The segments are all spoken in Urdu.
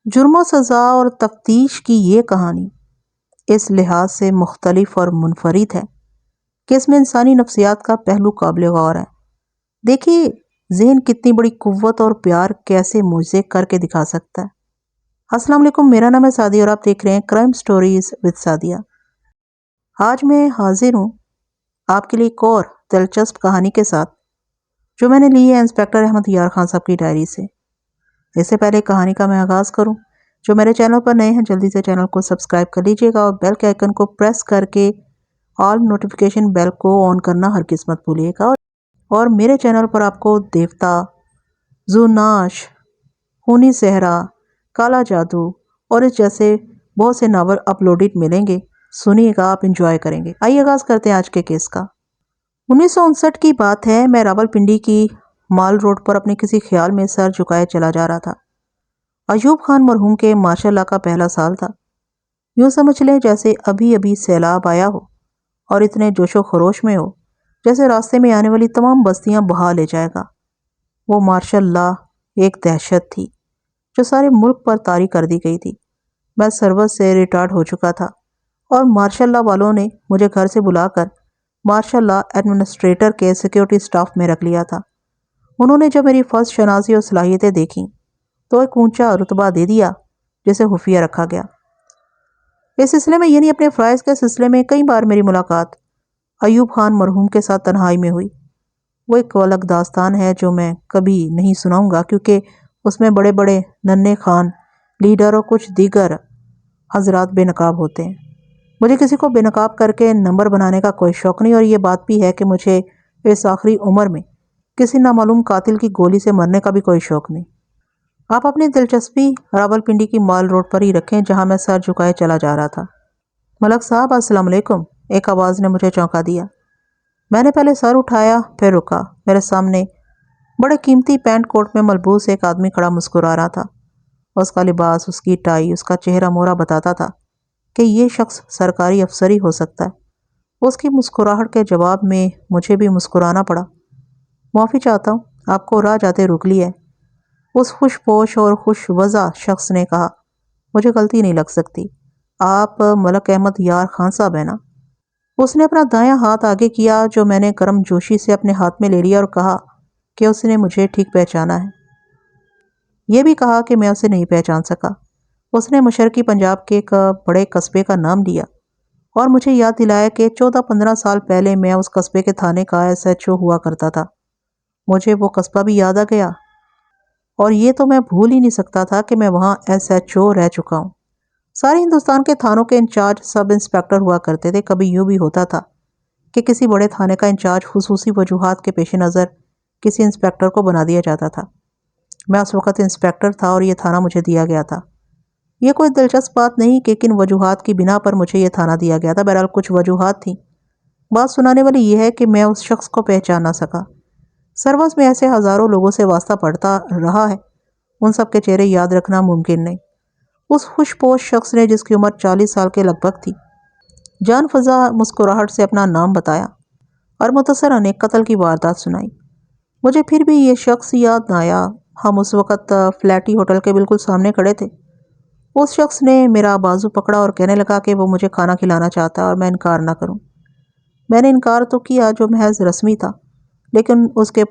جرم و سزا اور تفتیش کی یہ کہانی اس لحاظ سے مختلف اور منفرد ہے کہ اس میں انسانی نفسیات کا پہلو قابل غور ہے۔ دیکھیے ذہن کتنی بڑی قوت اور پیار کیسے معجزے کر کے دکھا سکتا ہے۔ السلام علیکم، میرا نام ہے سعدیہ اور آپ دیکھ رہے ہیں کرائم سٹوریز وتھ سعدیہ۔ آج میں حاضر ہوں آپ کے لیے ایک اور دلچسپ کہانی کے ساتھ جو میں نے لی ہے انسپیکٹر احمد یار خان صاحب کی ڈائری سے۔ اس سے پہلے کہانی کا میں آغاز کروں، جو میرے چینل پر نئے ہیں جلدی سے چینل کو سبسکرائب کر لیجئے گا اور بیل کے آئیکن کو پریس کر کے آل نوٹیفیکیشن بیل کو آن کرنا ہرگز مت بھولیے گا۔ اور میرے چینل پر آپ کو دیوتا، زوناش، خونی صحرا، کالا جادو اور اس جیسے بہت سے ناول اپلوڈڈ ملیں گے، سنیے گا، آپ انجوائے کریں گے۔ آئیے آغاز کرتے ہیں آج کے کیس کا۔ 1959 کی بات ہے، میں راول پنڈی کی مال روڈ پر اپنے کسی خیال میں سر جھکائے چلا جا رہا تھا۔ ایوب خان مرحوم کے ماشاء اللہ کا پہلا سال تھا۔ یوں سمجھ لیں جیسے ابھی ابھی سیلاب آیا ہو اور اتنے جوش و خروش میں ہو جیسے راستے میں آنے والی تمام بستیاں بہا لے جائے گا۔ وہ ماشاء اللہ ایک دہشت تھی جو سارے ملک پر طاری کر دی گئی تھی۔ میں سروس سے ریٹائرڈ ہو چکا تھا اور ماشاء اللہ والوں نے مجھے گھر سے بلا کر ماشاء اللہ ایڈمنسٹریٹر کے سیکیورٹی سٹاف میں رکھ لیا تھا۔ انہوں نے جب میری فرض شناسی اور صلاحیتیں دیکھیں تو ایک اونچا رتبہ دے دیا جسے خفیہ رکھا گیا۔ اس سلسلے میں یعنی اپنے فرائض کے سلسلے میں کئی بار میری ملاقات ایوب خان مرحوم کے ساتھ تنہائی میں ہوئی۔ وہ ایک الگ داستان ہے جو میں کبھی نہیں سناؤں گا کیونکہ اس میں بڑے بڑے ننھے خان لیڈر اور کچھ دیگر حضرات بے نقاب ہوتے ہیں۔ مجھے کسی کو بے نقاب کر کے نمبر بنانے کا کوئی شوق نہیں، اور یہ بات بھی ہے کہ مجھے اس آخری عمر میں کسی نامعلوم قاتل کی گولی سے مرنے کا بھی کوئی شوق نہیں۔ آپ اپنی دلچسپی راول پنڈی کی مال روڈ پر ہی رکھیں جہاں میں سر جھکائے چلا جا رہا تھا۔ ملک صاحب السلام علیکم، ایک آواز نے مجھے چونکا دیا۔ میں نے پہلے سر اٹھایا پھر رکا۔ میرے سامنے بڑے قیمتی پینٹ کوٹ میں ملبوس ایک آدمی کھڑا مسکرا رہا تھا۔ اس کا لباس، اس کی ٹائی، اس کا چہرہ مورا بتاتا تھا کہ یہ شخص سرکاری افسر ہی ہو سکتا ہے۔ اس کی مسکراہٹ کے جواب میں مجھے بھی مسکرانا پڑا۔ معافی چاہتا ہوں، آپ کو راہ جاتے روک لیا ہے، اس خوش پوش اور خوش وضع شخص نے کہا۔ مجھے غلطی نہیں لگ سکتی، آپ ملک احمد یار خان صاحب ہیں نا؟ اس نے اپنا دایاں ہاتھ آگے کیا جو میں نے گرم جوشی سے اپنے ہاتھ میں لے لیا اور کہا کہ اس نے مجھے ٹھیک پہچانا ہے۔ یہ بھی کہا کہ میں اسے نہیں پہچان سکا۔ اس نے مشرقی پنجاب کے ایک بڑے قصبے کا نام لیا اور مجھے یاد دلایا کہ 14-15 سال پہلے میں اس قصبے کے تھانے کا SHO ہوا کرتا تھا۔ مجھے وہ قصبہ بھی یاد آ گیا اور یہ تو میں بھول ہی نہیں سکتا تھا کہ میں وہاں SHO رہ چکا ہوں۔ سارے ہندوستان کے تھانوں کے انچارج سب انسپیکٹر ہوا کرتے تھے۔ کبھی یوں بھی ہوتا تھا کہ کسی بڑے تھانے کا انچارج خصوصی وجوہات کے پیش نظر کسی انسپیکٹر کو بنا دیا جاتا تھا۔ میں اس وقت انسپیکٹر تھا اور یہ تھانہ مجھے دیا گیا تھا۔ یہ کوئی دلچسپ بات نہیں کہ کن وجوہات کی بنا پر مجھے یہ تھانہ دیا گیا تھا۔ بہرحال کچھ وجوہات تھیں۔ بات سنانے والی یہ ہے کہ میں اس شخص کو پہچان نہ سکا۔ سروس میں ایسے ہزاروں لوگوں سے واسطہ پڑتا رہا ہے، ان سب کے چہرے یاد رکھنا ممکن نہیں۔ اس خوش پوش شخص نے جس کی عمر 40 سال کے لگ بھگ تھی، جان فضا مسکراہٹ سے اپنا نام بتایا اور مختصراً ایک قتل کی واردات سنائی۔ مجھے پھر بھی یہ شخص یاد نہ آیا۔ ہم اس وقت فلیٹی ہوٹل کے بالکل سامنے کھڑے تھے۔ اس شخص نے میرا بازو پکڑا اور کہنے لگا کہ وہ مجھے کھانا کھلانا چاہتا ہے اور میں انکار نہ کروں۔ میں نے انکار تو کیا جو محض رسمی تھا، لیکن اس کے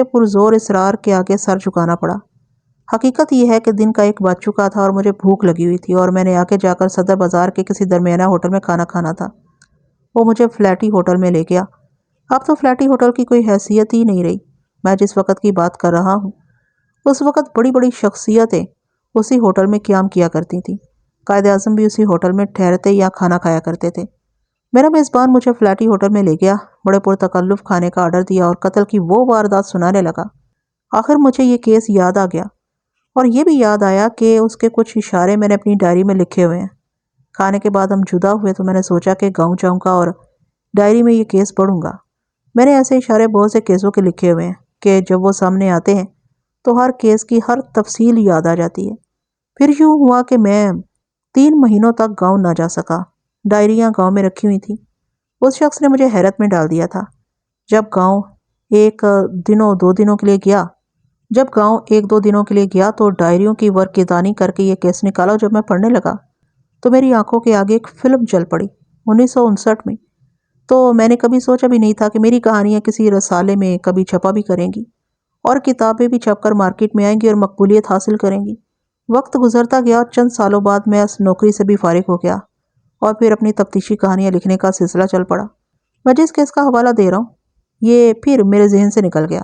پرزور اصرار کے آگے سر جھکانا پڑا۔ حقیقت یہ ہے کہ دن کا 1 بج چکا تھا اور مجھے بھوک لگی ہوئی تھی اور میں نے آگے جا کر صدر بازار کے کسی درمیانہ ہوٹل میں کھانا کھانا تھا۔ وہ مجھے فلیٹی ہوٹل میں لے گیا۔ اب تو فلیٹی ہوٹل کی کوئی حیثیت ہی نہیں رہی۔ میں جس وقت کی بات کر رہا ہوں اس وقت بڑی بڑی شخصیتیں اسی ہوٹل میں قیام کیا کرتی تھیں۔ قائد اعظم بھی اسی ہوٹل میں ٹھہرتے یا کھانا کھایا کرتے تھے۔ میرا میزبان مجھے فلیٹی ہوٹل میں لے گیا، بڑے پرتکلف کھانے کا آرڈر دیا اور قتل کی وہ واردات سنانے لگا۔ آخر مجھے یہ کیس یاد آ گیا اور یہ بھی یاد آیا کہ اس کے کچھ اشارے میں نے اپنی ڈائری میں لکھے ہوئے ہیں۔ کھانے کے بعد ہم جدا ہوئے تو میں نے سوچا کہ گاؤں جاؤں گا اور ڈائری میں یہ کیس پڑھوں گا۔ میں نے ایسے اشارے بہت سے کیسوں کے لکھے ہوئے ہیں کہ جب وہ سامنے آتے ہیں تو ہر کیس کی ہر تفصیل یاد آ جاتی ہے۔ پھر یوں ہوا کہ میں 3 مہینوں تک گاؤں نہ جا سکا۔ ڈائریاں گاؤں میں رکھی ہوئی تھیں۔ اس شخص نے مجھے حیرت میں ڈال دیا تھا۔ جب گاؤں 1 دنوں 2 دنوں کے لیے گیا جب گاؤں ایک دو دنوں کے لیے گیا تو ڈائریوں کی ورقیدانی کر کے یہ کیس نکالا. جب میں پڑھنے لگا تو میری آنکھوں کے آگے ایک فلم چل پڑی 1959 میں. تو میں نے کبھی سوچا بھی نہیں تھا کہ میری کہانیاں کسی رسالے میں کبھی چھپا بھی کریں گی اور کتابیں بھی چھپ کر مارکیٹ میں آئیں گی اور مقبولیت حاصل کریں گی. وقت گزرتا گیا اور چند سالوں بعد میں اس نوکری سے بھی فارغ ہو گیا اور پھر اپنی تفتیشی کہانیاں لکھنے کا سلسلہ چل پڑا. میں جس کیس کا حوالہ دے رہا ہوں یہ پھر میرے ذہن سے نکل گیا.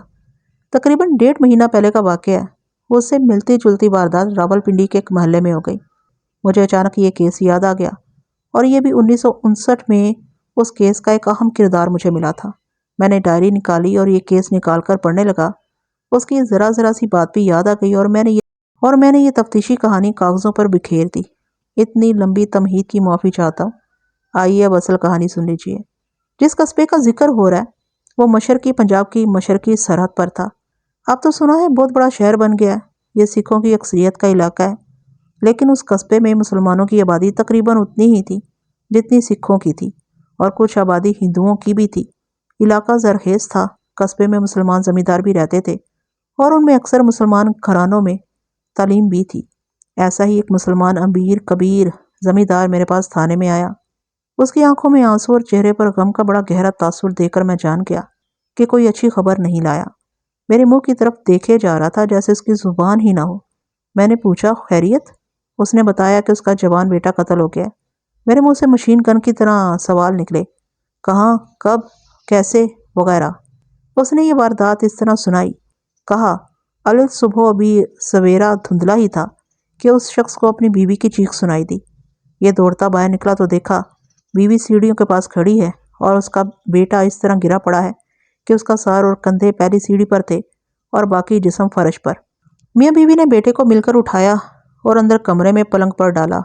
تقریباً 1.5 مہینہ پہلے کا واقعہ ہے. اس سے ملتی جلتی واردات راولپنڈی کے ایک محلے میں ہو گئی. مجھے اچانک یہ کیس یاد آ گیا اور یہ بھی 1959 میں اس کیس کا ایک اہم کردار مجھے ملا تھا. میں نے ڈائری نکالی اور یہ کیس نکال کر پڑھنے لگا. اس کی ذرا ذرا سی بات بھی یاد آ گئی اور میں نے یہ تفتیشی کہانی کاغذوں پر بکھیر دی. اتنی لمبی تمہید کی معافی چاہتا ہوں. آئیے اب اصل کہانی سن لیجیے. جس قصبے کا ذکر ہو رہا ہے وہ مشرقی پنجاب کی مشرقی سرحد پر تھا. اب تو سنا ہے بہت بڑا شہر بن گیا ہے. یہ سکھوں کی اکثریت کا علاقہ ہے لیکن اس قصبے میں مسلمانوں کی آبادی تقریباً اتنی ہی تھی جتنی سکھوں کی تھی اور کچھ آبادی ہندوؤں کی بھی تھی. علاقہ زرخیز تھا. قصبے میں مسلمان زمیندار بھی رہتے تھے اور ان میں اکثر مسلمان گھرانوں میں تعلیم بھی تھی. ایسا ہی ایک مسلمان امیر کبیر زمیندار میرے پاس تھانے میں آیا. اس کی آنکھوں میں آنسو اور چہرے پر غم کا بڑا گہرا تاثر دیکھ کر میں جان گیا کہ کوئی اچھی خبر نہیں لایا. میرے منہ کی طرف دیکھے جا رہا تھا جیسے اس کی زبان ہی نہ ہو. میں نے پوچھا خیریت؟ اس نے بتایا کہ اس کا جوان بیٹا قتل ہو گیا. میرے منہ سے مشین گن کی طرح سوال نکلے. کہاں؟ کب؟ کیسے؟ وغیرہ. اس نے یہ واردات اس طرح سنائی. کہا صبح ابھی سویرا دھندلا ہی تھا کہ اس شخص کو اپنی بیوی کی چیخ سنائی دی. یہ دوڑتا باہر نکلا تو دیکھا بیوی سیڑھیوں کے پاس کھڑی ہے اور اس کا بیٹا اس طرح گرا پڑا ہے کہ اس کا سر اور کندھے پہلی سیڑھی پر تھے اور باقی جسم فرش پر. میاں بیوی نے بیٹے کو مل کر اٹھایا اور اندر کمرے میں پلنگ پر ڈالا.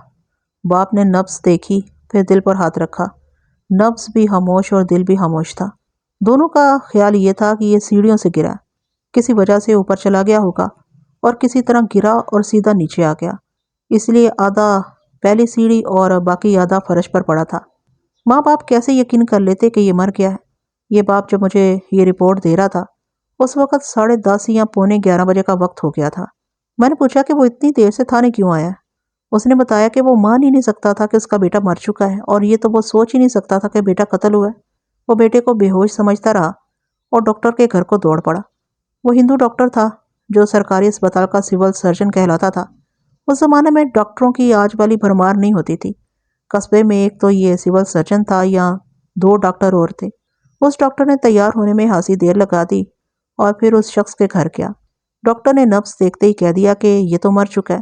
باپ نے نبض دیکھی پھر دل پر ہاتھ رکھا. نبض بھی خاموش اور دل بھی خاموش تھا. دونوں کا خیال یہ تھا کہ یہ سیڑھیوں سے گرا کسی وجہ سے اوپر چلا گیا ہوگا اور کسی طرح گرا اور سیدھا نیچے آ گیا اس لیے آدھا پہلی سیڑھی اور باقی آدھا فرش پر پڑا تھا. ماں باپ کیسے یقین کر لیتے کہ یہ مر گیا ہے؟ یہ باپ جب مجھے یہ رپورٹ دے رہا تھا اس وقت 10:30 یا 11:45 بجے کا وقت ہو گیا تھا. میں نے پوچھا کہ وہ اتنی دیر سے تھانے کیوں آیا ہے؟ اس نے بتایا کہ وہ مان ہی نہیں سکتا تھا کہ اس کا بیٹا مر چکا ہے اور یہ تو وہ سوچ ہی نہیں سکتا تھا کہ بیٹا قتل ہوا ہے. وہ بیٹے کو بے ہوش سمجھتا رہا اور ڈاکٹر کے گھر کو دوڑ پڑا. وہ ہندو ڈاکٹر تھا جو سرکاری اسپتال کا سول سرجن کہلاتا تھا. اس زمانے میں ڈاکٹروں کی آج والی بھرمار نہیں ہوتی تھی. قصبے میں ایک تو یہ سول سرجن تھا یا 2 ڈاکٹر اور تھے. اس ڈاکٹر نے تیار ہونے میں خاصی دیر لگا دی اور پھر اس شخص کے گھر گیا. ڈاکٹر نے نبض دیکھتے ہی کہہ دیا کہ یہ تو مر چکا ہے.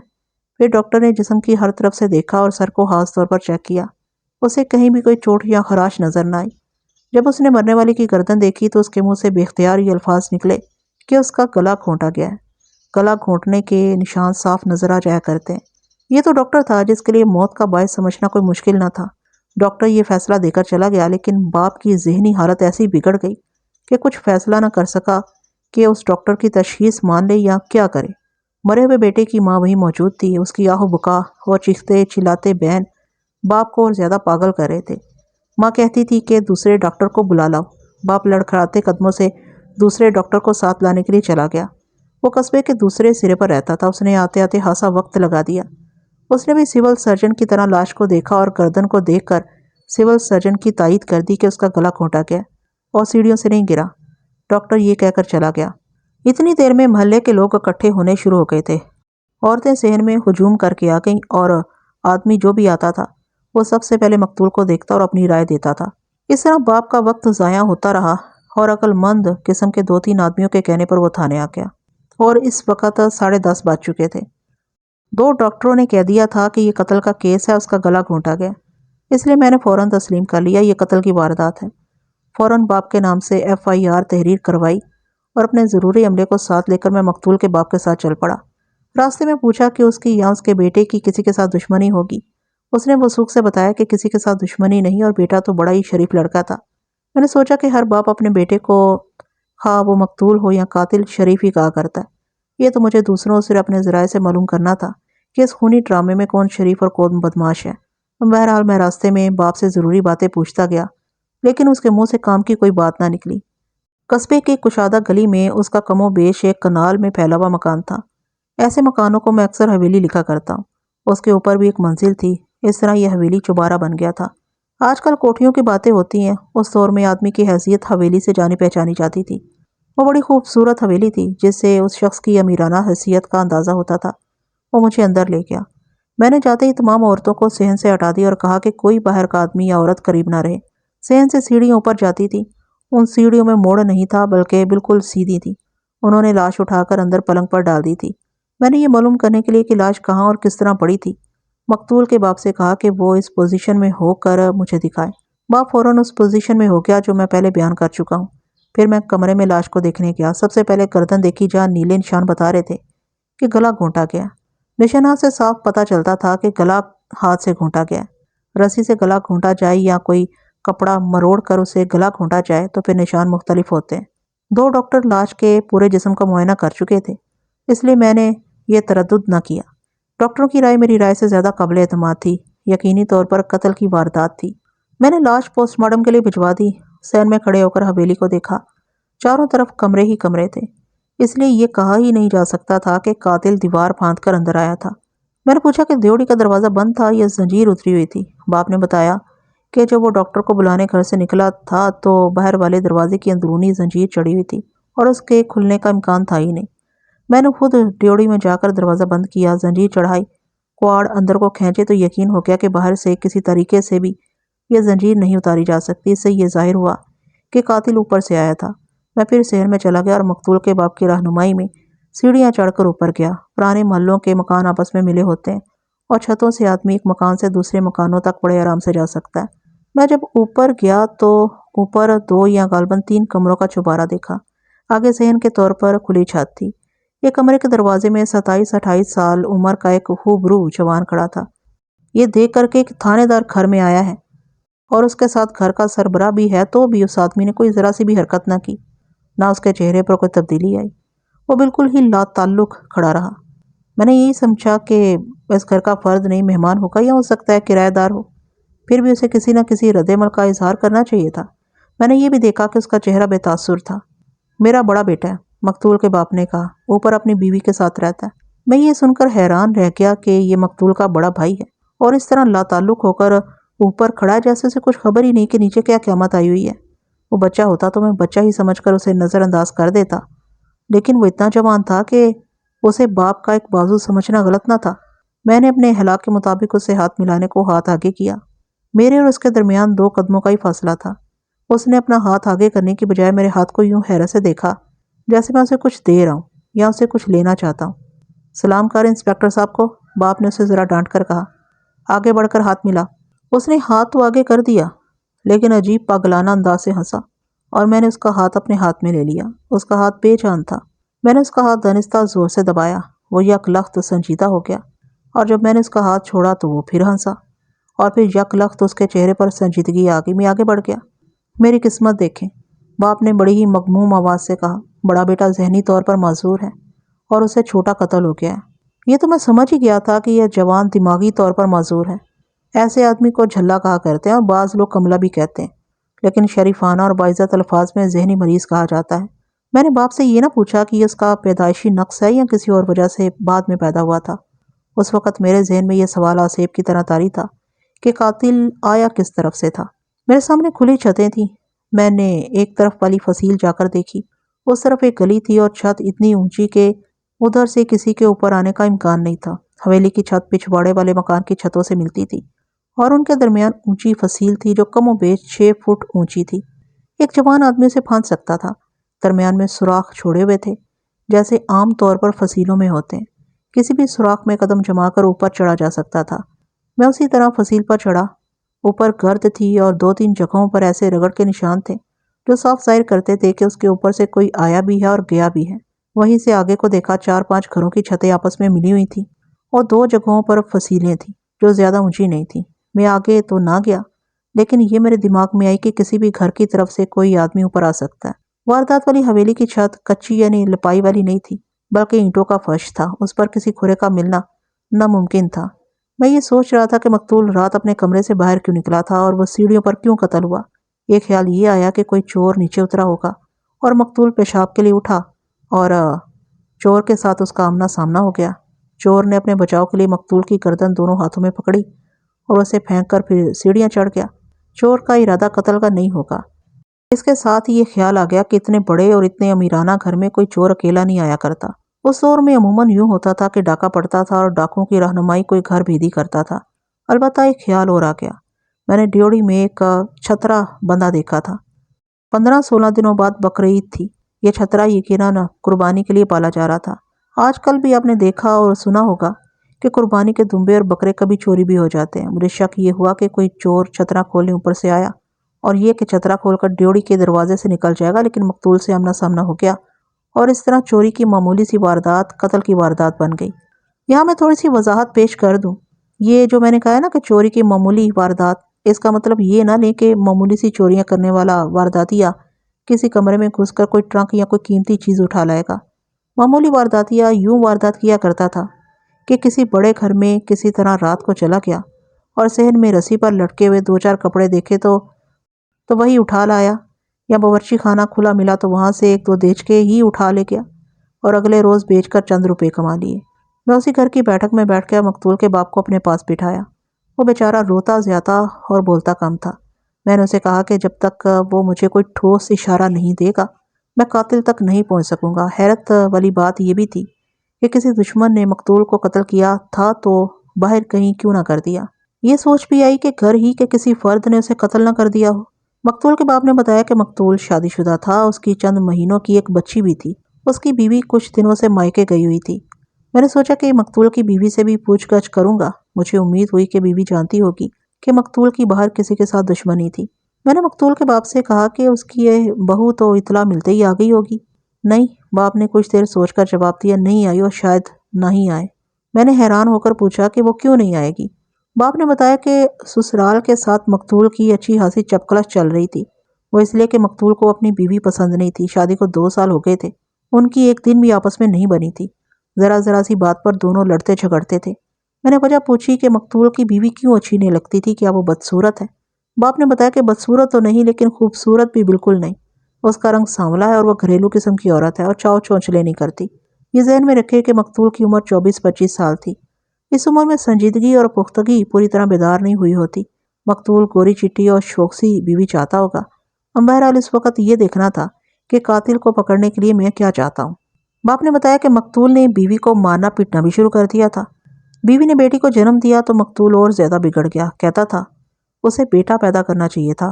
پھر ڈاکٹر نے جسم کی ہر طرف سے دیکھا اور سر کو خاص طور پر چیک کیا. اسے کہیں بھی کوئی چوٹ یا خراش نظر نہ آئی. جب اس نے مرنے والے کی گردن دیکھی تو اس کے منہ سے بے اختیار یہ الفاظ نکلے کہ اس کا گلا گھونٹا گیا ہے. گلا گھونٹنے کے نشان صاف نظر آ جایا کرتے ہیں. یہ تو ڈاکٹر تھا جس کے لیے موت کا باعث سمجھنا کوئی مشکل نہ تھا. ڈاکٹر یہ فیصلہ دے کر چلا گیا لیکن باپ کی ذہنی حالت ایسی بگڑ گئی کہ کچھ فیصلہ نہ کر سکا کہ اس ڈاکٹر کی تشخیص مان لے یا کیا کرے. مرے ہوئے بیٹے کی ماں وہیں موجود تھی. اس کی آہو بکا اور چیختے چلاتے بہن باپ کو اور زیادہ پاگل کر رہے تھے. ماں کہتی تھی کہ دوسرے ڈاکٹر کو بلا لاؤ. باپ لڑکھڑاتے قدموں سے دوسرے ڈاکٹر کو ساتھ لانے کے لیے چلا گیا. وہ قصبے کے دوسرے سرے پر رہتا تھا. اس نے آتے آتے خاصا وقت لگا دیا. اس نے بھی سول سرجن کی طرح لاش کو دیکھا اور گردن کو دیکھ کر سول سرجن کی تائید کر دی کہ اس کا گلا گھونٹا گیا اور سیڑھیوں سے نہیں گرا. ڈاکٹر یہ کہہ کر چلا گیا. اتنی دیر میں محلے کے لوگ اکٹھے ہونے شروع ہو گئے تھے. عورتیں صحن میں ہجوم کر کے آ گئیں اور آدمی جو بھی آتا تھا وہ سب سے پہلے مقتول کو دیکھتا اور اپنی رائے دیتا تھا. اس طرح باپ کا وقت ضائع ہوتا رہا اور عقل مند قسم کے 2-3 آدمیوں کے کہنے پر وہ تھانے آ گیا اور اس وقت 10:30 بج چکے تھے. 2 ڈاکٹروں نے کہہ دیا تھا کہ یہ قتل کا کیس ہے. اس کا گلا گھونٹا گیا. اس لیے میں نے فوراً تسلیم کر لیا یہ قتل کی واردات ہے. فوراً باپ کے نام سے FIR تحریر کروائی اور اپنے ضروری عملے کو ساتھ لے کر میں مقتول کے باپ کے ساتھ چل پڑا. راستے میں پوچھا کہ اس کی یا اس کے بیٹے کی کسی کے ساتھ دشمنی ہوگی. اس نے وثوق سے بتایا کہ کسی کے ساتھ دشمنی نہیں اور بیٹا تو بڑا ہی شریف لڑکا تھا. میں نے سوچا کہ ہر باپ اپنے بیٹے کو خواہ وہ مقتول ہو یا قاتل شریف ہی کہا کرتا ہے. یہ تو مجھے دوسروں سے اپنے ذرائع سے معلوم کرنا تھا کہ اس خونی ڈرامے میں کون شریف اور کون بدماش ہے. بہرحال میں راستے میں باپ سے ضروری باتیں پوچھتا گیا لیکن اس کے منہ سے کام کی کوئی بات نہ نکلی. قصبے کی کشادہ گلی میں اس کا کم و بیش ایک کنال میں پھیلا ہوا مکان تھا۔ ایسے مکانوں کو میں اکثر حویلی لکھا کرتا ہوں۔ اس کے اوپر بھی ایک منزل تھی۔ اس طرح یہ حویلی چوبارہ بن گیا تھا۔ آج کل کوٹھیوں کی باتیں ہوتی ہیں، اس دور میں آدمی کی حیثیت حویلی سے جانی پہچانی جاتی تھی۔ وہ بڑی خوبصورت حویلی تھی جس سے اس شخص کی امیرانہ حیثیت کا اندازہ ہوتا تھا۔ وہ مجھے اندر لے گیا۔ میں نے جاتے ہی تمام عورتوں کو صحن سے ہٹا دی اور کہا کہ کوئی باہر کا آدمی یا عورت قریب نہ رہے۔ صحن سے سیڑھیاں اوپر جاتی تھی۔ ان سیڑھیوں میں موڑ نہیں تھا بلکہ بالکل سیدھی تھی۔ انہوں نے لاش اٹھا کر اندر پلنگ پر ڈال دی تھی۔ میں نے یہ معلوم کرنے کے لیے کہ لاش کہاں اور کس طرح پڑی تھی، مقتول کے باپ سے کہا کہ وہ اس پوزیشن میں ہو کر مجھے دکھائے۔ باپ فوراً اس پوزیشن میں ہو گیا جو میں پہلے بیان کر چکا ہوں۔ پھر میں کمرے میں لاش کو دیکھنے گیا۔ سب سے پہلے گردن دیکھی جہاں نیلے نشان بتا رہے تھے کہ گلا گھونٹا گیا۔ نشانات سے صاف پتہ چلتا تھا کہ گلا ہاتھ سے گھونٹا گیا۔ رسی سے گلا گھونٹا جائے یا کوئی کپڑا مروڑ کر اسے گلا گھونٹا جائے تو پھر نشان مختلف ہوتے ہیں۔ 2 ڈاکٹر لاش کے پورے جسم کا معائنہ کر چکے تھے، اس لیے میں نے یہ تردد نہ کیا۔ ڈاکٹروں کی رائے میری رائے سے زیادہ قابل اعتماد تھی۔ یقینی طور پر قتل کی واردات تھی۔ میں نے لاش پوسٹ مارٹم کے لیے بھجوا دی۔ صحن میں کھڑے ہو کر حویلی کو دیکھا۔ چاروں طرف کمرے ہی کمرے تھے، اس لیے یہ کہا ہی نہیں جا سکتا تھا کہ قاتل دیوار پھاند کر اندر آیا تھا۔ میں نے پوچھا کہ دیوڑی کا دروازہ بند تھا یا زنجیر اتری ہوئی تھی۔ باپ نے بتایا کہ جب وہ ڈاکٹر کو بلانے گھر سے نکلا تھا تو باہر والے دروازے کی اندرونی زنجیر چڑھی ہوئی تھی اور اس کے کھلنے کا امکان تھا ہی نہیں۔ میں نے خود ڈیوڑی میں جا کر دروازہ بند کیا، زنجیر چڑھائی، کواڑ اندر کو کھینچے تو یقین ہو گیا کہ باہر سے کسی طریقے سے بھی یہ زنجیر نہیں اتاری جا سکتی۔ اس سے یہ ظاہر ہوا کہ قاتل اوپر سے آیا تھا۔ میں پھر شہر میں چلا گیا اور مقتول کے باپ کی رہنمائی میں سیڑھیاں چڑھ کر اوپر گیا۔ پرانے محلوں کے مکان آپس میں ملے ہوتے ہیں اور چھتوں سے آدمی ایک مکان سے دوسرے مکانوں تک بڑے آرام سے جا سکتا ہے۔ میں جب اوپر گیا تو اوپر 2 یا غالباً 3 کمروں کا چوبارہ دیکھا۔ آگے صحن کے طور پر کھلی چھت تھی۔ ایک کمرے کے دروازے میں 27-28 سال عمر کا ایک خوبرو جوان کھڑا تھا۔ یہ دیکھ کر کہ ایک تھانے دار گھر میں آیا ہے اور اس کے ساتھ گھر کا سربراہ بھی ہے تو بھی اس آدمی نے کوئی ذرا سی بھی حرکت نہ کی، نہ اس کے چہرے پر کوئی تبدیلی آئی۔ وہ بالکل ہی لا تعلق کھڑا رہا۔ میں نے یہی سمجھا کہ اس گھر کا فرد نہیں مہمان ہوگا یا ہو سکتا ہے کرایہ دار ہو، پھر بھی اسے کسی نہ کسی رد عمل کا اظہار کرنا چاہیے تھا۔ میں نے یہ بھی دیکھا کہ اس کا چہرہ بے تاثر تھا۔ میرا بڑا بیٹا ہے، مقتول کے باپ نے کہا، اوپر اپنی بیوی کے ساتھ رہتا ہے۔ میں یہ سن کر حیران رہ گیا کہ یہ مقتول کا بڑا بھائی ہے اور اس طرح لا تعلق ہو کر اوپر کھڑا ہے جیسے اسے کچھ خبر ہی نہیں کہ نیچے کیا قیامت آئی ہوئی ہے۔ وہ بچہ ہوتا تو میں بچہ ہی سمجھ کر اسے نظر انداز کر دیتا، لیکن وہ اتنا جوان تھا کہ اسے باپ کا ایک بازو سمجھنا غلط نہ تھا۔ میں نے اپنے اخلاق کے مطابق اسے ہاتھ ملانے کو ہاتھ آگے کیا۔ میرے اور اس کے درمیان 2 قدموں کا ہی فاصلہ تھا۔ اس نے اپنا ہاتھ آگے کرنے کی بجائے میرے ہاتھ کو یوں حیرت سے دیکھا جیسے میں اسے کچھ دے رہا ہوں یا اسے کچھ لینا چاہتا ہوں۔ سلام کر انسپیکٹر صاحب کو، باپ نے اسے ذرا ڈانٹ کر کہا۔ آگے بڑھ کر ہاتھ ملا۔ اس نے ہاتھ تو آگے کر دیا لیکن عجیب پاگلانہ انداز سے ہنسا اور میں نے اس کا ہاتھ اپنے ہاتھ میں لے لیا۔ اس کا ہاتھ بے جان تھا۔ میں نے اس کا ہاتھ دانستہ زور سے دبایا۔ وہ یک لخت سنجیدہ ہو گیا اور جب میں نے اس کا ہاتھ چھوڑا تو وہ پھر ہنسا اور پھر یک لخت اس کے چہرے پر سنجیدگی آ گئی۔ میں آگے بڑھ گیا۔ میری قسمت دیکھیں، باپ نے بڑی ہی مغموم آواز سے کہا۔ بڑا بیٹا ذہنی طور پر معذور ہے اور اسے چھوٹا قتل ہو گیا ہے۔ یہ تو میں سمجھ ہی گیا تھا کہ یہ جوان دماغی طور پر معذور ہے۔ ایسے آدمی کو جھلا کہا کرتے ہیں اور بعض لوگ کملا بھی کہتے ہیں، لیکن شریفانہ اور باعزت الفاظ میں ذہنی مریض کہا جاتا ہے۔ میں نے باپ سے یہ نہ پوچھا کہ یہ اس کا پیدائشی نقص ہے یا کسی اور وجہ سے بعد میں پیدا ہوا تھا۔ اس وقت میرے ذہن میں یہ سوال آسیب کی طرح طاری تھا کہ قاتل آیا کس طرف سے تھا۔ میرے سامنے کھلی چھتیں تھیں۔ میں نے ایک طرف والی فصیل جا کر دیکھی۔ اس طرف ایک گلی تھی اور چھت اتنی اونچی کہ ادھر سے کسی کے اوپر آنے کا امکان نہیں تھا۔ حویلی کی چھت پچھواڑے والے مکان کی چھتوں سے ملتی تھی اور ان کے درمیان اونچی فصیل تھی جو کم و بیش 6 فٹ اونچی تھی۔ ایک جوان آدمی اسے پھاند سکتا تھا۔ درمیان میں سوراخ چھوڑے ہوئے تھے جیسے عام طور پر فصیلوں میں ہوتے ہیں۔ کسی بھی سوراخ میں قدم جما کر اوپر چڑھا جا سکتا تھا۔ میں اسی طرح فصیل پر چڑھا۔ اوپر گرد تھی اور 2-3 جگہوں پر ایسے رگڑ کے نشان تھے جو صاف ظاہر کرتے تھے کہ اس کے اوپر سے کوئی آیا بھی ہے اور گیا بھی ہے۔ وہیں سے آگے کو دیکھا 4-5 گھروں کی چھتیں آپس میں ملی ہوئی تھیں اور 2 جگہوں پر فصیلیں تھیں جو زیادہ اونچی نہیں تھیں۔ میں آگے تو نہ گیا لیکن یہ میرے دماغ میں آئی کہ کسی بھی گھر کی طرف سے کوئی آدمی اوپر آ سکتا ہے۔ واردات والی حویلی کی چھت کچی یعنی لپائی والی نہیں تھی بلکہ اینٹوں کا فرش تھا۔ اس پر کسی کھرے کا ملنا ناممکن تھا۔ میں یہ سوچ رہا تھا کہ مقتول رات اپنے کمرے سے باہر کیوں نکلا تھا اور وہ سیڑھیوں پر کیوں قتل ہوا۔ ایک خیال یہ آیا کہ کوئی چور نیچے اترا ہوگا اور مقتول پیشاب کے لیے اٹھا اور چور کے ساتھ اس کا آمنا سامنا ہو گیا۔ چور نے اپنے بچاؤ کے لیے مقتول کی گردن دونوں ہاتھوں میں پکڑی اور اسے پھینک کر پھر سیڑھیاں چڑھ گیا۔ چور کا ارادہ قتل کا نہیں ہوگا۔ اس کے ساتھ ہی یہ خیال آ گیا کہ اتنے بڑے اور اتنے امیرانہ گھر میں کوئی چور اکیلا نہیں آیا کرتا۔ اس دور میں عموماً یوں ہوتا تھا کہ ڈاکہ پڑتا تھا اور ڈاکوں کی رہنمائی کوئی گھر بھیدی کرتا تھا۔ البتہ ایک خیال اور آ گیا۔ میں نے ڈیوڑی میں ایک چھترا بندہ دیکھا تھا۔ 15-16 دنوں بعد بقرعید تھی۔ یہ چھترا یقیناً قربانی کے لیے پالا جا رہا تھا۔ آج کل بھی آپ نے دیکھا اور سنا ہوگا کہ قربانی کے دمبے اور بکرے کبھی چوری بھی ہو جاتے ہیں۔ مجھے شک یہ ہوا کہ کوئی چور چھترا کھولنے اوپر سے آیا اور یہ کہ چھترا کھول کر ڈیوڑی کے دروازے سے نکل جائے گا، لیکن مقتول سے آمنا سامنا ہو گیا اور اس طرح چوری کی معمولی سی واردات قتل کی واردات بن گئی۔ یہاں میں تھوڑی سی وضاحت پیش کر دوں۔ یہ جو میں نے کہا ہے نا کہ چوری کی معمولی واردات، اس کا مطلب یہ نہ لیں کہ معمولی سی چوریاں کرنے والا وارداتیہ کسی کمرے میں گھس کر کوئی ٹرنک یا کوئی قیمتی چیز اٹھا لائے گا۔ معمولی وارداتیہ یوں واردات کیا کرتا تھا کہ کسی بڑے گھر میں کسی طرح رات کو چلا گیا اور صحن میں رسی پر لٹکے ہوئے 2-4 کپڑے دیکھے تو وہی اٹھا لایا، یا باورچی خانہ کھلا ملا تو وہاں سے 1-2 دیچکے ہی اٹھا لے گیا اور اگلے روز بیچ کر چند روپے کما لیے۔ میں اسی گھر کی بیٹھک میں بیٹھ کے مقتول کے باپ کو اپنے پاس بٹھایا۔ وہ بیچارہ روتا زیادہ اور بولتا کم تھا۔ میں نے اسے کہا کہ جب تک وہ مجھے کوئی ٹھوس اشارہ نہیں دے گا میں قاتل تک نہیں پہنچ سکوں گا۔ حیرت والی بات یہ بھی تھی کہ کسی دشمن نے مقتول کو قتل کیا تھا تو باہر کہیں کیوں نہ کر دیا۔ یہ سوچ بھی آئی کہ گھر ہی کے کسی فرد نے اسے قتل نہ کر دیا ہو۔ مقتول کے باپ نے بتایا کہ مقتول شادی شدہ تھا، اس کی چند مہینوں کی ایک بچی بھی تھی۔ اس کی بیوی کچھ دنوں سے مائکے گئی ہوئی تھی۔ میں نے سوچا کہ مقتول کی بیوی سے بھی پوچھ گچھ کروں گا۔ مجھے امید ہوئی کہ بیوی جانتی ہوگی کہ مقتول کی باہر کسی کے ساتھ دشمنی تھی۔ میں نے مقتول کے باپ سے کہا کہ اس کی یہ بہو تو اطلاع ملتے ہی آ گئی ہوگی۔ نہیں، باپ نے کچھ دیر سوچ کر جواب دیا، نہیں آئی اور شاید نہ ہی آئے۔ میں نے حیران ہو کر پوچھا کہ وہ کیوں نہیں آئے گی؟ باپ نے بتایا کہ سسرال کے ساتھ مقتول کی اچھی خاصی چپکلش چل رہی تھی۔ وہ اس لیے کہ مقتول کو اپنی بیوی پسند نہیں تھی۔ شادی کو 2 سال ہو گئے تھے، ان کی ایک دن بھی آپس میں نہیں بنی تھی۔ ذرا سی بات پر دونوں لڑتے جھگڑتے تھے۔ میں نے وجہ پوچھی کہ مقتول کی بیوی کیوں اچھی نہیں لگتی تھی، کیا وہ بدصورت ہے؟ باپ نے بتایا کہ بدصورت تو نہیں لیکن خوبصورت بھی بالکل نہیں۔ اس کا رنگ سانولا ہے اور وہ گھریلو قسم کی عورت ہے اور چاؤ چونچلے نہیں کرتی۔ یہ ذہن میں رکھے کہ مقتول کی عمر 24-25 سال تھی۔ اس عمر میں سنجیدگی اور پختگی پوری طرح بیدار نہیں ہوئی ہوتی۔ مقتول گوری چٹی اور شوخسی بیوی چاہتا ہوگا۔ بہرحال اس وقت یہ دیکھنا تھا کہ قاتل کو پکڑنے کے لیے میں کیا چاہتا ہوں۔ باپ نے بتایا کہ مقتول نے بیوی کو مارنا پیٹنا بھی شروع کر دیا تھا۔ بیوی نے بیٹی کو جنم دیا تو مقتول اور زیادہ بگڑ گیا۔ کہتا تھا اسے بیٹا پیدا کرنا چاہیے تھا۔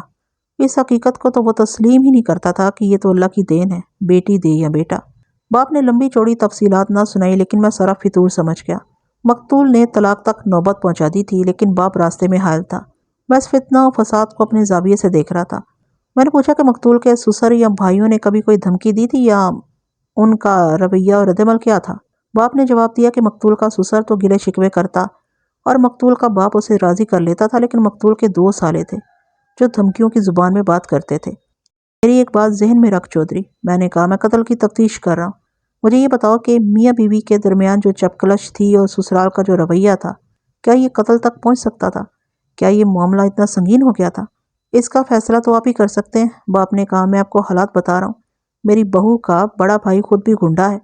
اس حقیقت کو تو وہ تسلیم ہی نہیں کرتا تھا کہ یہ تو اللہ کی دین ہے، بیٹی دے یا بیٹا۔ باپ نے لمبی چوڑی تفصیلات نہ سنائی لیکن میں سارا فطور سمجھ گیا۔ مقتول نے طلاق تک نوبت پہنچا دی تھی لیکن باپ راستے میں حائل تھا۔ میں اس فتنہ و فساد کو اپنے زاویے سے دیکھ رہا تھا۔ میں نے پوچھا کہ مقتول کے سسر یا بھائیوں نے کبھی کوئی دھمکی دی تھی یا ان کا رویہ اور ردعمل کیا تھا؟ باپ نے جواب دیا کہ مقتول کا سسر تو گلے شکوے کرتا اور مقتول کا باپ اسے راضی کر لیتا تھا، لیکن مقتول کے 2 سالے تھے جو دھمکیوں کی زبان میں بات کرتے تھے۔ میری ایک بات ذہن میں رکھ چودھری، میں نے کہا، میں قتل کی تفتیش کر رہا ہوں۔ مجھے یہ بتاؤ کہ میاں بیوی کے درمیان جو چپکلش تھی اور سسرال کا جو رویہ تھا، کیا یہ قتل تک پہنچ سکتا تھا؟ کیا یہ معاملہ اتنا سنگین ہو گیا تھا؟ اس کا فیصلہ تو آپ ہی کر سکتے ہیں۔ باپ نے کہا، میں آپ کو حالات بتا رہا ہوں۔ میری بہو کا بڑا بھائی خود بھی گنڈا ہے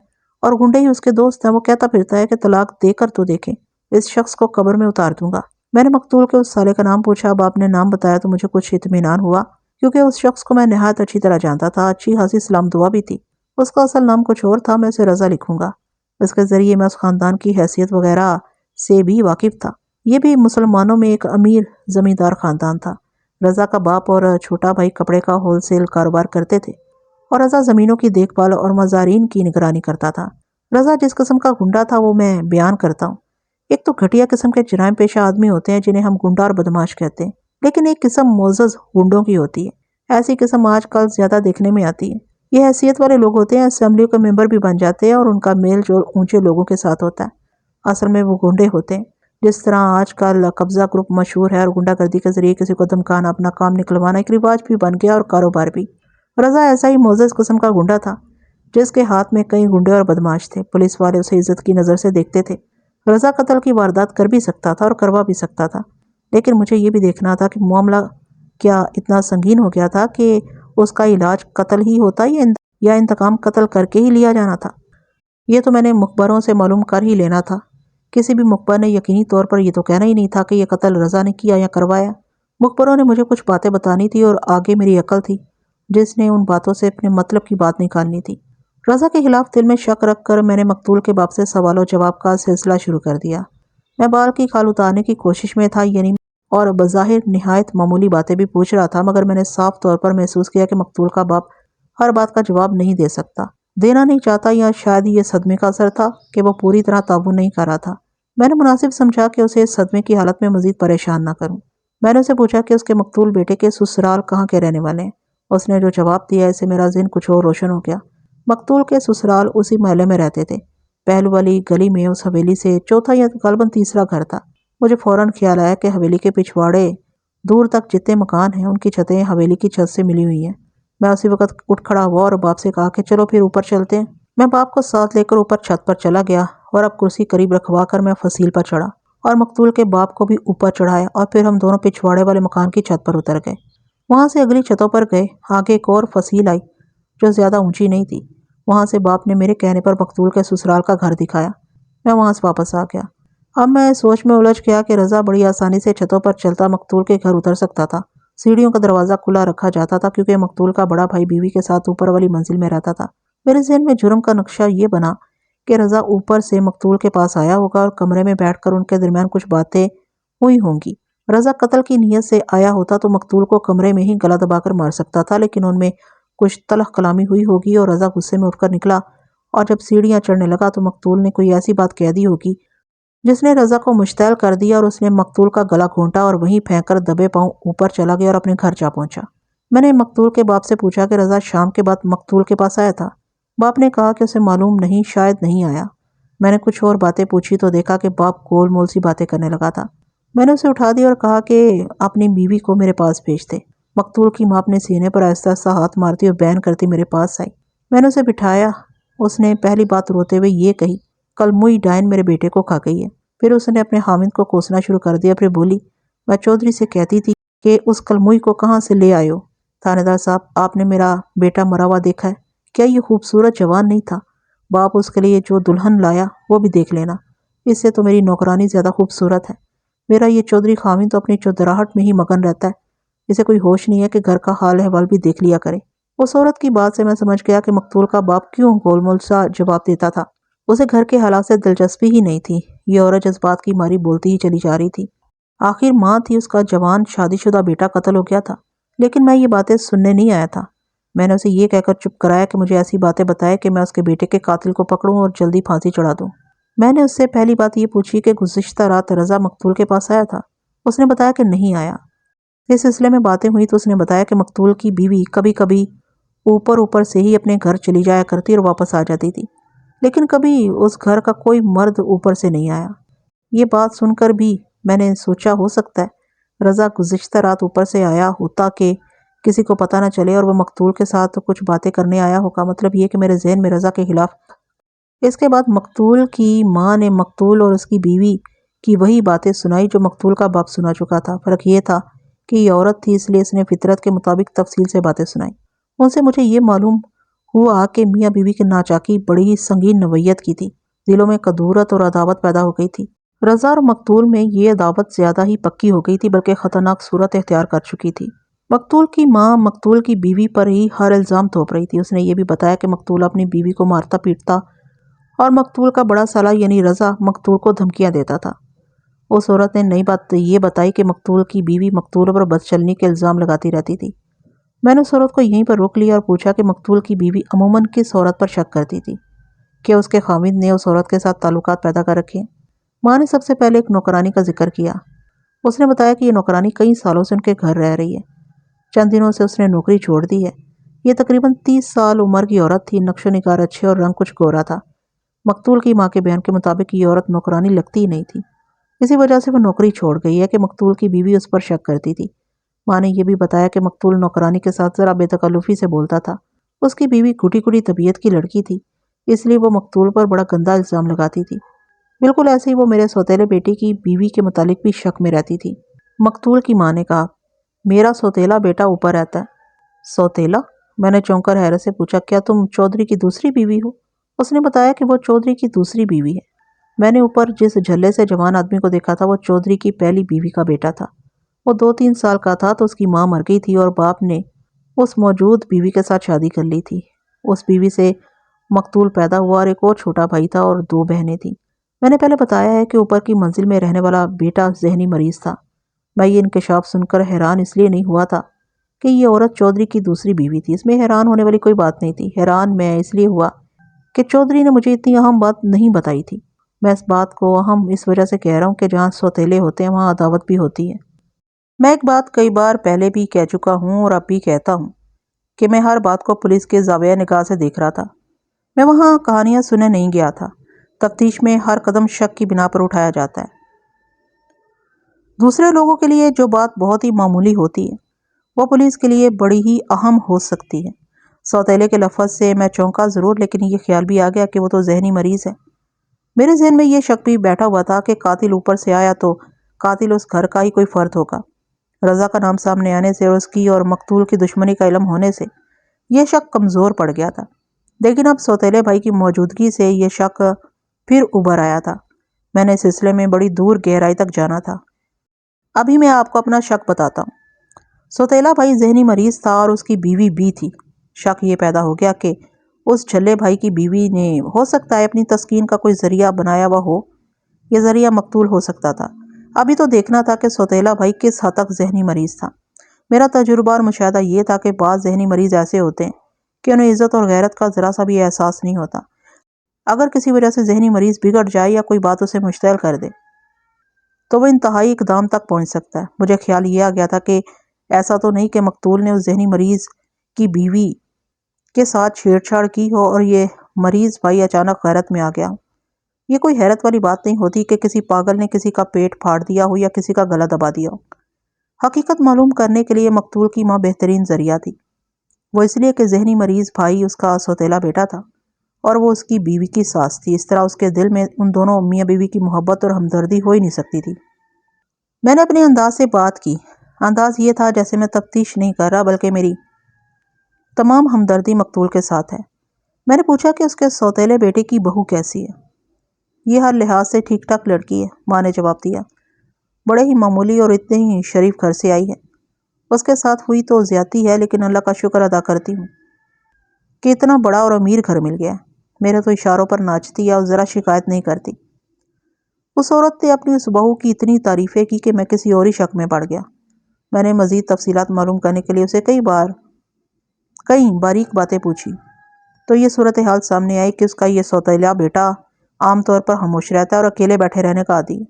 اور گنڈے ہی اس کے دوست ہیں۔ وہ کہتا پھرتا ہے کہ طلاق دے کر تو دیکھیں، اس شخص کو قبر میں اتار دوں گا۔ میں نے مقتول کے اس سالے کا نام پوچھا۔ باپ نے نام بتایا تو مجھے کچھ اطمینان ہوا کیونکہ اس شخص کو میں نہایت اچھی طرح جانتا تھا۔ اچھی خاصی سلام دعا بھی تھی۔ اس کا اصل نام کچھ اور تھا، میں اسے رضا لکھوں گا۔ اس کے ذریعے میں اس خاندان کی حیثیت وغیرہ سے بھی واقف تھا۔ یہ بھی مسلمانوں میں ایک امیر زمیندار خاندان تھا۔ رضا کا باپ اور چھوٹا بھائی کپڑے کا ہول سیل کاروبار کرتے تھے اور رضا زمینوں کی دیکھ بھال اور مزارین کی نگرانی کرتا تھا۔ رضا جس قسم کا گنڈا تھا وہ میں بیان کرتا ہوں۔ ایک تو گھٹیا قسم کے جرائم پیشہ آدمی ہوتے ہیں جنہیں ہم گنڈا اور بدماش کہتے ہیں، لیکن ایک قسم معزز گنڈوں کی ہوتی ہے۔ ایسی قسم آج کل زیادہ دیکھنے میں آتی ہے۔ یہ حیثیت والے لوگ ہوتے ہیں، اسمبلیوں کے ممبر بھی بن جاتے ہیں اور ان کا میل جول اونچے لوگوں کے ساتھ ہوتا ہے۔ اصل میں وہ گنڈے ہوتے ہیں۔ جس طرح آج کل قبضہ گروپ مشہور ہے اور گنڈا گردی کے ذریعے کسی کو دھمکانا اپنا کام نکلوانا ایک رواج بھی بن گیا اور کاروبار بھی۔ رضا ایسا ہی معزز قسم کا گنڈا تھا جس کے ہاتھ میں کئی گنڈے اور بدماش تھے۔ پولیس والے اسے عزت کی نظر سے دیکھتے تھے۔ رضا قتل کی واردات کر بھی سکتا تھا اور کروا بھی سکتا تھا، لیکن مجھے یہ بھی دیکھنا تھا کہ معاملہ کیا اتنا سنگین ہو گیا تھا کہ اس کا علاج قتل ہی ہوتا یا یا انتقام قتل کر کے ہی لیا جانا تھا؟ یہ تو میں نے مخبروں سے معلوم کر ہی لینا تھا۔ کسی بھی مخبر نے یقینی طور پر یہ تو کہنا ہی نہیں تھا کہ یہ قتل رضا نے کیا یا کروایا۔ مخبروں نے مجھے کچھ باتیں بتانی تھی اور آگے میری عقل تھی جس نے ان باتوں سے اپنے مطلب کی بات نکالنی تھی۔ رضا کے خلاف دل میں شک رکھ کر میں نے مقتول کے باپ سے سوال و جواب کا سلسلہ شروع کر دیا۔ میں بال کی کھال اتارنے کی کوشش میں تھا اور بظاہر نہایت معمولی باتیں بھی پوچھ رہا تھا، مگر میں نے صاف طور پر محسوس کیا کہ مقتول کا باپ ہر بات کا جواب نہیں دے سکتا، دینا نہیں چاہتا، یا شاید یہ صدمے کا اثر تھا کہ وہ پوری طرح تعاون نہیں کر رہا تھا۔ میں نے مناسب سمجھا کہ اسے اس صدمے کی حالت میں مزید پریشان نہ کروں۔ میں نے اسے پوچھا کہ اس کے مقتول بیٹے کے سسرال کہاں کے رہنے والے ہیں۔ اس نے جو جواب دیا اسے میرا ذہن کچھ اور روشن ہو گیا۔ مقتول کے سسرال اسی محلے میں رہتے تھے، پہلو والی گلی میں، اس حویلی سے چوتھا یا غالباً تیسرا گھر تھا۔ مجھے فوراً خیال آیا کہ حویلی کے پچھواڑے دور تک جتنے مکان ہیں ان کی چھتیں حویلی کی چھت سے ملی ہوئی ہیں۔ میں اسی وقت اٹھ کھڑا ہوا اور باپ سے کہا کہ چلو پھر اوپر چلتے ہیں۔ میں باپ کو ساتھ لے کر اوپر چھت پر چلا گیا اور اب کرسی قریب رکھوا کر میں فصیل پر چڑھا اور مقتول کے باپ کو بھی اوپر چڑھایا اور پھر ہم دونوں پچھواڑے والے مکان کی چھت پر اتر گئے۔ وہاں سے اگلی چھتوں پر گئے۔ آگے ایک اور فصیل آئی جو زیادہ اونچی نہیں تھی۔ وہاں سے باپ نے میرے کہنے پر مقتول کے سسرال کا گھر دکھایا۔ میں وہاں سے واپس آ گیا۔ اب میں سوچ میں الجھ گیا کہ رضا بڑی آسانی سے چھتوں پر چلتا مقتول کے گھر اتر سکتا تھا۔ سیڑھیوں کا دروازہ کھلا رکھا جاتا تھا کیونکہ مقتول کا بڑا بھائی بیوی کے ساتھ اوپر والی منزل میں رہتا تھا۔ میرے ذہن میں جرم کا نقشہ یہ بنا کہ رضا اوپر سے مقتول کے پاس آیا ہوگا اور کمرے میں بیٹھ کر ان کے درمیان کچھ باتیں ہوئی ہوں گی۔ رضا قتل کی نیت سے آیا ہوتا تو مقتول کو کمرے میں ہی گلا دبا کر مار سکتا تھا، لیکن ان میں کچھ تلخ کلامی ہوئی ہوگی اور رضا غصے میں اٹھ کر نکلا اور جب سیڑھیاں چڑھنے لگا تو مقتول نے کوئی ایسی بات کہہ دی ہوگی جس نے رضا کو مشتعل کر دیا اور اس نے مقتول کا گلا گھونٹا اور وہیں پھینک کر دبے پاؤں اوپر چلا گیا اور اپنے گھر جا پہنچا۔ میں نے مقتول کے باپ سے پوچھا کہ رضا شام کے بعد مقتول کے پاس آیا تھا۔ باپ نے کہا کہ اسے معلوم نہیں، شاید نہیں آیا۔ میں نے کچھ اور باتیں پوچھی تو دیکھا کہ باپ گول مول سی باتیں کرنے لگا تھا۔ میں نے اسے اٹھا دیا اور کہا کہ اپنی بیوی کو میرے پاس بھیج دے۔ مقتول کی ماں اپنے سینے پر آہستہ آہستہ ہاتھ مارتی اور بین کرتی میرے پاس آئی۔ میں نے اسے بٹھایا۔ اس نے پہلی بات روتے ہوئے یہ کہی، کل موئی ڈائن میرے بیٹے کو کھا گئی ہے۔ پھر اس نے اپنے خامند کو کوسنا شروع کر دیا۔ پھر بولی، میں چودھری سے کہتی تھی کہ اس کلموئی کو کہاں سے لے آئے ہو؟ تھانے دار صاحب، آپ نے میرا بیٹا مرا ہوا دیکھا ہے؟ کیا یہ خوبصورت جوان نہیں تھا؟ باپ اس کے لیے جو دلہن لایا وہ بھی دیکھ لینا، اس سے تو میری نوکرانی زیادہ خوبصورت ہے۔ میرا یہ چودھری خامند تو اپنی چودراہٹ میں ہی مگن رہتا ہے، اسے کوئی ہوش نہیں ہے کہ گھر کا حال احوال بھی دیکھ لیا کرے۔ اس عورت کی بات سے میں سمجھ گیا کہ مقتول کا باپ کیوں گول مول سا جواب دیتا تھا۔ اسے گھر کے حالات سے دلچسپی ہی نہیں تھی۔ یہ عورت جذبات کی ماری بولتی ہی چلی جا رہی تھی۔ آخر ماں تھی، اس کا جوان شادی شدہ بیٹا قتل ہو گیا تھا، لیکن میں یہ باتیں سننے نہیں آیا تھا۔ میں نے اسے یہ کہہ کر چپ کرایا کہ مجھے ایسی باتیں بتائے کہ میں اس کے بیٹے کے قاتل کو پکڑوں اور جلدی پھانسی چڑھا دوں۔ میں نے اس سے پہلی بات یہ پوچھی کہ گزشتہ رات رضا مقتول کے پاس آیا تھا۔ اس نے بتایا کہ نہیں آیا۔ اس سلسلے میں باتیں ہوئی تو اس نے بتایا کہ مقتول کی بیوی کبھی کبھی اوپر سے ہی اپنے گھر چلی جایا کرتی اور واپس آ جاتی تھی، لیکن کبھی اس گھر کا کوئی مرد اوپر سے نہیں آیا۔ یہ بات سن کر بھی میں نے سوچا ہو سکتا ہے رضا گزشتہ رات اوپر سے آیا ہوتا کہ کسی کو پتہ نہ چلے اور وہ مقتول کے ساتھ کچھ باتیں کرنے آیا ہوگا۔ مطلب یہ کہ میرے ذہن میں رضا کے خلاف۔ اس کے بعد مقتول کی ماں نے مقتول اور اس کی بیوی کی وہی باتیں سنائی جو مقتول کا باپ سنا چکا تھا۔ فرق یہ تھا کہ یہ عورت تھی، اس لیے اس نے فطرت کے مطابق تفصیل سے باتیں سنائیں۔ ان سے مجھے یہ معلوم ہوا کہ میاں بیوی کی ناچاکی بڑی ہی سنگین نوعیت کی تھی۔ دلوں میں کدورت اور عداوت پیدا ہو گئی تھی۔ رضا اور مقتول میں یہ عداوت زیادہ ہی پکی ہو گئی تھی، بلکہ خطرناک صورت اختیار کر چکی تھی۔ مقتول کی ماں مقتول کی بیوی پر ہی ہر الزام تھوپ رہی تھی۔ اس نے یہ بھی بتایا کہ مقتول اپنی بیوی کو مارتا پیٹتا اور مقتول کا بڑا سالا یعنی رضا مقتول کو دھمکیاں دیتا تھا۔ اس عورت نے نئی بات یہ بتائی کہ مقتول کی بیوی مقتول پر بدچلنی کے الزام لگاتی رہتی تھی۔ میں نے اس عورت کو یہیں پر روک لیا اور پوچھا کہ مقتول کی بیوی عموماً کس عورت پر شک کرتی تھی؟ کہ اس کے خامند نے اس عورت کے ساتھ تعلقات پیدا کر رکھے؟ ماں نے سب سے پہلے ایک نوکرانی کا ذکر کیا۔ اس نے بتایا کہ یہ نوکرانی کئی سالوں سے ان کے گھر رہ رہی ہے، چند دنوں سے اس نے نوکری چھوڑ دی ہے۔ یہ تقریباً 30 سال عمر کی عورت تھی، نقش و نگار اچھے اور رنگ کچھ گورا تھا۔ مقتول کی ماں کے بیان کے مطابق یہ عورت نوکرانی لگتی ہی نہیں تھی، اسی وجہ سے وہ نوکری چھوڑ گئی ہے کہ مقتول کی بیوی اس پر شک کرتی تھی۔ ماں نے یہ بھی بتایا کہ مقتول نوکرانی کے ساتھ ذرا بے تکلفی سے بولتا تھا۔ اس کی بیوی گھٹی گھٹی طبیعت کی لڑکی تھی، اس لیے وہ مقتول پر بڑا گندا الزام لگاتی تھی۔ بالکل ایسے ہی وہ میرے سوتیلے بیٹے کی بیوی کے متعلق بھی شک میں رہتی تھی۔ مقتول کی ماں نے کہا، میرا سوتیلا بیٹا اوپر رہتا ہے۔ سوتیلا؟ میں نے چونک کر حیرت سے پوچھا، کیا تم چودھری کی دوسری بیوی ہو؟ اس نے بتایا کہ وہ چودھری کی دوسری بیوی ہے۔ میں نے اوپر جس جھلے سے جوان آدمی کو دیکھا تھا وہ چودھری کی پہلی بیوی کا بیٹا تھا۔ وہ 2-3 سال کا تھا تو اس کی ماں مر گئی تھی اور باپ نے اس موجود بیوی کے ساتھ شادی کر لی تھی۔ اس بیوی سے مقتول پیدا ہوا اور ایک اور چھوٹا بھائی تھا اور 2 بہنیں تھیں۔ میں نے پہلے بتایا ہے کہ اوپر کی منزل میں رہنے والا بیٹا ذہنی مریض تھا۔ میں یہ انکشاف سن کر حیران اس لیے نہیں ہوا تھا کہ یہ عورت چودھری کی دوسری بیوی تھی۔ اس میں حیران ہونے والی کوئی بات نہیں تھی۔ حیران میں اس لیے ہوا کہ چودھری نے مجھے اتنی اہم بات نہیں بتائی تھی۔ میں اس بات کو اہم اس وجہ سے کہہ رہا ہوں کہ جہاں سوتیلے ہوتے ہیں وہاں عداوت بھی ہوتی ہے۔ میں ایک بات کئی بار پہلے بھی کہہ چکا ہوں اور اب بھی کہتا ہوں کہ میں ہر بات کو پولیس کے زاویہ نگاہ سے دیکھ رہا تھا۔ میں وہاں کہانیاں سنے نہیں گیا تھا۔ تفتیش میں ہر قدم شک کی بنا پر اٹھایا جاتا ہے۔ دوسرے لوگوں کے لیے جو بات بہت ہی معمولی ہوتی ہے وہ پولیس کے لیے بڑی ہی اہم ہو سکتی ہے۔ سوتیلے کے لفظ سے میں چونکا ضرور، لیکن یہ خیال بھی آ گیا کہ وہ تو ذہنی مریض ہے۔ میرے ذہن میں یہ شک بھی بیٹھا ہوا تھا کہ قاتل اوپر سے آیا تو قاتل اس گھر کا ہی کوئی فرد ہوگا۔ رضا کا نام سامنے آنے سے اور اس کی اور مقتول کی دشمنی کا علم ہونے سے یہ شک کمزور پڑ گیا تھا، لیکن اب سوتیلے بھائی کی موجودگی سے یہ شک پھر ابھر آیا تھا۔ میں نے اس سلسلے میں بڑی دور گہرائی تک جانا تھا۔ ابھی میں آپ کو اپنا شک بتاتا ہوں۔ سوتیلا بھائی ذہنی مریض تھا اور اس کی بیوی بھی تھی۔ شک یہ پیدا ہو گیا کہ اس جھلے بھائی کی بیوی نے ہو سکتا ہے اپنی تسکین کا کوئی ذریعہ بنایا ہوا ہو۔ یہ ذریعہ مقتول ہو سکتا تھا۔ ابھی تو دیکھنا تھا کہ سوتیلا بھائی کس حد تک ذہنی مریض تھا۔ میرا تجربہ اور مشاہدہ یہ تھا کہ بعض ذہنی مریض ایسے ہوتے ہیں کہ انہیں عزت اور غیرت کا ذرا سا بھی احساس نہیں ہوتا۔ اگر کسی وجہ سے ذہنی مریض بگڑ جائے یا کوئی بات اسے مشتعل کر دے تو وہ انتہائی اقدام تک پہنچ سکتا ہے۔ مجھے خیال یہ آ گیا تھا کہ ایسا تو نہیں کہ مقتول نے اس ذہنی مریض کی بیوی کے ساتھ چھیڑ چھاڑ کی ہو اور یہ مریض بھائی اچانک غیرت میں آ گیا ہو۔ یہ کوئی حیرت والی بات نہیں ہوتی کہ کسی پاگل نے کسی کا پیٹ پھاڑ دیا ہو یا کسی کا گلا دبا دیا ہو۔ حقیقت معلوم کرنے کے لیے مقتول کی ماں بہترین ذریعہ تھی۔ وہ اس لیے کہ ذہنی مریض بھائی اس کا سوتیلا بیٹا تھا اور وہ اس کی بیوی کی ساس تھی۔ اس طرح اس کے دل میں ان دونوں میاں بیوی کی محبت اور ہمدردی ہو ہی نہیں سکتی تھی۔ میں نے اپنے انداز سے بات کی۔ انداز یہ تھا جیسے میں تفتیش نہیں کر رہا بلکہ میری تمام ہمدردی مقتول کے ساتھ ہے۔ میں نے پوچھا کہ اس کے سوتیلے بیٹے کی بہو کیسی ہے؟ یہ ہر لحاظ سے ٹھیک ٹھاک لڑکی ہے، ماں نے جواب دیا۔ بڑے ہی معمولی اور اتنے ہی شریف گھر سے آئی ہے۔ اس کے ساتھ ہوئی تو زیادتی ہے، لیکن اللہ کا شکر ادا کرتی ہوں کہ اتنا بڑا اور امیر گھر مل گیا۔ میرے تو اشاروں پر ناچتی ہے اور ذرا شکایت نہیں کرتی۔ اس عورت نے اپنی اس بہو کی اتنی تعریفیں کی کہ میں کسی اور ہی شک میں پڑ گیا۔ میں نے مزید تفصیلات معلوم کرنے کے لیے اسے کئی باریک باتیں پوچھی تو یہ صورتحال سامنے آئی کہ اس کا یہ سوتیلا بیٹا عام طور پر خاموش رہتا ہے اور اکیلے بیٹھے رہنے کا عادی ہے۔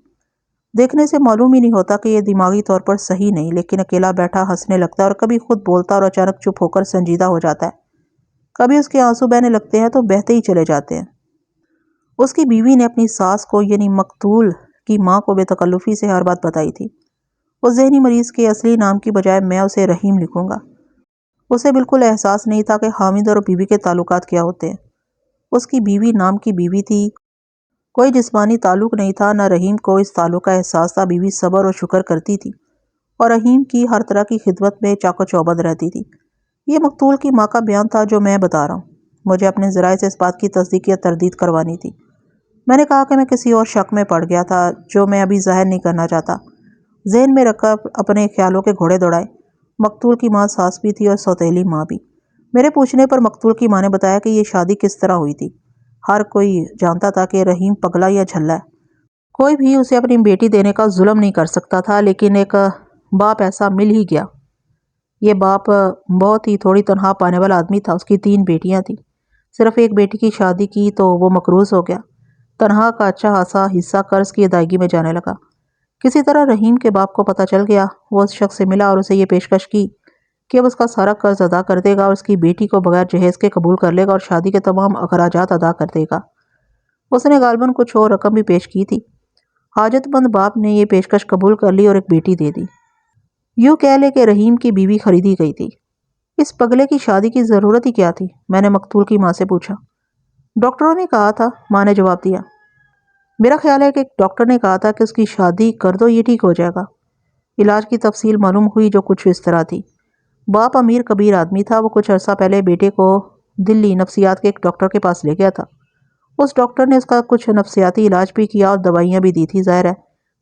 دیکھنے سے معلوم ہی نہیں ہوتا کہ یہ دماغی طور پر صحیح نہیں، لیکن اکیلا بیٹھا ہنسنے لگتا ہے اور کبھی خود بولتا اور اچانک چپ ہو کر سنجیدہ ہو جاتا ہے۔ کبھی اس کے آنسو بہنے لگتے ہیں تو بہتے ہی چلے جاتے ہیں۔ اس کی بیوی نے اپنی ساس کو یعنی مقتول کی ماں کو بے تکلفی سے ہر بات بتائی تھی۔ اس ذہنی مریض کے اصلی نام کی بجائے میں اسے رحیم لکھوں گا۔ اسے بالکل احساس نہیں تھا کہ حامد اور بیوی کے تعلقات کیا ہوتے ہیں۔ اس کی بیوی نام کی بیوی تھی، کوئی جسمانی تعلق نہیں تھا، نہ رحیم کو اس تعلق کا احساس تھا۔ بیوی صبر اور شکر کرتی تھی اور رحیم کی ہر طرح کی خدمت میں چاق و چوبند رہتی تھی۔ یہ مقتول کی ماں کا بیان تھا جو میں بتا رہا ہوں۔ مجھے اپنے ذرائع سے اس بات کی تصدیق یا تردید کروانی تھی۔ میں نے کہا کہ میں کسی اور شک میں پڑ گیا تھا جو میں ابھی ظاہر نہیں کرنا چاہتا۔ ذہن میں رکھ کر اپنے خیالوں کے گھوڑے دوڑائے۔ مقتول کی ماں ساس بھی تھی اور سوتیلی ماں بھی۔ میرے پوچھنے پر مقتول کی ماں نے بتایا کہ یہ شادی کس طرح ہوئی تھی۔ ہر کوئی جانتا تھا کہ رحیم پگلا یا جھلا ہے۔ کوئی بھی اسے اپنی بیٹی دینے کا ظلم نہیں کر سکتا تھا، لیکن ایک باپ ایسا مل ہی گیا۔ یہ باپ بہت ہی تھوڑی تنخواہ پانے والا آدمی تھا۔ اس کی 3 بیٹیاں تھیں۔ صرف ایک بیٹی کی شادی کی تو وہ مقروض ہو گیا۔ تنخواہ کا اچھا خاصا حصہ قرض کی ادائیگی میں جانے لگا۔ کسی طرح رحیم کے باپ کو پتہ چل گیا۔ وہ اس شخص سے ملا اور اسے یہ پیشکش کی کہ وہ اس کا سارا قرض ادا کر دے گا اور اس کی بیٹی کو بغیر جہیز کے قبول کر لے گا اور شادی کے تمام اخراجات ادا کر دے گا۔ اس نے غالباً کچھ اور رقم بھی پیش کی تھی۔ حاجت مند باپ نے یہ پیشکش قبول کر لی اور ایک بیٹی دے دی۔ یوں کہہ لے کہ رحیم کی بیوی خریدی گئی تھی۔ اس پگلے کی شادی کی ضرورت ہی کیا تھی؟ میں نے مقتول کی ماں سے پوچھا۔ ڈاکٹروں نے کہا تھا، ماں نے جواب دیا۔ میرا خیال ہے کہ ڈاکٹر نے کہا تھا کہ اس کی شادی کر دو، یہ ٹھیک ہو جائے گا۔ علاج کی تفصیل معلوم ہوئی جو کچھ اس طرح تھی۔ باپ امیر کبیر آدمی تھا۔ وہ کچھ عرصہ پہلے بیٹے کو دلی نفسیات کے ایک ڈاکٹر کے پاس لے گیا تھا۔ اس ڈاکٹر نے اس کا کچھ نفسیاتی علاج بھی کیا اور دوائیاں بھی دی تھی۔ ظاہر ہے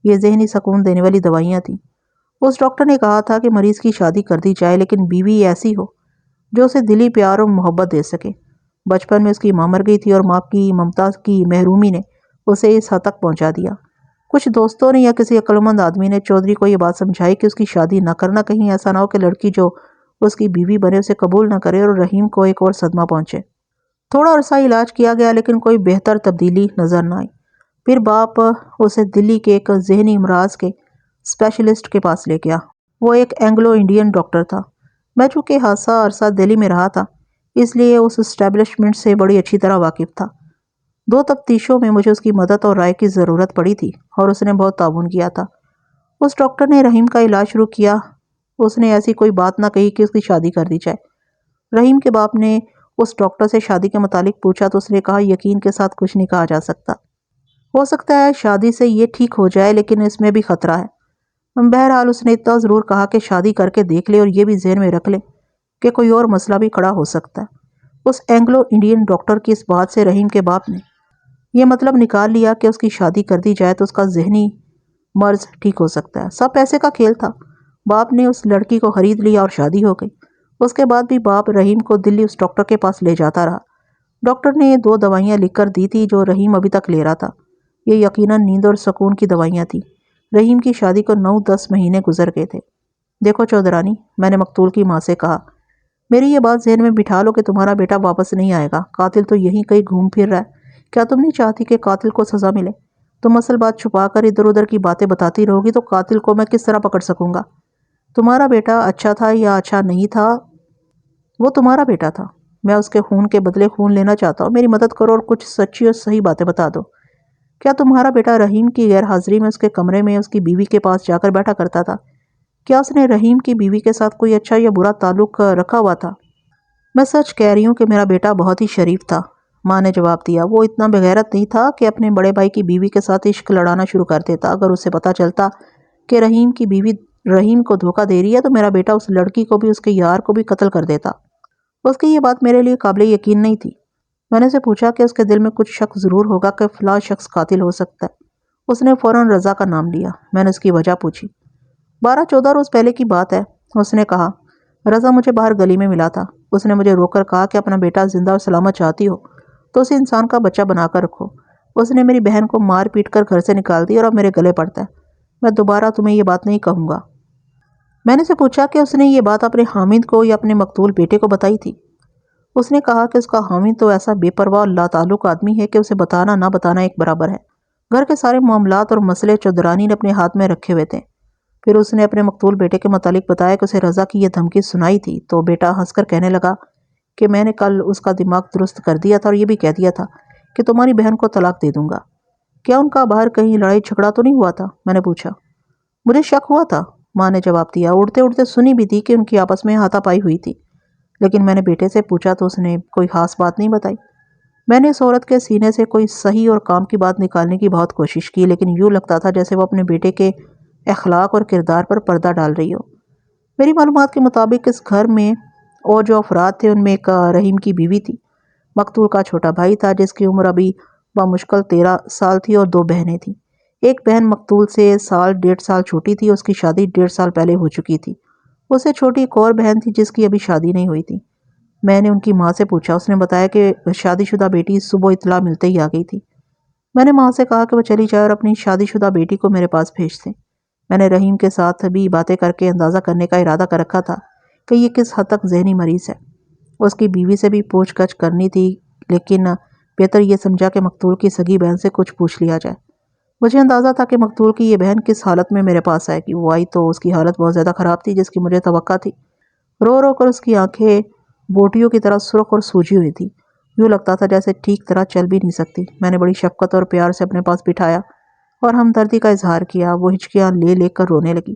یہ ذہنی سکون دینے والی دوائیاں تھیں۔ اس ڈاکٹر نے کہا تھا کہ مریض کی شادی کر دی جائے، لیکن بیوی ایسی ہو جو اسے دلی پیار اور محبت دے سکے۔ بچپن میں اس کی ماں مر گئی تھی اور ماں کی ممتا کی محرومی نے اسے اس حد تک پہنچا دیا۔ کچھ دوستوں نے یا کسی عقلمند آدمی نے چودھری کو یہ بات سمجھائی کہ اس کی شادی نہ کرنا، کہیں ایسا نہ ہو کہ لڑکی جو اس کی بیوی بنے اسے قبول نہ کرے اور رحیم کو ایک اور صدمہ پہنچے۔ تھوڑا عرصہ علاج کیا گیا لیکن کوئی بہتر تبدیلی نظر نہ آئی۔ پھر باپ اسے دلی کے ایک ذہنی امراض کے اسپیشلسٹ کے پاس لے گیا۔ وہ ایک اینگلو انڈین ڈاکٹر تھا۔ میں چونکہ حادثہ عرصہ دہلی میں رہا تھا اس لیے اس اسٹیبلشمنٹ سے بڑی اچھی طرح واقف تھا۔ 2 تفتیشوں میں مجھے اس کی مدد اور رائے کی ضرورت پڑی تھی اور اس نے بہت تعاون کیا تھا۔ اس ڈاکٹر نے رحیم کا علاج شروع کیا۔ اس نے ایسی کوئی بات نہ کہی کہ اس کی شادی کر دی جائے۔ رحیم کے باپ نے اس ڈاکٹر سے شادی کے متعلق پوچھا تو اس نے کہا یقین کے ساتھ کچھ نہیں کہا جا سکتا۔ ہو سکتا ہے شادی سے یہ ٹھیک ہو جائے لیکن اس میں بھی خطرہ ہے۔ بہرحال اس نے اتنا ضرور کہا کہ شادی کر کے دیکھ لے اور یہ بھی ذہن میں رکھ لے کہ کوئی اور مسئلہ بھی کھڑا ہو سکتا ہے۔ اس اینگلو انڈین ڈاکٹر کی اس بات سے رحیم کے باپ نے یہ مطلب نکال لیا کہ اس کی شادی کر دی جائے تو اس کا ذہنی مرض ٹھیک ہو سکتا ہے۔ سب پیسے کا کھیل تھا۔ باپ نے اس لڑکی کو خرید لیا اور شادی ہو گئی۔ اس کے بعد بھی باپ رحیم کو دلی اس ڈاکٹر کے پاس لے جاتا رہا۔ ڈاکٹر نے 2 دوائیاں لکھ کر دی تھی جو رحیم ابھی تک لے رہا تھا۔ یہ یقیناً نیند اور سکون کی دوائیاں تھیں۔ رحیم کی شادی کو 9-10 مہینے گزر گئے تھے۔ دیکھو چودھرانی، میں نے مقتول کی ماں سے کہا، میری یہ بات ذہن میں بٹھا لو کہ تمہارا بیٹا واپس نہیں آئے گا۔ قاتل تو یہیں کہیں گھوم پھر رہا ہے۔ کیا تم نہیں چاہتی کہ قاتل کو سزا ملے؟ تم اصل بات چھپا کر ادھر ادھر کی باتیں بتاتی رہو گی تو قاتل کو میں کس طرح پکڑ سکوں گا؟ تمہارا بیٹا اچھا تھا یا اچھا نہیں تھا، وہ تمہارا بیٹا تھا۔ میں اس کے خون کے بدلے خون لینا چاہتا ہوں۔ میری مدد کرو اور کچھ سچی اور صحیح باتیں بتا دو۔ کیا تمہارا بیٹا رحیم کی غیر حاضری میں اس کے کمرے میں اس کی بیوی کے پاس جا کر بیٹھا کرتا تھا؟ کیا اس نے رحیم کی بیوی کے ساتھ کوئی اچھا یا برا تعلق رکھا ہوا تھا؟ میں سچ کہہ رہی ہوں کہ میرا بیٹا بہت ہی شریف تھا، ماں نے جواب دیا۔ وہ اتنا بغیرت نہیں تھا کہ اپنے بڑے بھائی کی بیوی کے ساتھ عشق لڑانا شروع کر دیتا۔ اگر اسے پتہ چلتا کہ رحیم کی بیوی رحیم کو دھوکہ دے رہی ہے تو میرا بیٹا اس لڑکی کو بھی اس کے یار کو بھی قتل کر دیتا۔ اس کی یہ بات میرے لیے قابل یقین نہیں تھی۔ میں نے اسے پوچھا کہ اس کے دل میں کچھ شک ضرور ہوگا کہ فلاں شخص قاتل ہو سکتا ہے۔ اس نے فوراً رضا کا نام لیا۔ میں نے اس کی وجہ پوچھی۔ 12-14 روز پہلے کی بات ہے، اس نے کہا۔ رضا مجھے باہر گلی میں ملا تھا۔ اس نے مجھے روک کر کہا کہ اپنا بیٹا زندہ اور سلامت چاہتی ہو تو اسے انسان کا بچہ بنا کر رکھو۔ اس نے میری بہن کو مار پیٹ کر گھر سے نکال دی اور اب میرے گلے پڑتا ہے۔ میں دوبارہ تمہیں یہ بات نہیں کہوں گا۔ میں نے اسے پوچھا کہ اس نے یہ بات اپنے حامد کو یا اپنے مقتول بیٹے کو بتائی تھی؟ اس نے کہا کہ اس کا حامد تو ایسا بے پرواہ اور لاتعلق آدمی ہے کہ اسے بتانا نہ بتانا ایک برابر ہے۔ گھر کے سارے معاملات اور مسئلے چودھرانی نے اپنے ہاتھ میں رکھے ہوئے تھے۔ پھر اس نے اپنے مقتول بیٹے کے متعلق بتایا کہ اسے رضا کی یہ دھمکی سنائی تھی تو بیٹا ہنس کر کہنے لگا کہ میں نے کل اس کا دماغ درست کر دیا تھا اور یہ بھی کہہ دیا تھا کہ تمہاری بہن کو طلاق دے دوں گا۔ کیا ان کا باہر کہیں لڑائی جھگڑا تو نہیں ہوا تھا؟ میں نے پوچھا۔ مجھے شک ہوا تھا، ماں نے جواب دیا۔ اڑتے اڑتے سنی بھی تھی کہ ان کی آپس میں ہاتھا پائی ہوئی تھی، لیکن میں نے بیٹے سے پوچھا تو اس نے کوئی خاص بات نہیں بتائی۔ میں نے اس عورت کے سینے سے کوئی صحیح اور کام کی بات نکالنے کی بہت کوشش کی، لیکن یوں لگتا تھا جیسے وہ اپنے بیٹے کے اخلاق اور کردار پر پردہ ڈال رہی ہو۔ میری معلومات کے مطابق اس گھر میں اور جو افراد تھے ان میں ایک رحیم کی بیوی تھی، مقتول کا چھوٹا بھائی تھا جس کی عمر ابھی بمشکل 13 سال تھی اور 2 بہنیں تھیں۔ ایک بہن مقتول سے 1.5 سال چھوٹی تھی، اس کی شادی 1.5 سال پہلے ہو چکی تھی۔ اس سے چھوٹی ایک اور بہن تھی جس کی ابھی شادی نہیں ہوئی تھی۔ میں نے ان کی ماں سے پوچھا۔ اس نے بتایا کہ شادی شدہ بیٹی صبح اطلاع ملتے ہی آ گئی تھی۔ میں نے ماں سے کہا کہ وہ چلی جائے اور اپنی شادی شدہ بیٹی کو میرے پاس بھیج دیں۔ میں نے رحیم کے ساتھ بھی باتیں کر کے اندازہ کرنے کا ارادہ کر رکھا تھا کہ یہ کس حد تک ذہنی مریض ہے۔ اس کی بیوی سے بھی پوچھ گچھ کرنی تھی، لیکن بہتر یہ سمجھا کہ مقتول کی سگی بہن سے کچھ پوچھ لیا جائے۔ مجھے اندازہ تھا کہ مقتول کی یہ بہن کس حالت میں میرے پاس آئے گی۔ وہ آئی تو اس کی حالت بہت زیادہ خراب تھی جس کی مجھے توقع تھی۔ رو رو کر اس کی آنکھیں بوٹیوں کی طرح سرخ اور سوجی ہوئی تھی، یوں لگتا تھا جیسے ٹھیک طرح چل بھی نہیں سکتی۔ میں نے بڑی شفقت اور پیار سے اپنے پاس بٹھایا اور ہمدردی کا اظہار کیا۔ وہ ہچکیاں لے لے کر رونے لگی۔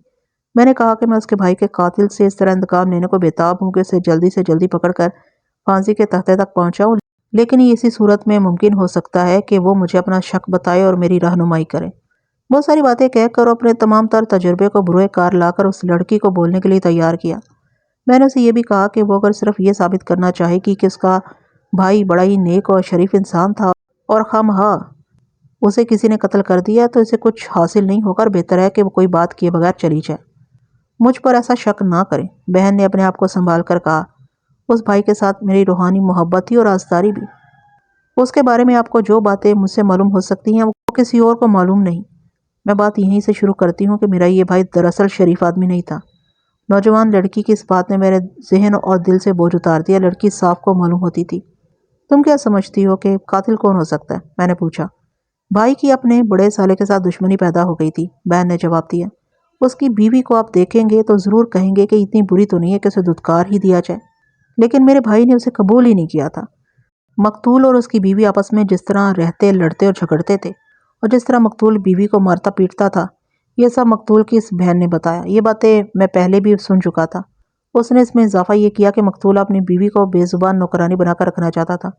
میں نے کہا کہ میں اس کے بھائی کے قاتل سے اس طرح انتقام لینے کو بےتاب ہوں کہ اسے جلدی سے جلدی پکڑ کر پھانسی کے تختے تک پہنچاؤں، لیکن یہ اسی صورت میں ممکن ہو سکتا ہے کہ وہ مجھے اپنا شک بتائے اور میری رہنمائی کرے۔ بہت ساری باتیں کہہ کر اور اپنے تمام تر تجربے کو بروئے کار لا کر اس لڑکی کو بولنے کے لیے تیار کیا۔ میں نے اسے یہ بھی کہا کہ وہ اگر صرف یہ ثابت کرنا چاہے کہ اس کا بھائی بڑا ہی نیک اور شریف انسان تھا اور خواہاں اسے کسی نے قتل کر دیا تو اسے کچھ حاصل نہیں ہوگا، اور بہتر ہے کہ وہ کوئی بات کیے بغیر چلی جائے۔ مجھ پر ایسا شک نہ کریں، بہن نے اپنے آپ کو سنبھال کر کہا۔ اس بھائی کے ساتھ میری روحانی محبت تھی اور رازداری بھی۔ اس کے بارے میں آپ کو جو باتیں مجھ سے معلوم ہو سکتی ہیں وہ کسی اور کو معلوم نہیں۔ میں بات یہیں سے شروع کرتی ہوں کہ میرا یہ بھائی دراصل شریف آدمی نہیں تھا۔ نوجوان لڑکی کی اس بات نے میرے ذہن اور دل سے بوجھ اتار دیا۔ لڑکی صاف کو معلوم ہوتی تھی۔ تم کیا سمجھتی ہو کہ قاتل کون ہو سکتا ہے؟ میں نے پوچھا۔ بھائی کی اپنے بڑے سالے کے ساتھ دشمنی پیدا ہو گئی تھی، بہن نے جواب دیا۔ اس کی بیوی کو آپ دیکھیں گے تو ضرور کہیں گے کہ اتنی بری تو نہیں ہے کہ اسے دھتکار ہی دیا جائے، لیکن میرے بھائی نے اسے قبول ہی نہیں کیا تھا۔ مقتول اور اس کی بیوی آپس میں جس طرح رہتے، لڑتے اور جھگڑتے تھے، اور جس طرح مقتول بیوی کو مارتا پیٹتا تھا، یہ سب مقتول کی اس بہن نے بتایا۔ یہ باتیں میں پہلے بھی سن چکا تھا۔ اس نے اس میں اضافہ یہ کیا کہ مقتول اپنی بیوی کو بے زبان نوکرانی بنا کر رکھنا چاہتا تھا،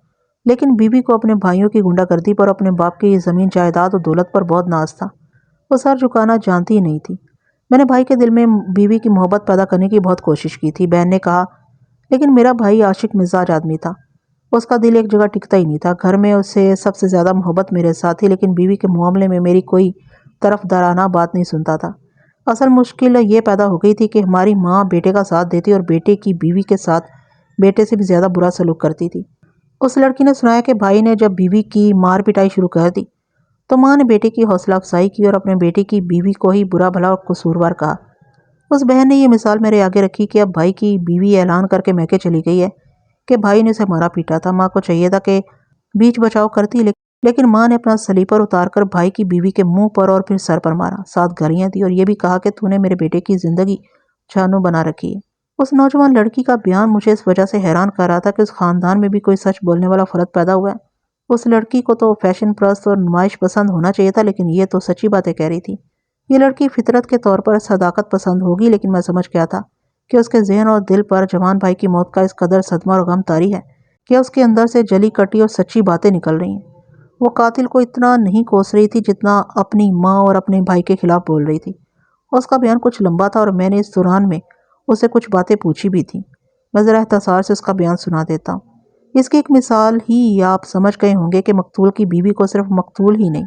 لیکن بیوی کو اپنے بھائیوں کی غنڈہ گردی پر، اپنے باپ کی زمین جائیداد اور دولت پر بہت ناز تھا۔ وہ سر جھکانا جانتی ہی نہیں تھی۔ میں نے بھائی کے دل میں بیوی کی محبت پیدا کرنے کی بہت کوشش کی تھی، بہن نے کہا، لیکن میرا بھائی عاشق مزاج آدمی تھا۔ اس کا دل ایک جگہ ٹکتا ہی نہیں تھا۔ گھر میں اسے سب سے زیادہ محبت میرے ساتھ تھی، لیکن بیوی کے معاملے میں میری کوئی طرفدارانہ بات نہیں سنتا تھا۔ اصل مشکل یہ پیدا ہو گئی تھی کہ ہماری ماں بیٹے کا ساتھ دیتی اور بیٹے کی بیوی کے ساتھ بیٹے سے بھی زیادہ برا سلوک کرتی تھی۔ اس لڑکی نے سنایا کہ بھائی نے جب بیوی کی مار پٹائی شروع کر دی تو ماں نے بیٹے کی حوصلہ افزائی کی اور اپنے بیٹے کی بیوی کو ہی برا بھلا اور قصوروار کہا۔ اس بہن نے یہ مثال میرے آگے رکھی کہ اب بھائی کی بیوی اعلان کر کے میکے چلی گئی ہے کہ بھائی نے اسے مارا پیٹا تھا۔ ماں کو چاہیے تھا کہ بیچ بچاؤ کرتی، لیکن ماں نے اپنا سلیپر اتار کر بھائی کی بیوی کے منہ پر اور پھر سر پر مارا، ساتھ گالیاں دی اور یہ بھی کہا کہ تو نے میرے بیٹے کی زندگی جہنم بنا رکھی ہے۔ اس نوجوان لڑکی کا بیان مجھے اس وجہ سے حیران کر رہا تھا کہ اس خاندان میں بھی کوئی سچ بولنے والا فرد پیدا ہوا ہے۔ اس لڑکی کو تو فیشن پرست اور نمائش پسند ہونا چاہیے تھا، لیکن یہ تو سچی باتیں کہہ رہی تھی۔ یہ لڑکی فطرت کے طور پر صداقت پسند ہوگی، لیکن میں سمجھ گیا تھا کہ اس کے ذہن اور دل پر جوان بھائی کی موت کا اس قدر صدمہ اور غم طاری ہے کہ اس کے اندر سے جلی کٹی اور سچی باتیں نکل رہی ہیں۔ وہ قاتل کو اتنا نہیں کوس رہی تھی جتنا اپنی ماں اور اپنے بھائی کے خلاف بول رہی تھی۔ اس کا بیان کچھ لمبا تھا اور میں نے اس دوران میں اسے کچھ باتیں پوچھی بھی تھیں۔ میں ذرا اختصار سے اس کا بیان سنا دیتا ہوں۔ اس کی ایک مثال ہی آپ سمجھ گئے ہوں گے کہ مقتول کی بیوی کو صرف مقتول ہی نہیں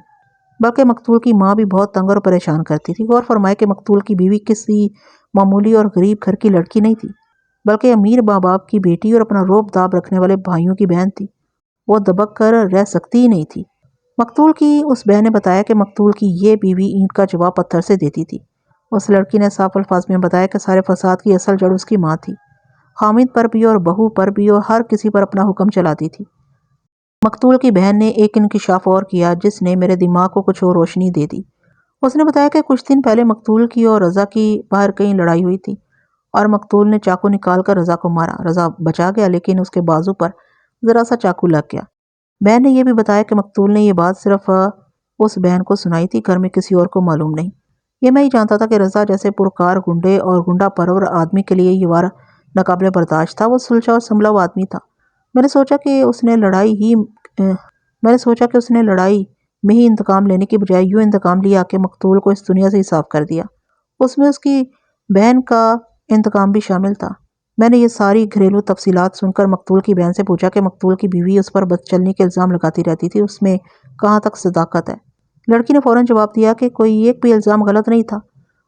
بلکہ مقتول کی ماں بھی بہت تنگ اور پریشان کرتی تھی۔ غور فرمائے کہ مقتول کی بیوی کسی معمولی اور غریب گھر کی لڑکی نہیں تھی، بلکہ امیر ماں باپ کی بیٹی اور اپنا روب داب رکھنے والے بھائیوں کی بہن تھی۔ وہ دبک کر رہ سکتی ہی نہیں تھی۔ مقتول کی اس بہن نے بتایا کہ مقتول کی یہ بیوی اینٹ کا جواب پتھر سے دیتی تھی۔ اس لڑکی نے صاف الفاظ میں بتایا کہ سارے فساد کی اصل جڑ اس کی ماں تھی۔ خامد پر بھی اور بہو پر بھی اور ہر کسی پر اپنا حکم چلاتی تھی۔ مقتول کی بہن نے ایک انکشاف اور کیا جس نے میرے دماغ کو کچھ اور روشنی دے دی۔ اس نے بتایا کہ کچھ دن پہلے مقتول کی اور رضا کی باہر کہیں لڑائی ہوئی تھی اور مقتول نے چاقو نکال کر رضا کو مارا۔ رضا بچا گیا، لیکن اس کے بازو پر ذرا سا چاقو لگ گیا۔ بہن نے یہ بھی بتایا کہ مقتول نے یہ بات صرف اس بہن کو سنائی تھی، گھر میں کسی اور کو معلوم نہیں۔ یہ میں ہی جانتا تھا کہ رضا جیسے پرکار گنڈے اور گنڈا پرور آدمی کے لیے یہ وار ناقابل برداشت تھا۔ وہ سلجھا اور سنبھلا ہوا آدمی تھا۔ میں نے سوچا کہ اس نے لڑائی میں ہی انتقام لینے کی بجائے یوں انتقام لیا کہ مقتول کو اس دنیا سے ہی صاف کر دیا۔ اس میں اس کی بہن کا انتقام بھی شامل تھا۔ میں نے یہ ساری گھریلو تفصیلات سن کر مقتول کی بہن سے پوچھا کہ مقتول کی بیوی اس پر بد چلنی کے الزام لگاتی رہتی تھی، اس میں کہاں تک صداقت ہے؟ لڑکی نے فوراً جواب دیا کہ کوئی ایک بھی الزام غلط نہیں تھا۔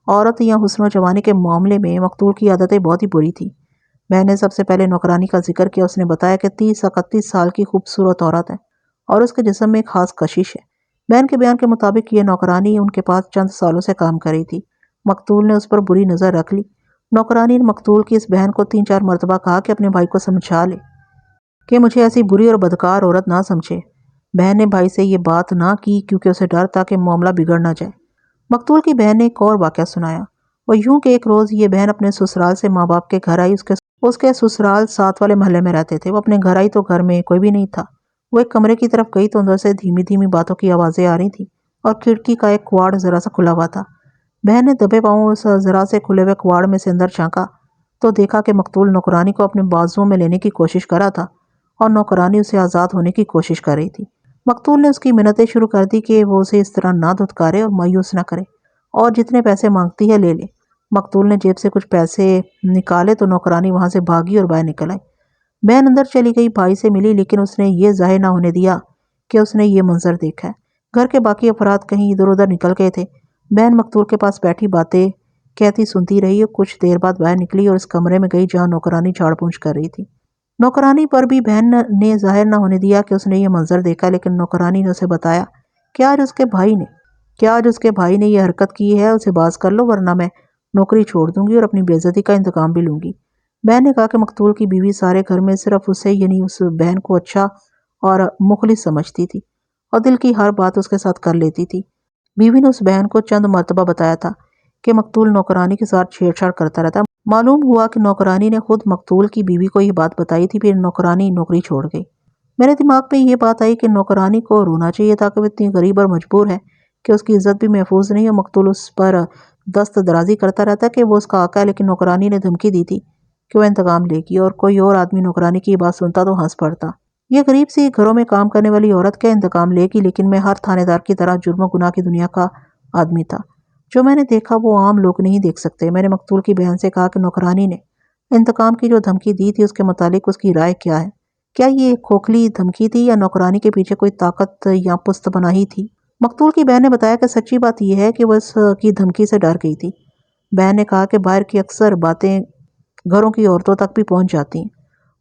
عورت یا حسن و جوانی کے معاملے میں مقتول کی عادتیں بہت ہی بری تھی۔ میں نے سب سے پہلے نوکرانی کا ذکر کیا۔ اس نے بتایا کہ 30-31 سال کی خوبصورت عورت ہے اور اس کے جسم میں ایک خاص کشش ہے۔ بہن کے بیان کے مطابق یہ نوکرانی ان کے پاس چند سالوں سے کام کر رہی تھی۔ مقتول نے اس پر بری نظر رکھ لی۔ نوکرانی نے مقتول کی اس بہن کو 3-4 مرتبہ کہا کہ اپنے بھائی کو سمجھا لے کہ مجھے ایسی بری اور بدکار عورت نہ سمجھے۔ بہن نے بھائی سے یہ بات نہ کی کیونکہ اسے ڈر تھا کہ معاملہ بگڑ نہ جائے۔ مقتول کی بہن نے ایک اور واقعہ سنایا۔ وہ یوں کہ ایک روز یہ بہن اپنے سسرال سے ماں باپ کے گھر آئی۔ اس کے سسرال ساتھ والے محلے میں رہتے تھے۔ وہ اپنے گھر آئی تو گھر میں کوئی بھی نہیں تھا۔ وہ ایک کمرے کی طرف گئی تو اندر سے دھیمی دھیمی باتوں کی آوازیں آ رہی تھیں اور کھڑکی کا ایک کواڑ ذرا سا کھلا ہوا تھا۔ بہن نے دبے پاؤں اس ذرا سے کھلے ہوئے کواڑ میں سے اندر جھانکا تو دیکھا کہ مقتول نوکرانی کو اپنے بازوؤں میں لینے کی کوشش کر رہا تھا اور نوکرانی اسے آزاد ہونے کی کوشش کر رہی تھی۔ مقتول نے اس کی منتیں شروع کر دی کہ وہ اسے اس طرح نہ دھتکارے اور مایوس نہ کرے اور جتنے پیسے مانگتی ہے لے لے۔ مقتول نے جیب سے کچھ پیسے نکالے تو نوکرانی وہاں سے بھاگی اور باہر نکل آئی۔ بہن اندر چلی گئی، بھائی سے ملی، لیکن اس نے یہ ظاہر نہ ہونے دیا کہ اس نے یہ منظر دیکھا ہے۔ گھر کے باقی افراد کہیں ادھر ادھر نکل گئے تھے۔ بہن مقتول کے پاس بیٹھی باتیں کہتی سنتی رہی اور کچھ دیر بعد باہر نکلی اور اس کمرے میں گئی جہاں نوکرانی جھاڑ پونچھ کر رہی تھی۔ نوکرانی پر بھی بہن نے ظاہر نہ ہونے دیا کہ اس نے یہ منظر دیکھا، لیکن نوکرانی نے اسے بتایا کہ آج اس کے بھائی نے یہ حرکت کی ہے، اسے باز کر لو ورنہ میں نوکری چھوڑ دوں گی اور اپنی بے عزتی کا انتقام بھی لوں گی۔ بہن نے کہا کہ مقتول کی بیوی سارے گھر میں صرف اسے یعنی اس بہن کو اچھا اور مخلص سمجھتی تھی اور دل کی ہر بات اس کے ساتھ کر لیتی تھی۔ بیوی نے اس بہن کو چند مرتبہ بتایا تھا کہ مقتول نوکرانی کے ساتھ چھیڑ چھاڑ کرتا رہتا۔ معلوم ہوا کہ نوکرانی نے خود مقتول کی بیوی کو یہ بات بتائی تھی، پھر نوکرانی نوکری چھوڑ گئی۔ میرے دماغ میں یہ بات آئی کہ نوکرانی کو رونا چاہیے تھا کہ وہ اتنی غریب اور مجبور ہے کہ اس کی عزت بھی محفوظ نہیں، اور مقتول اس پر دست درازی کرتا رہتا کہ وہ اس کا آقا ہے، لیکن نوکرانی نے دھمکی دی تھی کہ وہ انتقام لے گی، اور کوئی اور آدمی نوکرانی کی یہ بات سنتا تو ہنس پڑتا۔ یہ غریب سی گھروں میں کام کرنے والی عورت کیا انتقام لے گی؟ لیکن میں ہر تھانے دار کی طرح جرم و گناہ کی دنیا کا آدمی تھا۔ جو میں نے دیکھا وہ عام لوگ نہیں دیکھ سکتے۔ میں نے مقتول کی بہن سے کہا کہ نوکرانی نے انتقام کی جو دھمکی دی تھی اس کے متعلق اس کی رائے کیا ہے؟ کیا یہ کھوکھلی دھمکی تھی یا نوکرانی کے پیچھے کوئی طاقت یا پست پناہی تھی؟ مقتول کی بہن نے بتایا کہ سچی بات یہ ہے کہ وہ اس کی دھمکی سے ڈر گئی تھی۔ بہن نے کہا کہ باہر کی اکثر باتیں گھروں کی عورتوں تک بھی پہنچ جاتی ہیں۔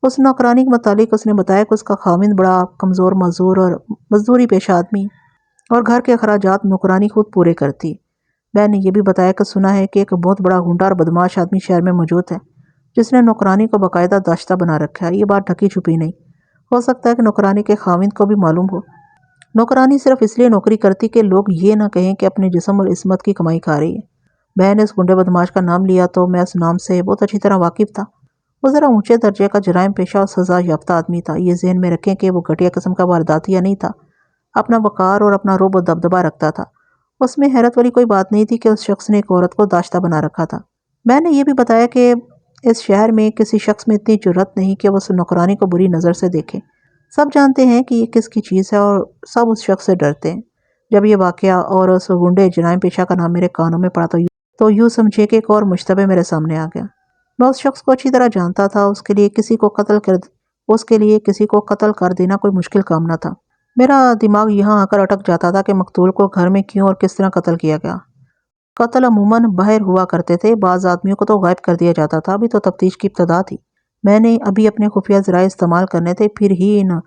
اس نوکرانی کے متعلق اس نے بتایا کہ اس کا خاوند بڑا کمزور معذور اور مزدوری پیشہ آدمی ہے اور گھر کے اخراجات نوکرانی خود پورے کرتی ہے۔ بہن نے یہ بھی بتایا کہ سنا ہے کہ ایک بہت بڑا غنڈہ اور بدماش آدمی شہر میں موجود ہے جس نے نوکرانی کو باقاعدہ داشتہ بنا رکھا ہے۔ یہ بات ڈھکی چھپی نہیں، ہو سکتا ہے کہ نوکرانی کے خاوند کو بھی معلوم ہو۔ نوکرانی صرف اس لیے نوکری کرتی کہ لوگ یہ نہ کہیں کہ اپنے جسم اور عصمت کی کمائی کھا رہی ہے۔ بہن نے اس گنڈے بدماش کا نام لیا تو میں اس نام سے بہت اچھی طرح واقف تھا۔ وہ ذرا اونچے درجے کا جرائم پیشہ اور سزا یافتہ آدمی تھا۔ یہ ذہن میں رکھیں کہ وہ گھٹیا قسم کا وارداتیہ نہیں تھا، اپنا وقار اور اپنا رعب و دبدبہ رکھتا تھا۔ اس میں حیرت والی کوئی بات نہیں تھی کہ اس شخص نے ایک عورت کو داشتہ بنا رکھا تھا۔ میں نے یہ بھی بتایا کہ اس شہر میں کسی شخص میں اتنی جرأت نہیں کہ وہ اس نوکرانی کو بری نظر سے دیکھے۔ سب جانتے ہیں کہ یہ کس کی چیز ہے اور سب اس شخص سے ڈرتے ہیں۔ جب یہ واقعہ اور اس گنڈے جرائم پیشہ کا نام میرے کانوں میں پڑا تو یوں سمجھے کہ ایک اور مشتبہ میرے سامنے آ گیا۔ میں اس شخص کو اچھی طرح جانتا تھا، اس کے لیے کسی کو قتل کر دینا کوئی مشکل کام نہ تھا۔ میرا دماغ یہاں آ کر اٹک جاتا تھا کہ مقتول کو گھر میں کیوں اور کس طرح قتل کیا گیا۔ قتل عموماً باہر ہوا کرتے تھے، بعض آدمیوں کو تو غائب کر دیا جاتا تھا۔ ابھی تو تفتیش کی ابتدا تھی، میں نے ابھی اپنے خفیہ ذرائع استعمال کرنے تھے، پھر ہی ان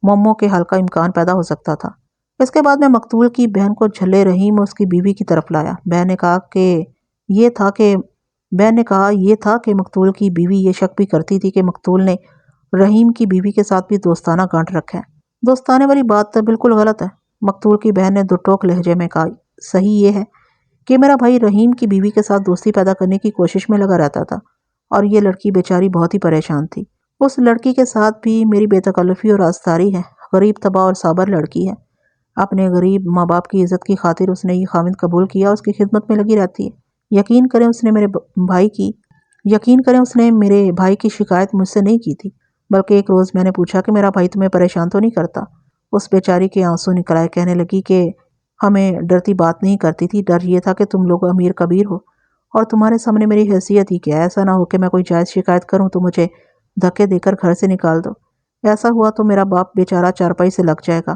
معموں کے حل کا امکان پیدا ہو سکتا تھا۔ اس کے بعد میں مقتول کی بہن کو جھلے رحیم اور اس کی بیوی کی طرف لایا۔ بہن نے کہا یہ تھا کہ مقتول کی بیوی یہ شک بھی کرتی تھی کہ مقتول نے رحیم کی بیوی کے ساتھ بھی دوستانہ گانٹھ رکھا ہے۔ دوستانے والی بات بالکل غلط ہے، مقتول کی بہن نے دو ٹوک لہجے میں کہا۔ صحیح یہ ہے کہ میرا بھائی رحیم کی بیوی کے ساتھ دوستی پیدا کرنے کی کوشش میں لگا رہتا تھا اور یہ لڑکی بیچاری بہت ہی پریشان تھی۔ اس لڑکی کے ساتھ بھی میری بے تکلفی اور رازداری ہے۔ غریب طبع اور صابر لڑکی ہے۔ اپنے غریب ماں باپ کی عزت کی خاطر اس نے یہ خاوند قبول کیا، اس کی خدمت میں لگی رہتی ہے۔ یقین کریں اس نے میرے بھائی کی شکایت مجھ سے نہیں کی تھی، بلکہ ایک روز میں نے پوچھا کہ میرا بھائی تمہیں پریشان تو نہیں کرتا؟ اس بیچاری کے آنسو نکل آئے، کہنے لگی کہ ہمیں ڈرتی بات نہیں کرتی تھی، ڈر یہ تھا کہ تم لوگ امیر کبیر ہو اور تمہارے سامنے میری حیثیت ہی کیا ہے، ایسا نہ ہو کہ میں کوئی جائز شکایت کروں تو مجھے دھکے دے کر گھر سے نکال دو، ایسا ہوا تو میرا باپ بیچارہ چارپائی سے لگ جائے گا۔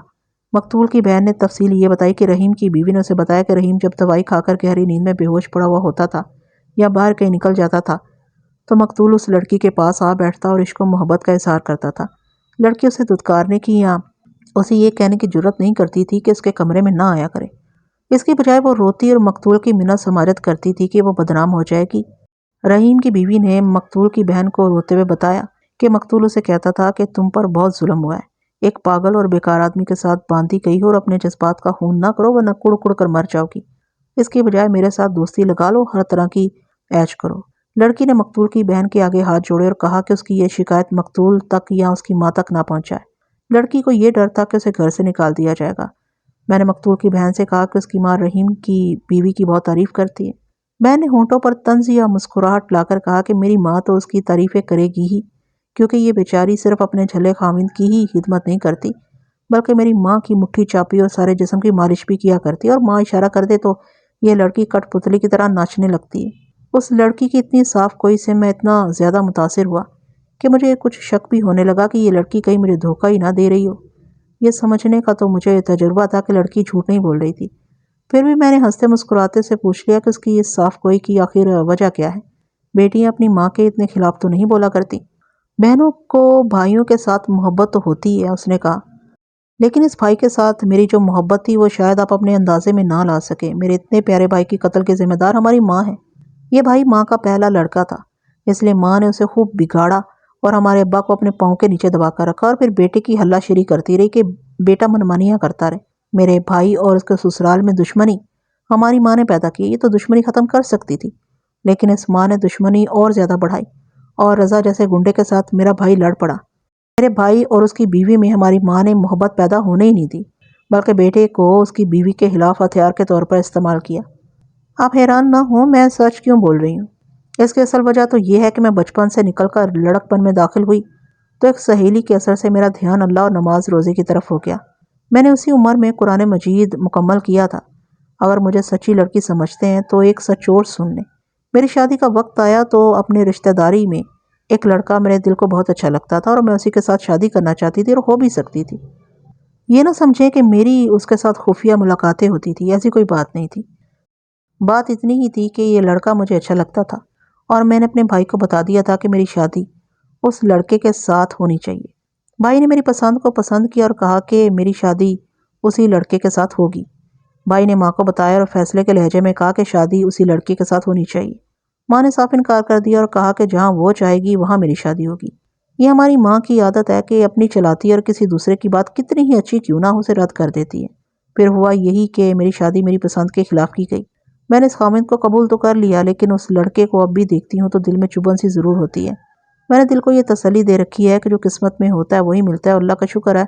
مقتول کی بہن نے تفصیل یہ بتائی کہ رحیم کی بیوی نے اسے بتایا کہ رحیم جب دوائی کھا کر گہری نیند میں بے ہوش پڑا ہوا ہوتا تھا یا باہر کہیں نکل جاتا تھا تو مقتول اس لڑکی کے پاس آ بیٹھتا اور عشق و محبت کا اظہار کرتا تھا۔ لڑکی اسے دھتکارنے کی یا اسے یہ کہنے کی جرأت نہیں کرتی تھی کہ اس کے کمرے میں نہ آیا کرے، اس کی بجائے وہ روتی اور مقتول کی منت سماجت کرتی تھی کہ وہ بدنام ہو جائے گی۔ رحیم کی بیوی نے مقتول کی بہن کو روتے ہوئے بتایا کہ مقتول اسے کہتا تھا کہ تم پر بہت ظلم ہوا ہے، ایک پاگل اور بیکار آدمی کے ساتھ باندھی گئی ہو اور اپنے جذبات کا خون نہ کرو ورنہ کڑ کڑ کر مر جاؤ گی، اس کی بجائے میرے ساتھ دوستی لگا لو، ہر طرح کی عیش کرو۔ لڑکی نے مقتول کی بہن کے آگے ہاتھ جوڑے اور کہا کہ اس کی یہ شکایت مقتول تک یا اس کی ماں تک نہ پہنچائے، لڑکی کو یہ ڈر تھا کہ اسے گھر سے نکال دیا جائے گا۔ میں نے مقتول کی بہن سے کہا کہ اس کی ماں رحیم کی بیوی کی بہت تعریف کرتی ہے۔ بہن نے ہونٹوں پر طنز یا مسکراہٹ لا کر کہا کہ میری ماں تو اس کی تعریفیں کرے گی ہی، کیونکہ یہ بیچاری صرف اپنے جھلے خاوند کی ہی خدمت نہیں کرتی بلکہ میری ماں کی مٹھی چاپی اور سارے جسم کی مالش بھی کیا کرتی ہے، اور ماں اشارہ کر دے تو یہ لڑکی کٹ پتلی کی طرح ناچنے لگتی ہے۔ اس لڑکی کی اتنی صاف کوئی سے میں اتنا زیادہ متاثر ہوا کہ مجھے کچھ شک بھی ہونے لگا کہ یہ لڑکی کہیں مجھے دھوکہ ہی نہ دے رہی ہو۔ یہ سمجھنے کا تو مجھے تجربہ تھا کہ لڑکی جھوٹ نہیں بول رہی تھی۔ پھر بھی میں نے ہنستے مسکراتے سے پوچھ لیا کہ اس کی اس صاف گوئی کی آخر وجہ کیا ہے؟ بیٹیاں اپنی ماں کے اتنے خلاف تو نہیں بولا کرتی۔ بہنوں کو بھائیوں کے ساتھ محبت تو ہوتی ہے، اس نے کہا، لیکن اس بھائی کے ساتھ میری جو محبت تھی وہ شاید آپ اپنے اندازے میں نہ لا سکے۔ میرے اتنے پیارے بھائی کی قتل کے ذمہ دار ہماری ماں ہے۔ یہ بھائی ماں کا پہلا لڑکا تھا، اس لیے ماں نے اسے خوب بگاڑا اور ہمارے ابا کو اپنے پاؤں کے نیچے دبا کر رکھا اور پھر بیٹے کی ہلہ شیری کرتی رہی کہ بیٹا منمانیاں کرتا رہے۔ میرے بھائی اور اس کے سسرال میں دشمنی ہماری ماں نے پیدا کی۔ یہ تو دشمنی ختم کر سکتی تھی، لیکن اس ماں نے دشمنی اور زیادہ بڑھائی اور رضا جیسے گنڈے کے ساتھ میرا بھائی لڑ پڑا۔ میرے بھائی اور اس کی بیوی میں ہماری ماں نے محبت پیدا ہونے ہی نہیں دی، بلکہ بیٹے کو اس کی بیوی کے خلاف ہتھیار کے طور پر استعمال کیا۔ آپ حیران نہ ہوں میں سچ کیوں بول رہی ہوں۔ اس کی اصل وجہ تو یہ ہے کہ میں بچپن سے نکل کر لڑک پن میں داخل ہوئی تو ایک سہیلی کے اثر سے میرا دھیان اللہ اور نماز روزے کی طرف ہو گیا۔ میں نے اسی عمر میں قرآن مجید مکمل کیا تھا۔ اگر مجھے سچی لڑکی سمجھتے ہیں تو ایک سچ اور سن لیں۔ میری شادی کا وقت آیا تو اپنے رشتہ داری میں ایک لڑکا میرے دل کو بہت اچھا لگتا تھا اور میں اسی کے ساتھ شادی کرنا چاہتی تھی اور ہو بھی سکتی تھی۔ یہ نہ سمجھیں کہ میری اس کے ساتھ خفیہ ملاقاتیں ہوتی تھی، ایسی کوئی بات نہیں تھی۔ بات اتنی ہی تھی کہ یہ لڑکا مجھے اچھا لگتا تھا اور میں نے اپنے بھائی کو بتا دیا تھا کہ میری شادی اس لڑکے کے ساتھ ہونی چاہیے۔ بھائی نے میری پسند کو پسند کیا اور کہا کہ میری شادی اسی لڑکے کے ساتھ ہوگی۔ بھائی نے ماں کو بتایا اور فیصلے کے لہجے میں کہا کہ شادی اسی لڑکے کے ساتھ ہونی چاہیے۔ ماں نے صاف انکار کر دیا اور کہا کہ جہاں وہ چاہے گی وہاں میری شادی ہوگی۔ یہ ہماری ماں کی عادت ہے کہ اپنی چلاتی اور کسی دوسرے کی بات کتنی ہی اچھی کیوں نہ ہو اسے رد کر دیتی ہے۔ پھر ہوا یہی کہ میری شادی میری پسند کے خلاف کی گئی۔ میں نے اس خامند کو قبول تو کر لیا، لیکن اس لڑکے کو اب بھی دیکھتی ہوں تو دل میں چبھن سی ضرور ہوتی ہے۔ میں نے دل کو یہ تسلی دے رکھی ہے کہ جو قسمت میں ہوتا ہے وہی ملتا ہے، اور اللہ کا شکر ہے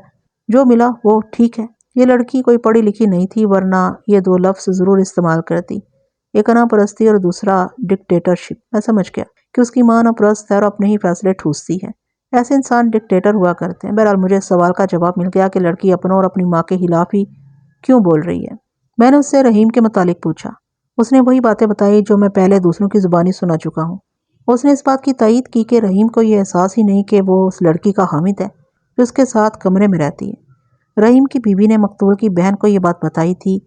جو ملا وہ ٹھیک ہے۔ یہ لڑکی کوئی پڑھی لکھی نہیں تھی، ورنہ یہ دو لفظ ضرور استعمال کرتی، ایک انا پرستی اور دوسرا ڈکٹیٹرشپ۔ میں سمجھ گیا کہ اس کی ماں انا پرست ہے اور اپنے ہی فیصلے ٹھوستی ہے۔ ایسے انسان ڈکٹیٹر ہوا کرتے ہیں۔ بہرحال مجھے اس سوال کا جواب مل گیا کہ لڑکی اپنوں اور اپنی ماں کے خلاف ہی کیوں بول رہی ہے۔ میں نے اس سے رحیم کے متعلق پوچھا۔ اس نے وہی باتیں بتائی جو میں پہلے دوسروں کی زبانی سنا چکا ہوں۔ اس نے اس بات کی تائید کی کہ رحیم کو یہ احساس ہی نہیں کہ وہ اس لڑکی کا حامد ہے جو اس کے ساتھ کمرے میں رہتی ہے۔ رحیم کی بیوی نے مقتول کی بہن کو یہ بات بتائی تھی،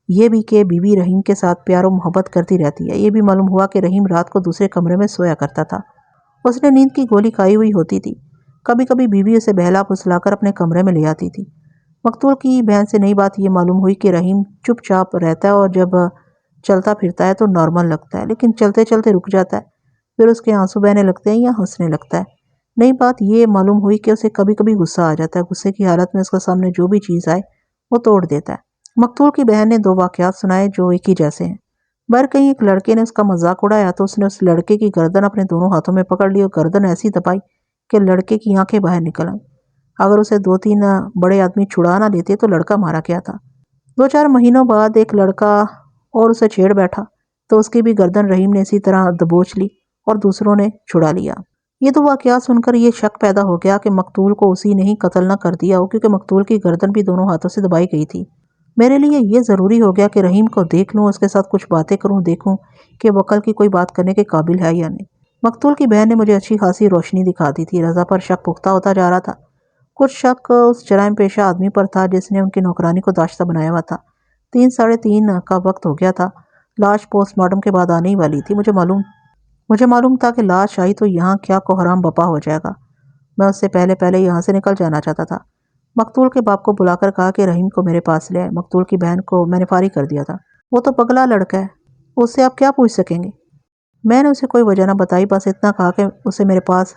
یہ بھی کہ بیوی رحیم کے ساتھ پیار و محبت کرتی رہتی ہے۔ یہ بھی معلوم ہوا کہ رحیم رات کو دوسرے کمرے میں سویا کرتا تھا۔ اس نے نیند کی گولی کھائی ہوئی ہوتی تھی۔ کبھی کبھی بیوی اسے بہلا پھسلا کر اپنے کمرے میں لے آتی تھی۔ مقتول کی بہن سے نئی بات یہ معلوم ہوئی کہ رحیم چپ چاپ رہتا ہے اور جب چلتا پھرتا ہے تو نارمل لگتا ہے، لیکن چلتے چلتے رک جاتا ہے، پھر اس کے آنسو بہنے لگتے ہیں یا ہنسنے لگتا ہے۔ نئی بات یہ معلوم ہوئی کہ اسے کبھی کبھی غصہ آ جاتا ہے۔ غصے کی حالت میں اس کے سامنے جو بھی چیز آئے وہ توڑ دیتا ہے۔ مقتول کی بہن نے دو واقعات سنائے جو ایک ہی جیسے ہیں۔ کہیں ایک لڑکے نے اس کا مذاق اڑایا تو اس نے اس لڑکے کی گردن اپنے دونوں ہاتھوں میں پکڑ لی اور گردن ایسی دبائی کہ لڑکے کی آنکھیں باہر نکل آئیں۔ اگر اسے دو تین بڑے آدمی چھڑا نہ لیتے تو لڑکا مارا گیا تھا۔ 2-4 مہینوں بعد ایک لڑکا اور اسے چھیڑ بیٹھا تو اس کی بھی گردن رحیم نے اسی طرح دبوچ لی اور دوسروں نے چھڑا لیا۔ یہ دو واقعات سن کر یہ شک پیدا ہو گیا کہ مقتول کو اسی نے ہی قتل نہ کر دیا ہو، کیونکہ مقتول کی گردن بھی دونوں ہاتھوں سے دبائی گئی تھی۔ میرے لیے یہ ضروری ہو گیا کہ رحیم کو دیکھ لوں، اس کے ساتھ کچھ باتیں کروں، دیکھوں کہ وہ عقل کی کوئی بات کرنے کے قابل ہے یا نہیں۔ مقتول کی بہن نے مجھے اچھی خاصی روشنی دکھا دی تھی۔ رضا پر شک پختہ ہوتا جا رہا تھا۔ کچھ شک اس جرائم پیشہ آدمی پر تھا جس نے ان کی نوکرانی کو داشتہ بنایا ہوا تھا۔ 3-3:30 کا وقت ہو گیا تھا۔ لاش پوسٹ مارٹم کے بعد آنے ہی والی تھی۔ مجھے معلوم تھا کہ لاش آئی تو یہاں کیا کوہرام بپا ہو جائے گا۔ میں اس سے پہلے یہاں سے نکل جانا چاہتا تھا۔ مقتول کے باپ کو بلا کر کہا کہ رحیم کو میرے پاس لے آئے۔ مقتول کی بہن کو میں نے فارغ کر دیا تھا۔ وہ تو پگلا لڑکا ہے، اس سے آپ کیا پوچھ سکیں گے؟ میں نے اسے کوئی وجہ نہ بتائی، بس اتنا کہا کہ اسے میرے پاس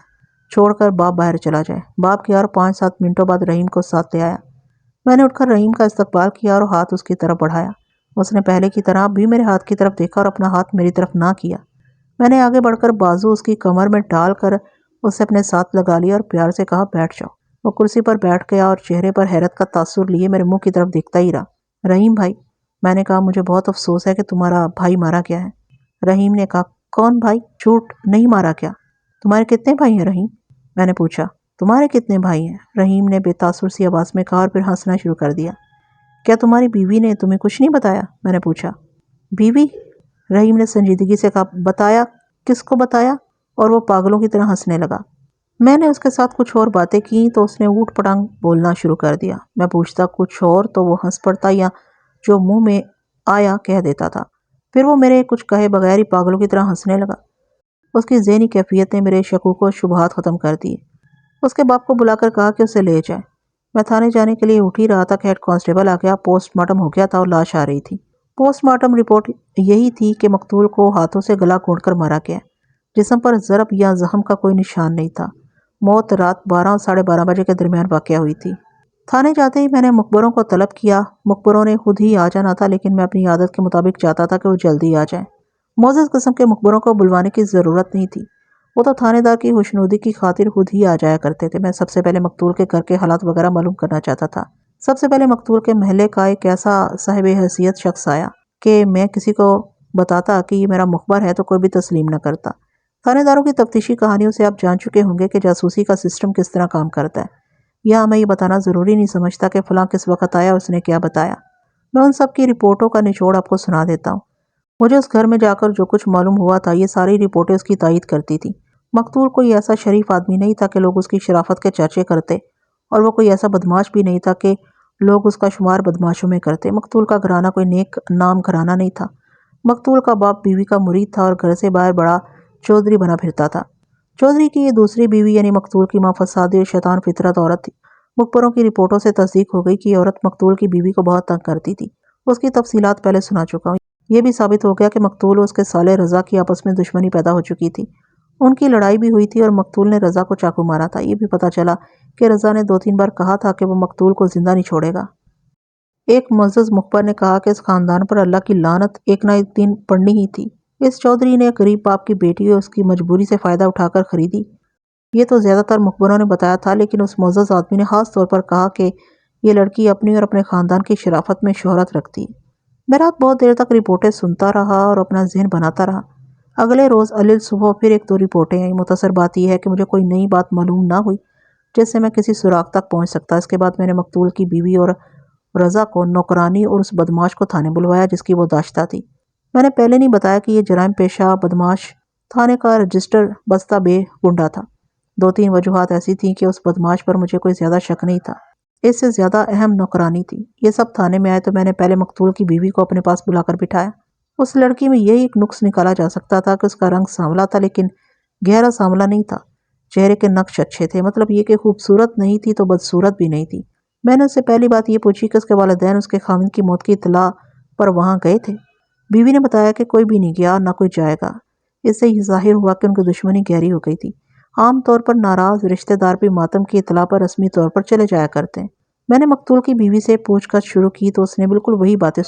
چھوڑ کر باپ باہر چلا جائے۔ باپ گیا اور 5-7 منٹوں بعد رحیم کو ساتھ لے آیا۔ میں نے اٹھ کر رحیم کا استقبال کیا اور ہاتھ اس کی طرف بڑھایا۔ اس نے پہلے کی طرح بھی میرے ہاتھ کی طرف دیکھا اور اپنا ہاتھ میری طرف نہ کیا۔ میں نے آگے بڑھ کر بازو اس کی کمر میں ڈال کر اسے اپنے ساتھ لگا لیا اور پیار سے کہا بیٹھ جاؤ۔ وہ کرسی پر بیٹھ گیا اور چہرے پر حیرت کا تاثر لیے میرے منہ کی طرف دیکھتا ہی رہا۔ رحیم بھائی، میں نے کہا مجھے بہت افسوس ہے کہ تمہارا بھائی مارا گیا ہے۔ رحیم نے کہا کون بھائی؟ جھوٹ نہیں مارا کیا؟ تمہارے کتنے بھائی ہیں رحیم؟ میں نے پوچھا۔ تمہارے کتنے بھائی ہیں؟ رحیم نے بے تاثر سی آواز میں کہا اور پھر ہنسنا شروع کر دیا۔ کیا تمہاری بیوی نے تمہیں کچھ نہیں بتایا؟ میں نے پوچھا۔ بیوی؟ رحیم نے سنجیدگی سے کہا بتایا کس کو بتایا؟ اور وہ پاگلوں کی طرح ہنسنے لگا۔ میں نے اس کے ساتھ کچھ اور باتیں کی تو اس نے اوٹ پٹانگ بولنا شروع کر دیا۔ میں پوچھتا کچھ اور تو وہ ہنس پڑتا یا جو منہ میں آیا کہہ دیتا تھا۔ پھر وہ میرے کچھ کہے بغیر ہی پاگلوں کی طرح ہنسنے لگا۔ اس کی ذہنی کیفیت نے میرے شکوک و شبہات ختم کر دیے۔ اس کے باپ کو بلا کر کہا کہ اسے لے جائے۔ میں تھانے جانے کے لیے اٹھ ہی رہا تھا کہ ہیڈ کانسٹیبل آ گیا۔ پوسٹ مارٹم ہو گیا تھا اور لاش آ رہی تھی۔ پوسٹ مارٹم رپورٹ یہی تھی کہ مقتول کو ہاتھوں سے گلا گھونٹ کر مارا گیا۔ جسم پر ضرب یا زخم کا کوئی نشان نہیں تھا۔ موت رات 12 اور 12:30 بجے کے درمیان واقع ہوئی تھی۔ تھانے جاتے ہی میں نے مخبروں کو طلب کیا۔ مخبروں نے خود ہی آ جانا تھا، لیکن میں اپنی عادت کے مطابق چاہتا تھا کہ وہ جلدی آ جائیں۔ معزز قسم کے مخبروں کو بلوانے کی ضرورت نہیں تھی۔ وہ تو تھانے دار کی خوشنودی کی خاطر خود ہی آ جایا کرتے تھے۔ میں سب سے پہلے مقتول کے گھر کے حالات وغیرہ معلوم کرنا چاہتا تھا۔ سب سے پہلے مقتول کے محلے کا ایک ایسا صاحب حیثیت شخص آیا کہ میں کسی کو بتاتا کہ یہ میرا مخبر ہے تو کوئی بھی تسلیم نہ کرتا۔ تھانے داروں کی تفتیشی کہانیوں سے آپ جان چکے ہوں گے کہ جاسوسی کا سسٹم کس طرح کام کرتا ہے۔ یہاں میں یہ بتانا ضروری نہیں سمجھتا کہ فلاں کس وقت آیا اور اس نے کیا بتایا۔ میں ان سب کی رپورٹوں کا نچوڑ آپ کو سنا دیتا ہوں۔ مجھے اس گھر میں جا کر جو کچھ معلوم ہوا تھا یہ ساری رپورٹیں اس کی تائید کرتی تھیں۔ مقتول کوئی ایسا شریف آدمی نہیں تھا کہ لوگ اس کی شرافت کے چرچے کرتے، اور وہ کوئی ایسا بدماش بھی نہیں تھا کہ لوگ اس کا شمار بدماشوں میں کرتے۔ مقتول کا گھرانہ کوئی نیک نام گھرانہ نہیں تھا۔ مقتول کا باپ بیوی کا مرید تھا اور گھر سے باہر بڑا چودھری بنا پھرتا تھا۔ چودھری کی یہ دوسری بیوی یعنی مقتول کی ماں فسادی اور شیطان فطرت عورت تھی۔ مخبروں کی رپورٹوں سے تصدیق ہو گئی کہ یہ عورت مقتول کی بیوی کو بہت تنگ کرتی تھی۔ اس کی تفصیلات پہلے سنا چکا ہوں۔ یہ بھی ثابت ہو گیا کہ مقتول اور اس کے سالے رضا کی آپس میں دشمنی پیدا ہو چکی تھی۔ ان کی لڑائی بھی ہوئی تھی اور مقتول نے رضا کو چاقو مارا تھا۔ یہ بھی پتہ چلا کہ رضا نے 2-3 بار کہا تھا کہ وہ مقتول کو زندہ نہیں چھوڑے گا۔ ایک معزز مخبر نے کہا کہ اس خاندان پر اللہ کی لعنت ایک نہ ایک دن پڑنی ہی تھی۔ اس چودھری نے غریب باپ کی بیٹی اور اس کی مجبوری سے فائدہ اٹھا کر خریدی۔ یہ تو زیادہ تر مخبروں نے بتایا تھا، لیکن اس معزز آدمی نے خاص طور پر کہا کہ یہ لڑکی اپنی اور اپنے خاندان کی شرافت میں شہرت رکھتی ہے۔ میں رات بہت دیر تک رپورٹیں سنتا رہا اور اپنا ذہن بناتا رہا۔ اگلے روز علیل صبح پھر 1-2 رپورٹیں آئیں۔ مختصر بات یہ ہے کہ مجھے کوئی نئی بات معلوم نہ ہوئی جس سے میں کسی سراغ تک پہنچ سکتا۔ اس کے بعد میں نے مقتول کی بیوی اور رضا کو نوکرانی اور اس بدماش کو تھانے بلوایا جس کی وہ داشتہ تھی۔ میں نے پہلے نہیں بتایا کہ یہ جرائم پیشہ بدماش تھانے کا رجسٹر بستہ بے گنڈا تھا۔ 2-3 وجوہات ایسی تھیں کہ اس بدماش پر مجھے کوئی زیادہ شک نہیں تھا۔ اس سے زیادہ اہم نوکرانی تھی۔ یہ سب تھانے میں آئے تو میں نے پہلے مقتول کی بیوی کو اپنے پاس بلا کر بٹھایا۔ اس لڑکی میں یہی ایک نقص نکالا جا سکتا تھا کہ اس کا رنگ سانولا تھا، لیکن گہرا سانولا نہیں تھا۔ چہرے کے نقش اچھے تھے، مطلب یہ کہ خوبصورت نہیں تھی تو بدصورت بھی نہیں تھی۔ میں نے اس سے پہلی بات یہ پوچھی کہ اس کے والدین اس کے خاوند کی موت کی اطلاع پر وہاں گئے تھے۔ بیوی نے بتایا کہ کوئی بھی نہیں گیا، نہ کوئی جائے گا۔ اس سے یہ ظاہر ہوا کہ ان کی دشمنی گہری ہو گئی تھی۔ عام طور پر ناراض رشتہ دار بھی ماتم کی اطلاع پر رسمی طور پر چلے جایا کرتے ہیں۔ میں نے مقتول کی بیوی سے پوچھ گچھ شروع کی تو اس نے بالکل وہی باتیں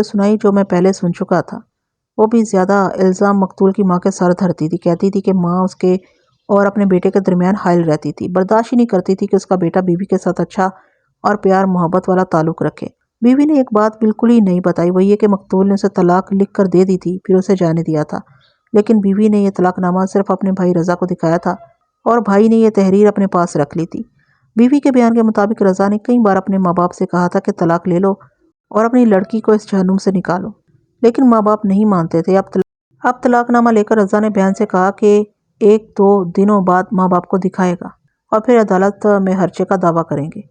سنائی جو میں پہلے سن چکا تھا۔ وہ بھی زیادہ الزام مقتول کی ماں کے سر دھرتی تھی۔ کہتی تھی کہ ماں اس کے اور اپنے بیٹے کے درمیان حائل رہتی تھی، برداشت ہی نہیں کرتی تھی کہ اس کا بیٹا بیوی کے ساتھ اچھا اور پیار محبت والا تعلق رکھے۔ بیوی نے ایک بات بالکل ہی نہیں بتائی، وہ یہ کہ مقتول نے اسے طلاق لکھ کر دے دی تھی، پھر اسے جانے دیا تھا۔ لیکن بیوی نے یہ طلاق نامہ صرف اپنے بھائی رضا کو دکھایا تھا اور بھائی نے یہ تحریر اپنے پاس رکھ لی تھی۔ بیوی کے بیان کے مطابق رضا نے کئی بار اپنے ماں باپ سے کہا تھا کہ طلاق لے لو اور اپنی لڑکی کو اس جہنم سے نکالو، لیکن ماں باپ نہیں مانتے تھے۔ اب طلاق نامہ لے کر رضا نے بہن سے کہا کہ 1-2 دنوں بعد ماں باپ کو دکھائے گا اور پھر عدالت میں خرچے کا دعویٰ کریں گے۔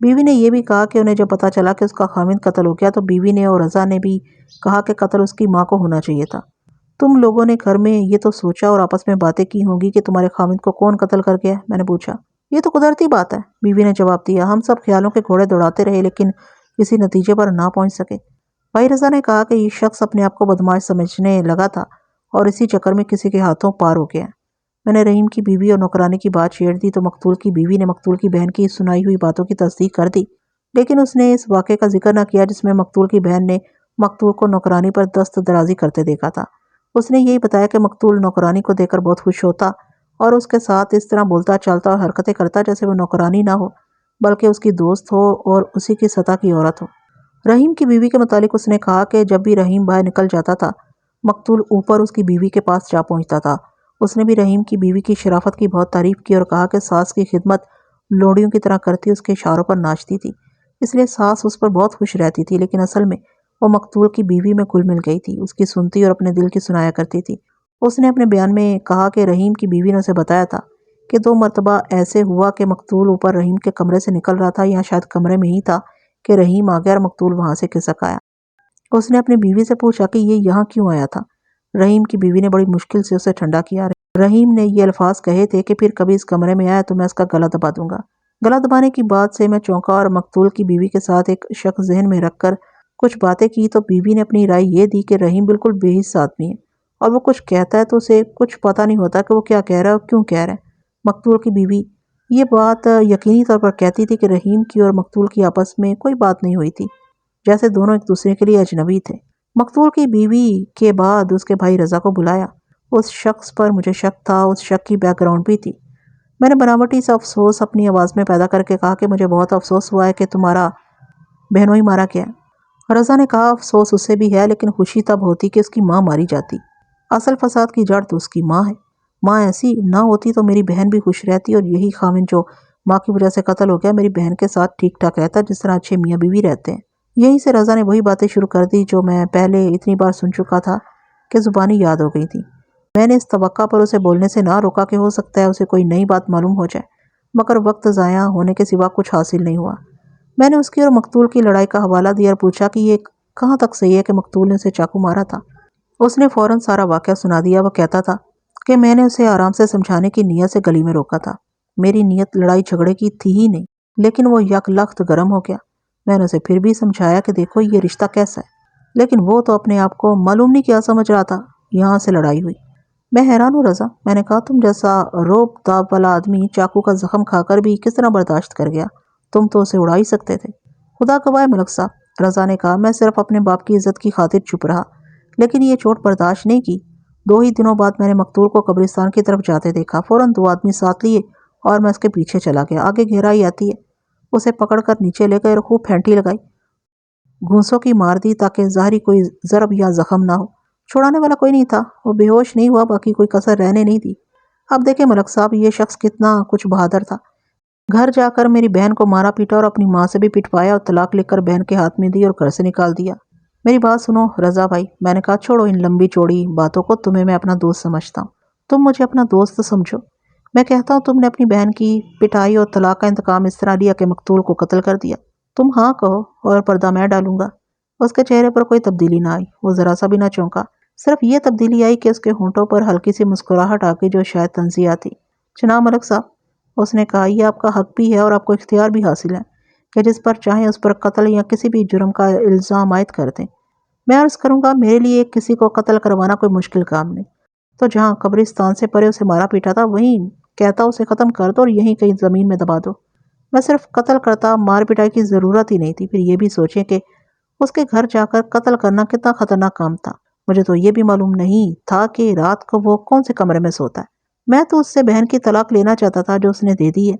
بیوی نے یہ بھی کہا کہ انہیں جب پتہ چلا کہ اس کا خاوند قتل ہو گیا تو بیوی نے اور رضا نے بھی کہا کہ قتل اس کی ماں کو ہونا چاہیے تھا۔ تم لوگوں نے گھر میں یہ تو سوچا اور آپس میں باتیں کی ہوں گی کہ تمہارے خاوند کو کون قتل کر گیا ہے؟ میں نے پوچھا۔ یہ تو قدرتی بات ہے، بیوی نے جواب دیا۔ ہم سب خیالوں کے گھوڑے دوڑاتے رہے لیکن کسی نتیجے پر نہ پہنچ سکے۔ بھائی رضا نے کہا کہ یہ شخص اپنے آپ کو بدماش سمجھنے لگا تھا اور اسی چکر میں کسی کے ہاتھوں پار ہو گیا۔ میں نے رحیم کی بیوی اور نوکرانی کی بات چھیڑ دی تو مقتول کی بیوی نے مقتول کی بہن کی سنائی ہوئی باتوں کی تصدیق کر دی، لیکن اس نے اس واقعے کا ذکر نہ کیا جس میں مقتول کی بہن نے مقتول کو نوکرانی پر دست درازی کرتے دیکھا تھا۔ اس نے یہی بتایا کہ مقتول نوکرانی کو دیکھ کر بہت خوش ہوتا اور اس کے ساتھ اس طرح بولتا چالتا اور حرکتیں کرتا جیسے وہ نوکرانی نہ ہو بلکہ اس کی دوست ہو اور اسی کی سطح کی عورت ہو۔ رحیم کی بیوی کے متعلق اس نے کہا کہ جب بھی رحیم باہر نکل جاتا تھا مقتول اوپر اس کی بیوی کے پاس جا پہنچتا تھا۔ اس نے بھی رحیم کی بیوی کی شرافت کی بہت تعریف کی اور کہا کہ ساس کی خدمت لوڑیوں کی طرح کرتی، اس کے اشاروں پر ناچتی تھی، اس لیے ساس اس پر بہت خوش رہتی تھی، لیکن اصل میں وہ مقتول کی بیوی میں گل مل گئی تھی، اس کی سنتی اور اپنے دل کی سنایا کرتی تھی۔ اس نے اپنے بیان میں کہا کہ رحیم کی بیوی نے اسے بتایا تھا کہ 2 مرتبہ ایسے ہوا کہ مقتول اوپر رحیم کے کمرے سے نکل رہا تھا یا شاید کمرے میں ہی تھا کہ رحیم آ گیا اور مقتول وہاں سے کھسک آیا۔ اس نے اپنی بیوی سے پوچھا کہ یہ یہاں کیوں آیا تھا؟ رحیم کی بیوی نے بڑی مشکل سے اسے ٹھنڈا کیا۔ رحیم نے یہ الفاظ کہے تھے کہ پھر کبھی اس کمرے میں آیا تو میں اس کا گلا دبا دوں گا۔ گلا دبانے کی بات سے میں چونکا اور مقتول کی بیوی کے ساتھ ایک شک ذہن میں رکھ کر کچھ باتیں کی تو بیوی نے اپنی رائے یہ دی کہ رحیم بالکل بے حس آدمی ہے اور وہ کچھ کہتا ہے تو اسے کچھ پتہ نہیں ہوتا کہ وہ کیا کہہ رہا ہے اور کیوں کہہ رہا ہے۔ مقتول کی بیوی یہ بات یقینی طور پر کہتی تھی کہ رحیم کی اور مقتول کی آپس میں کوئی بات نہیں ہوئی تھی، جیسے دونوں ایک دوسرے کے لیے اجنبی تھے۔ مقتول کی بیوی کے بعد اس کے بھائی رضا کو بلایا۔ اس شخص پر مجھے شک تھا، اس شک کی بیک گراؤنڈ بھی تھی۔ میں نے بناوٹی سا افسوس اپنی آواز میں پیدا کر کے کہا کہ مجھے بہت افسوس ہوا ہے کہ تمہارا بہنوئی مارا گیا ہے۔ رضا نے کہا افسوس اسے بھی ہے، لیکن خوشی تب ہوتی کہ اس کی ماں ماری جاتی۔ اصل فساد کی جڑ تو اس کی ماں ہے۔ ماں ایسی نہ ہوتی تو میری بہن بھی خوش رہتی، اور یہی خاوند جو ماں کی وجہ سے قتل ہو گیا میری بہن کے ساتھ ٹھیک ٹھاک رہتا جس طرح اچھے میاں بیوی رہتے ہیں۔ یہیں سے رضا نے وہی باتیں شروع کر دی جو میں پہلے اتنی بار سن چکا تھا کہ زبانی یاد ہو گئی تھی۔ میں نے اس توقع پر اسے بولنے سے نہ روکا کہ ہو سکتا ہے اسے کوئی نئی بات معلوم ہو جائے، مگر وقت ضائع ہونے کے سوا کچھ حاصل نہیں ہوا۔ میں نے اس کی اور مقتول کی لڑائی کا حوالہ دیا اور پوچھا کہ یہ کہاں تک صحیح ہے کہ مقتول نے اسے چاقو مارا تھا۔ اس نے فوراً سارا واقعہ سنا دیا۔ وہ کہتا تھا کہ میں نے اسے آرام سے سمجھانے کی نیت سے گلی میں روکا تھا۔ میری نیت لڑائی جھگڑے کی تھی ہی نہیں، لیکن وہ یک لخت گرم ہو گیا۔ میں نے اسے پھر بھی سمجھایا کہ دیکھو یہ رشتہ کیسا ہے، لیکن وہ تو اپنے آپ کو معلوم نہیں کیا سمجھ رہا تھا۔ یہاں سے لڑائی ہوئی۔ میں حیران ہوں رضا، میں نے کہا تم جیسا روب داب والا آدمی چاقو کا زخم کھا کر بھی کس طرح برداشت کر گیا؟ تم تو اسے اڑا ہی سکتے تھے۔ خدا گواہ ملک صاحب، رضا نے کہا، میں صرف اپنے باپ کی عزت کی خاطر چپ رہا، لیکن یہ چوٹ برداشت نہیں کی۔ 2 ہی دنوں بعد میں نے مقتول کو قبرستان کی طرف جاتے دیکھا۔ فوراً 2 آدمی ساتھ لیے اور میں اس کے پیچھے چلا گیا۔ آگے گہرائی آتی ہے، اسے پکڑ کر نیچے لے گئے اور خوب پھینٹی لگائی، گھونسوں کی مار دی تاکہ ظاہری کوئی ضرب یا زخم نہ ہو۔ چھڑانے والا کوئی نہیں تھا، وہ بے ہوش نہیں ہوا، باقی کوئی کسر رہنے نہیں دی۔ اب دیکھیں ملک صاحب، یہ شخص کتنا کچھ بہادر تھا۔ گھر جا کر میری بہن کو مارا پیٹا اور اپنی ماں سے بھی پٹوایا اور طلاق لکھ کر بہن کے ہاتھ میں دی اور گھر سے نکال دیا۔ میری بات سنو رضا بھائی، میں نے کہا چھوڑو ان لمبی چوڑی باتوں کو، تمہیں میں اپنا دوست سمجھتا ہوں، تم مجھے اپنا دوست سمجھو۔ میں کہتا ہوں تم نے اپنی بہن کی پٹائی اور طلاق کا انتقام اس طرح لیا کہ مقتول کو قتل کر دیا۔ تم ہاں کہو اور پردہ میں ڈالوں گا۔ اس کے چہرے پر کوئی تبدیلی نہ آئی، وہ ذرا سا بھی نہ چونکا، صرف یہ تبدیلی آئی کہ اس کے ہونٹوں پر ہلکی سی مسکراہٹ آ گئی جو شاید تنزیہ تھی۔ جناب ملک صاحب، اس نے کہا، یہ آپ کا حق بھی ہے اور آپ کو اختیار بھی حاصل ہے کہ جس پر چاہیں اس پر قتل یا کسی بھی جرم کا الزام عائد کر دیں۔ میں عرض کروں گا میرے لیے کسی کو قتل کروانا کوئی مشکل کام نہیں، تو جہاں قبرستان سے پرے اسے مارا پیٹا تھا وہیں کہتا اسے ختم کر دو اور یہیں کہیں زمین میں دبا دو۔ میں صرف قتل کرتا، مار پٹائی کی ضرورت ہی نہیں تھی۔ پھر یہ بھی سوچیں کہ اس کے گھر جا کر قتل کرنا کتنا خطرناک کام تھا۔ مجھے تو یہ بھی معلوم نہیں تھا کہ رات کو وہ کون سے کمرے میں سوتا ہے۔ میں تو اس سے بہن کی طلاق لینا چاہتا تھا جو اس نے دے دی ہے۔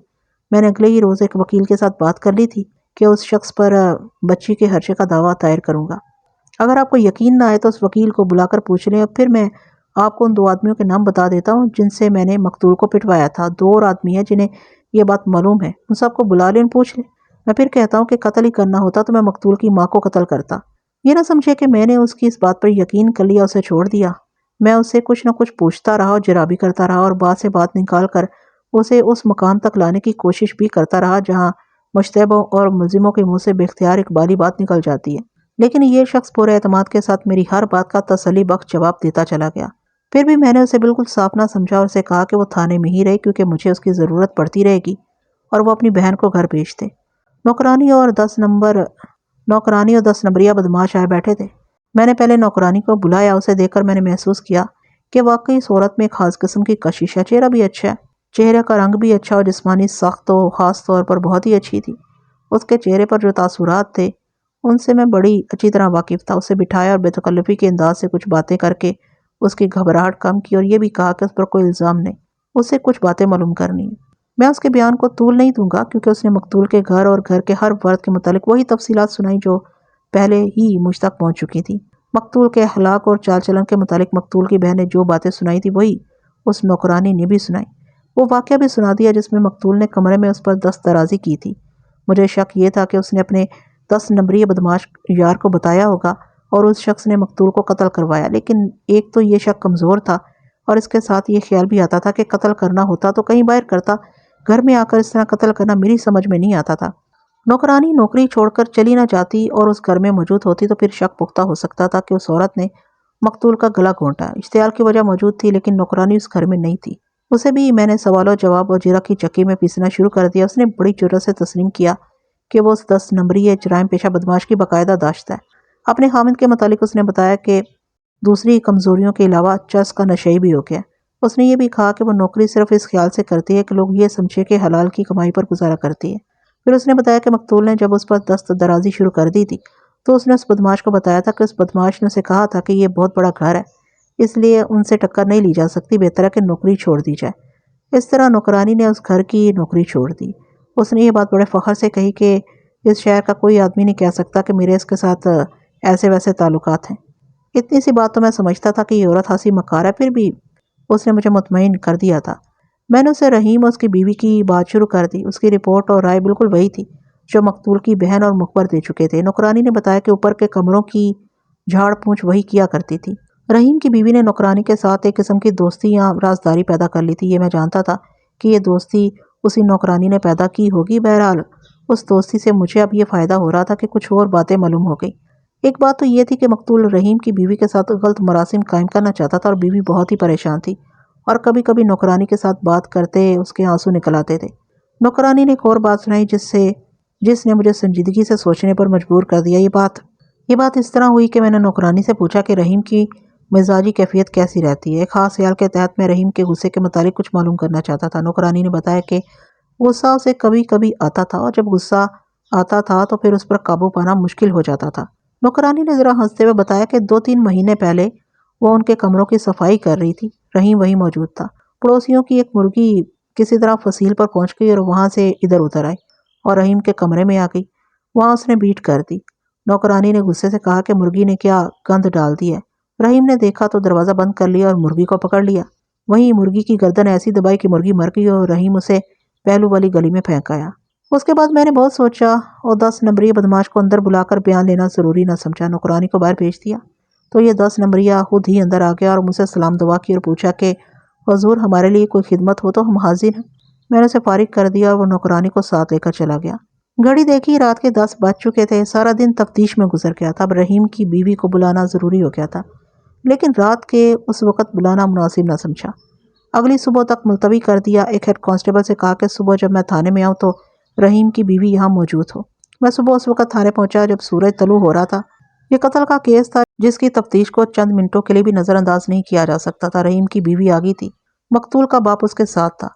میں نے اگلے ہی روز ایک وکیل کے ساتھ بات کر لی تھی کہ اس شخص پر بچی کے خرچے کا دعویٰ دائر کروں گا۔ اگر آپ کو یقین نہ آئے تو اس وکیل کو بلا کر پوچھ لیں، اور پھر میں آپ کو ان 2 آدمیوں کے نام بتا دیتا ہوں جن سے میں نے مقتول کو پٹوایا تھا۔ 2 اور آدمی ہیں جنہیں یہ بات معلوم ہے، ان سب کو بلا لیں، پوچھ لیں۔ میں پھر کہتا ہوں کہ قتل ہی کرنا ہوتا تو میں مقتول کی ماں کو قتل کرتا۔ یہ نہ سمجھے کہ میں نے اس کی اس بات پر یقین کر لیا، اسے چھوڑ دیا۔ میں اسے کچھ نہ کچھ پوچھتا رہا اور جرابی کرتا رہا، اور بات سے بات نکال کر اسے اس مقام تک لانے کی کوشش بھی کرتا رہا جہاں مشتبہ اور ملزموں کے منہ سے بے اختیار اقبالی بات نکل جاتی ہے۔ لیکن یہ شخص پورے اعتماد کے ساتھ میری ہر بات کا تسلی بخش جواب دیتا چلا گیا۔ پھر بھی میں نے اسے بالکل صاف نہ سمجھا اور اسے کہا کہ وہ تھانے میں ہی رہے کیونکہ مجھے اس کی ضرورت پڑتی رہے گی اور وہ اپنی بہن کو گھر بھیج دے۔ نوکرانی اور 10 نمبریہ بدماش آئے بیٹھے تھے۔ میں نے پہلے نوکرانی کو بلایا، اسے دیکھ کر میں نے محسوس کیا کہ واقعی اس عورت میں ایک خاص قسم کی کشش ہے۔ چہرہ بھی اچھا ہے، چہرے کا رنگ بھی اچھا اور جسمانی ساخت و خاص طور پر بہت ہی اچھی تھی۔ اس کے چہرے پر جو تاثرات تھے ان سے میں بڑی اچھی طرح واقف تھا۔ اسے بٹھایا اور بے تکلفی کے انداز سے کچھ باتیں کر کے اس کی گھبراہٹ کم کی اور یہ بھی کہا کہ اس پر کوئی الزام نہیں، اسے کچھ باتیں معلوم کرنی ہیں۔ میں اس کے بیان کو طول نہیں دوں گا کیونکہ اس نے مقتول کے گھر اور گھر کے ہر فرد کے متعلق وہی تفصیلات سنائی جو پہلے ہی مجھ تک پہنچ چکی تھی۔ مقتول کے اخلاق اور چال چلن کے متعلق مقتول کی بہن نے جو باتیں سنائی تھی وہی اس نوکرانی نے بھی سنائی۔ وہ واقعہ بھی سنا دیا جس میں مقتول نے کمرے میں اس پر دست درازی کی تھی۔ مجھے شک یہ تھا کہ اس نے اپنے 10 نمبری بدماش یار کو بتایا ہوگا اور اس شخص نے مقتول کو قتل کروایا، لیکن ایک تو یہ شک کمزور تھا اور اس کے ساتھ یہ خیال بھی آتا تھا کہ قتل کرنا ہوتا تو کہیں باہر کرتا، گھر میں آ کر اس طرح قتل کرنا میری سمجھ میں نہیں آتا تھا۔ نوکرانی نوکری چھوڑ کر چلی نہ جاتی اور اس گھر میں موجود ہوتی تو پھر شک پختہ ہو سکتا تھا کہ اس عورت نے مقتول کا گلا گھونٹا۔ اشتعال کی وجہ موجود تھی لیکن نوکرانی اس گھر میں نہیں تھی۔ اسے بھی میں نے سوال و جواب اور جیرا کی چکی میں پیسنا شروع کر دیا۔ اس نے بڑی جرأت سے تسلیم کیا کہ وہ اس 10 نمبری جرائم پیشہ بدماش کی باقاعدہ داشت ہے۔ اپنے خامند کے متعلق اس نے بتایا کہ دوسری کمزوریوں کے علاوہ چرس کا نشئی بھی ہو گیا۔ اس نے یہ بھی کہا کہ وہ نوکری صرف اس خیال سے کرتی ہے کہ لوگ یہ سمجھے کہ حلال کی کمائی پر گزارا کرتی ہے۔ پھر اس نے بتایا کہ مقتول نے جب اس پر دست درازی شروع کر دی تھی تو اس نے اس بدماش کو بتایا تھا کہ اس بدماش نے اسے کہا تھا کہ یہ بہت بڑا گھر ہے، اس لیے ان سے ٹکر نہیں لی جا سکتی، بہتر ہے کہ نوکری چھوڑ دی جائے۔ اس طرح نوکرانی نے اس گھر کی نوکری چھوڑ دی۔ اس نے یہ بات بڑے فخر سے کہی کہ اس شہر کا کوئی آدمی نہیں کہہ سکتا کہ میرے اس کے ساتھ ایسے ویسے تعلقات ہیں۔ اتنی سی بات تو میں سمجھتا تھا کہ یہ عورت ہنسی مکار ہے، پھر بھی اس نے مجھے مطمئن کر دیا تھا۔ میں نے اسے رحیم اور اس کی بیوی کی بات شروع کر دی۔ اس کی رپورٹ اور رائے بالکل وہی تھی جو مقتول کی بہن اور مخبر دے چکے تھے۔ نوکرانی نے بتایا کہ اوپر کے کمروں کی جھاڑ پونچھ وہی کیا کرتی تھی۔ رحیم کی بیوی نے نوکرانی کے ساتھ ایک قسم کی دوستی یا رازداری پیدا کر لی تھی۔ یہ میں جانتا تھا کہ یہ دوستی اسی نوکرانی نے پیدا کی ہوگی۔ بہرحال اس دوستی سے مجھے اب یہ فائدہ ہو رہا تھا کہ کچھ اور باتیں معلوم ہو گئی۔ ایک بات تو یہ تھی کہ مقتول رحیم کی بیوی کے ساتھ غلط مراسم قائم کرنا چاہتا تھا اور بیوی بہت ہی پریشان تھی اور کبھی کبھی نوکرانی کے ساتھ بات کرتے اس کے آنسو نکل آتے تھے۔ نوکرانی نے ایک اور بات سنائی جس نے مجھے سنجیدگی سے سوچنے پر مجبور کر دیا۔ یہ بات اس طرح ہوئی کہ میں نے نوکرانی سے پوچھا کہ رحیم کی مزاجی کیفیت کیسی رہتی ہے۔ ایک خاص خیال کے تحت میں رحیم کے غصے کے متعلق کچھ معلوم کرنا چاہتا تھا۔ نوکرانی نے بتایا کہ غصہ اسے کبھی کبھی آتا تھا اور جب غصہ آتا تھا تو پھر اس پر قابو پانا مشکل ہو جاتا تھا۔ نوکرانی نے ذرا ہنستے ہوئے بتایا کہ 2-3 مہینے پہلے وہ ان کے کمروں کی صفائی کر رہی تھی، رحیم وہیں موجود تھا۔ پڑوسیوں کی ایک مرغی کسی طرح فصیل پر پہنچ گئی اور وہاں سے ادھر ادھر آئی اور رحیم کے کمرے میں آ گئی۔ وہاں اس نے بیٹ کر دی۔ نوکرانی نے غصے سے کہا کہ مرغی نے کیا گند ڈال دی ہے۔ رحیم نے دیکھا تو دروازہ بند کر لیا اور مرغی کو پکڑ لیا۔ وہیں مرغی کی گردن ایسی دبائی کہ مرغی مر گئی اور رحیم اسے پہلو والی گلی میں پھینک آیا۔ اس کے بعد میں نے بہت سوچا اور 10 نمبری بدماش کو اندر بلا کر بیان لینا ضروری نہ سمجھا۔ نوکرانی کو باہر بھیج دیا تو یہ 10 نمبریہ خود ہی اندر آ گیا اور مجھ سے سلام دعا کی اور پوچھا کہ حضور ہمارے لیے کوئی خدمت ہو تو ہم حاضر ہیں۔ میں نے اسے فارغ کر دیا اور وہ نوکرانی کو ساتھ لے کر چلا گیا۔ گھڑی دیکھی رات کے 10 بج چکے تھے۔ سارا دن تفتیش میں گزر گیا تھا۔ اب رحیم کی بیوی کو بلانا ضروری ہو گیا تھا، لیکن رات کے اس وقت بلانا مناسب نہ سمجھا۔ اگلی صبح تک ملتوی کر دیا۔ ایک ہیڈ کانسٹیبل سے کہا کہ صبح جب میں تھانے میں آؤں تو رحیم کی بیوی یہاں موجود ہو۔ میں صبح اس وقت تھانے پہنچا جب سورج طلوع ہو رہا تھا۔ یہ قتل کا کیس تھا جس کی تفتیش کو چند منٹوں کے لیے بھی نظر انداز نہیں کیا جا سکتا تھا۔ رحیم کی بیوی آ گئی تھی، مقتول کا باپ اس کے ساتھ تھا۔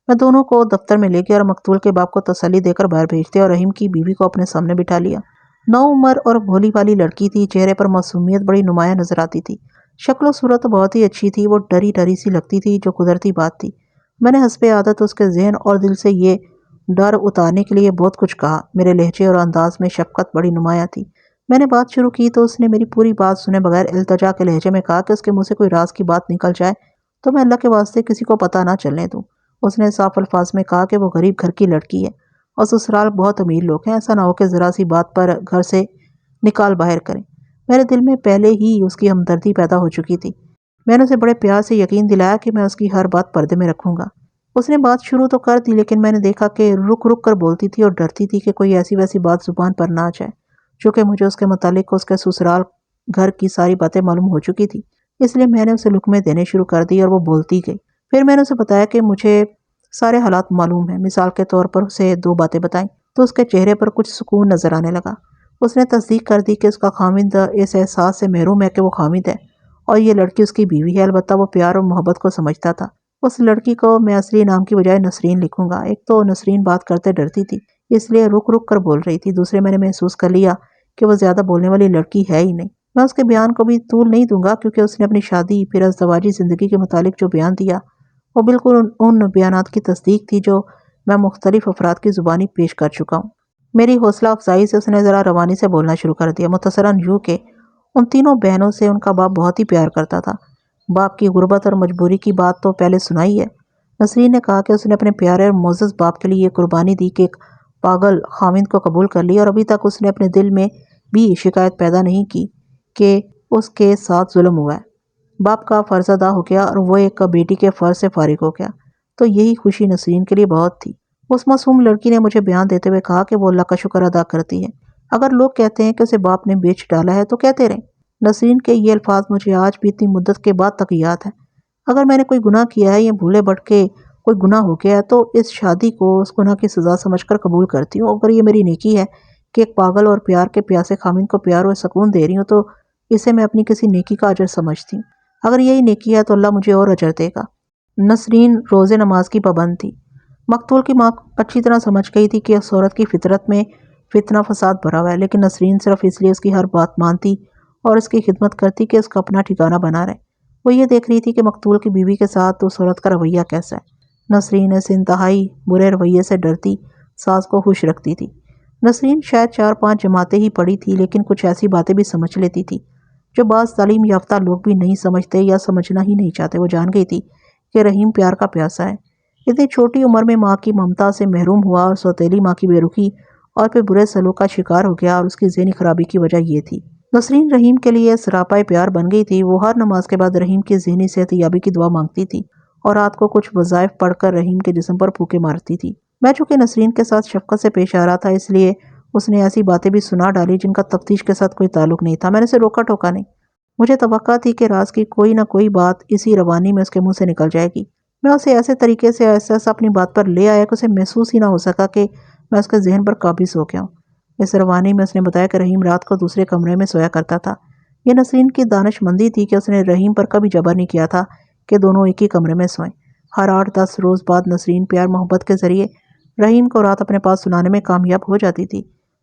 میں دونوں کو دفتر میں لے گیا اور مقتول کے باپ کو تسلی دے کر باہر بھیج دیا اور رحیم کی بیوی کو اپنے سامنے بٹھا لیا۔ نوعمر اور بھولی والی لڑکی تھی، چہرے پر معصومیت بڑی نمایاں نظر آتی تھی۔ شکل و صورت بہت ہی اچھی تھی، وہ ڈری ڈری سی لگتی تھی جو قدرتی بات تھی۔ میں نے حسب عادت اس کے ذہن اور دل سے یہ ڈر اتارنے کے لیے بہت کچھ کہا۔ میرے لہجے اور انداز میں شفقت بڑی نمایاں تھی۔ میں نے بات شروع کی تو اس نے میری پوری بات سنے بغیر التجا کے لہجے میں کہا کہ اس کے منہ سے کوئی راز کی بات نکل جائے تو میں اللہ کے واسطے کسی کو پتہ نہ چلنے دوں۔ اس نے صاف الفاظ میں کہا کہ وہ غریب گھر کی لڑکی ہے اور سسرال بہت امیر لوگ ہیں، ایسا نہ ہو کہ ذرا سی بات پر گھر سے نکال باہر کریں۔ میرے دل میں پہلے ہی اس کی ہمدردی پیدا ہو چکی تھی۔ میں نے اسے بڑے پیار سے یقین دلایا کہ میں اس کی ہر بات پردے میں رکھوں گا۔ اس نے بات شروع تو کر دی لیکن میں نے دیکھا کہ رک رک کر بولتی تھی اور ڈرتی تھی کہ کوئی ایسی ویسی بات زبان پر نہ آ جائے۔ چونکہ مجھے اس کے متعلق اس کے سسرال گھر کی ساری باتیں معلوم ہو چکی تھی، اس لیے میں نے اسے لقمے دینے شروع کر دی اور وہ بولتی گئی۔ پھر میں نے اسے بتایا کہ مجھے سارے حالات معلوم ہیں۔ مثال کے طور پر اسے 2 باتیں بتائیں تو اس کے چہرے پر کچھ سکون نظر آنے لگا۔ اس نے تصدیق کر دی کہ اس کا خامند اس احساس سے محروم ہے کہ وہ خامند ہے اور یہ لڑکی اس کی بیوی ہے۔ البتہ وہ پیار اور محبت کو سمجھتا تھا۔ اس لڑکی کو میں اصلی نام کی بجائے نسرین لکھوں گا۔ ایک تو نسرین بات کرتے ڈرتی تھی، اس لیے رک رک کر بول رہی تھی۔ دوسرے میں نے محسوس کر لیا کہ وہ زیادہ بولنے والی لڑکی ہے ہی نہیں۔ میں اس کے بیان کو بھی طول نہیں دوں گا کیونکہ اس نے اپنی شادی پھر ازدواجی زندگی کے متعلق جو بیان دیا وہ بالکل ان بیانات کی تصدیق تھی جو میں مختلف افراد کی زبانی پیش کر چکا ہوں۔ میری حوصلہ افزائی سے اس نے ذرا روانی سے بولنا شروع کر دیا، مختصراً یوں کہ ان تینوں بہنوں سے ان کا باپ بہت ہی پیار کرتا تھا۔ باپ کی غربت اور مجبوری کی بات تو پہلے سنائی ہے۔ نسرین نے کہا کہ اس نے اپنے پیارے اور معزز باپ کے لیے یہ قربانی دی کہ ایک پاگل خامند کو قبول کر لیا اور ابھی تک اس نے اپنے دل میں بھی شکایت پیدا نہیں کی کہ اس کے ساتھ ظلم ہوا ہے، باپ کا فرض ادا ہو گیا اور وہ ایک بیٹی کے فرض سے فارغ ہو گیا، تو یہی خوشی نسرین کے لیے بہت تھی۔ اس معصوم لڑکی نے مجھے بیان دیتے ہوئے کہا کہ وہ اللہ کا شکر ادا کرتی ہے، اگر لوگ کہتے ہیں کہ اسے باپ نے بیچ ڈالا ہے تو کہتے رہیں۔ نسرین کے یہ الفاظ مجھے آج بھی اتنی مدت کے بعد تک یاد ہے۔ اگر میں نے کوئی گناہ کیا ہے یا بھولے بھٹکے کوئی گناہ ہو گیا ہے تو اس شادی کو اس گناہ کی سزا سمجھ کر قبول کرتی ہوں۔ اگر یہ میری نیکی ہے کہ ایک پاگل اور پیار کے پیاسے خامند کو پیار اور سکون دے رہی ہوں تو اسے میں اپنی کسی نیکی کا اجر سمجھتی ہوں۔ اگر یہی نیکی ہے تو اللہ مجھے اور اجر دے گا۔ نسرین روزے نماز کی پابند تھی۔ مقتول کی ماں اچھی طرح سمجھ گئی تھی کہ اس عورت کی فطرت میں فتنہ فساد بھرا ہوا ہے، لیکن نسرین صرف اس لیے اس کی ہر بات مانتی اور اس کی خدمت کرتی کہ اس کا اپنا ٹھکانہ بنا رہے۔ وہ یہ دیکھ رہی تھی کہ مقتول کی بیوی کے ساتھ اس عورت کا رویہ کیسا ہے۔ نسرین اس انتہائی برے رویے سے ڈرتی ساس کو خوش رکھتی تھی۔ نسرین شاید 4-5 جماعتیں ہی پڑھی تھی، لیکن کچھ ایسی باتیں بھی سمجھ لیتی تھی جو بعض تعلیم یافتہ لوگ بھی نہیں سمجھتے یا سمجھنا ہی نہیں چاہتے۔ وہ جان گئی تھی کہ رحیم پیار کا پیاسا ہے۔ اتنی چھوٹی عمر میں ماں کی ممتا سے محروم ہوا اور سوتیلی ماں کی بے رخی اور پھر برے سلوک کا شکار ہو گیا، اور اس کی ذہنی خرابی کی وجہ یہ تھی۔ نسرین رحیم کے لیے سراپائے پیار بن گئی تھی۔ وہ ہر نماز کے بعد رحیم کی ذہنی صحت یابی کی دعا مانگتی تھی اور رات کو کچھ وظائف پڑھ کر رحیم کے جسم پر پھونکے مارتی تھی۔ میں چونکہ نسرین کے ساتھ شفقت سے پیش آ رہا تھا، اس لیے اس نے ایسی باتیں بھی سنا ڈالی جن کا تفتیش کے ساتھ کوئی تعلق نہیں تھا۔ میں نے اسے روکا ٹوکا نہیں۔ مجھے توقع تھی کہ راز کی کوئی نہ کوئی بات اسی روانی میں اس کے منہ سے نکل جائے گی۔ میں اسے ایسے طریقے سے ایسا اپنی بات پر لے آیا کہ اسے محسوس ہی نہ ہو سکا کہ میں اس کے ذہن پر قابض ہو گیا ہوں۔ اس روانی میں اس نے بتایا کہ رحیم رات کو دوسرے کمرے میں سویا کرتا تھا۔ یہ نسرین کی دانش مندی تھی کہ اس نے رحیم پر کبھی جبر نہیں کیا تھا کہ دونوں ایک ہی کمرے میں سوئیں۔ ہر 8-10 روز بعد نسرین پیار محبت کے ذریعے رحیم کو رات اپنے پاس سنانے میں کامیاب ہو جاتی تھی،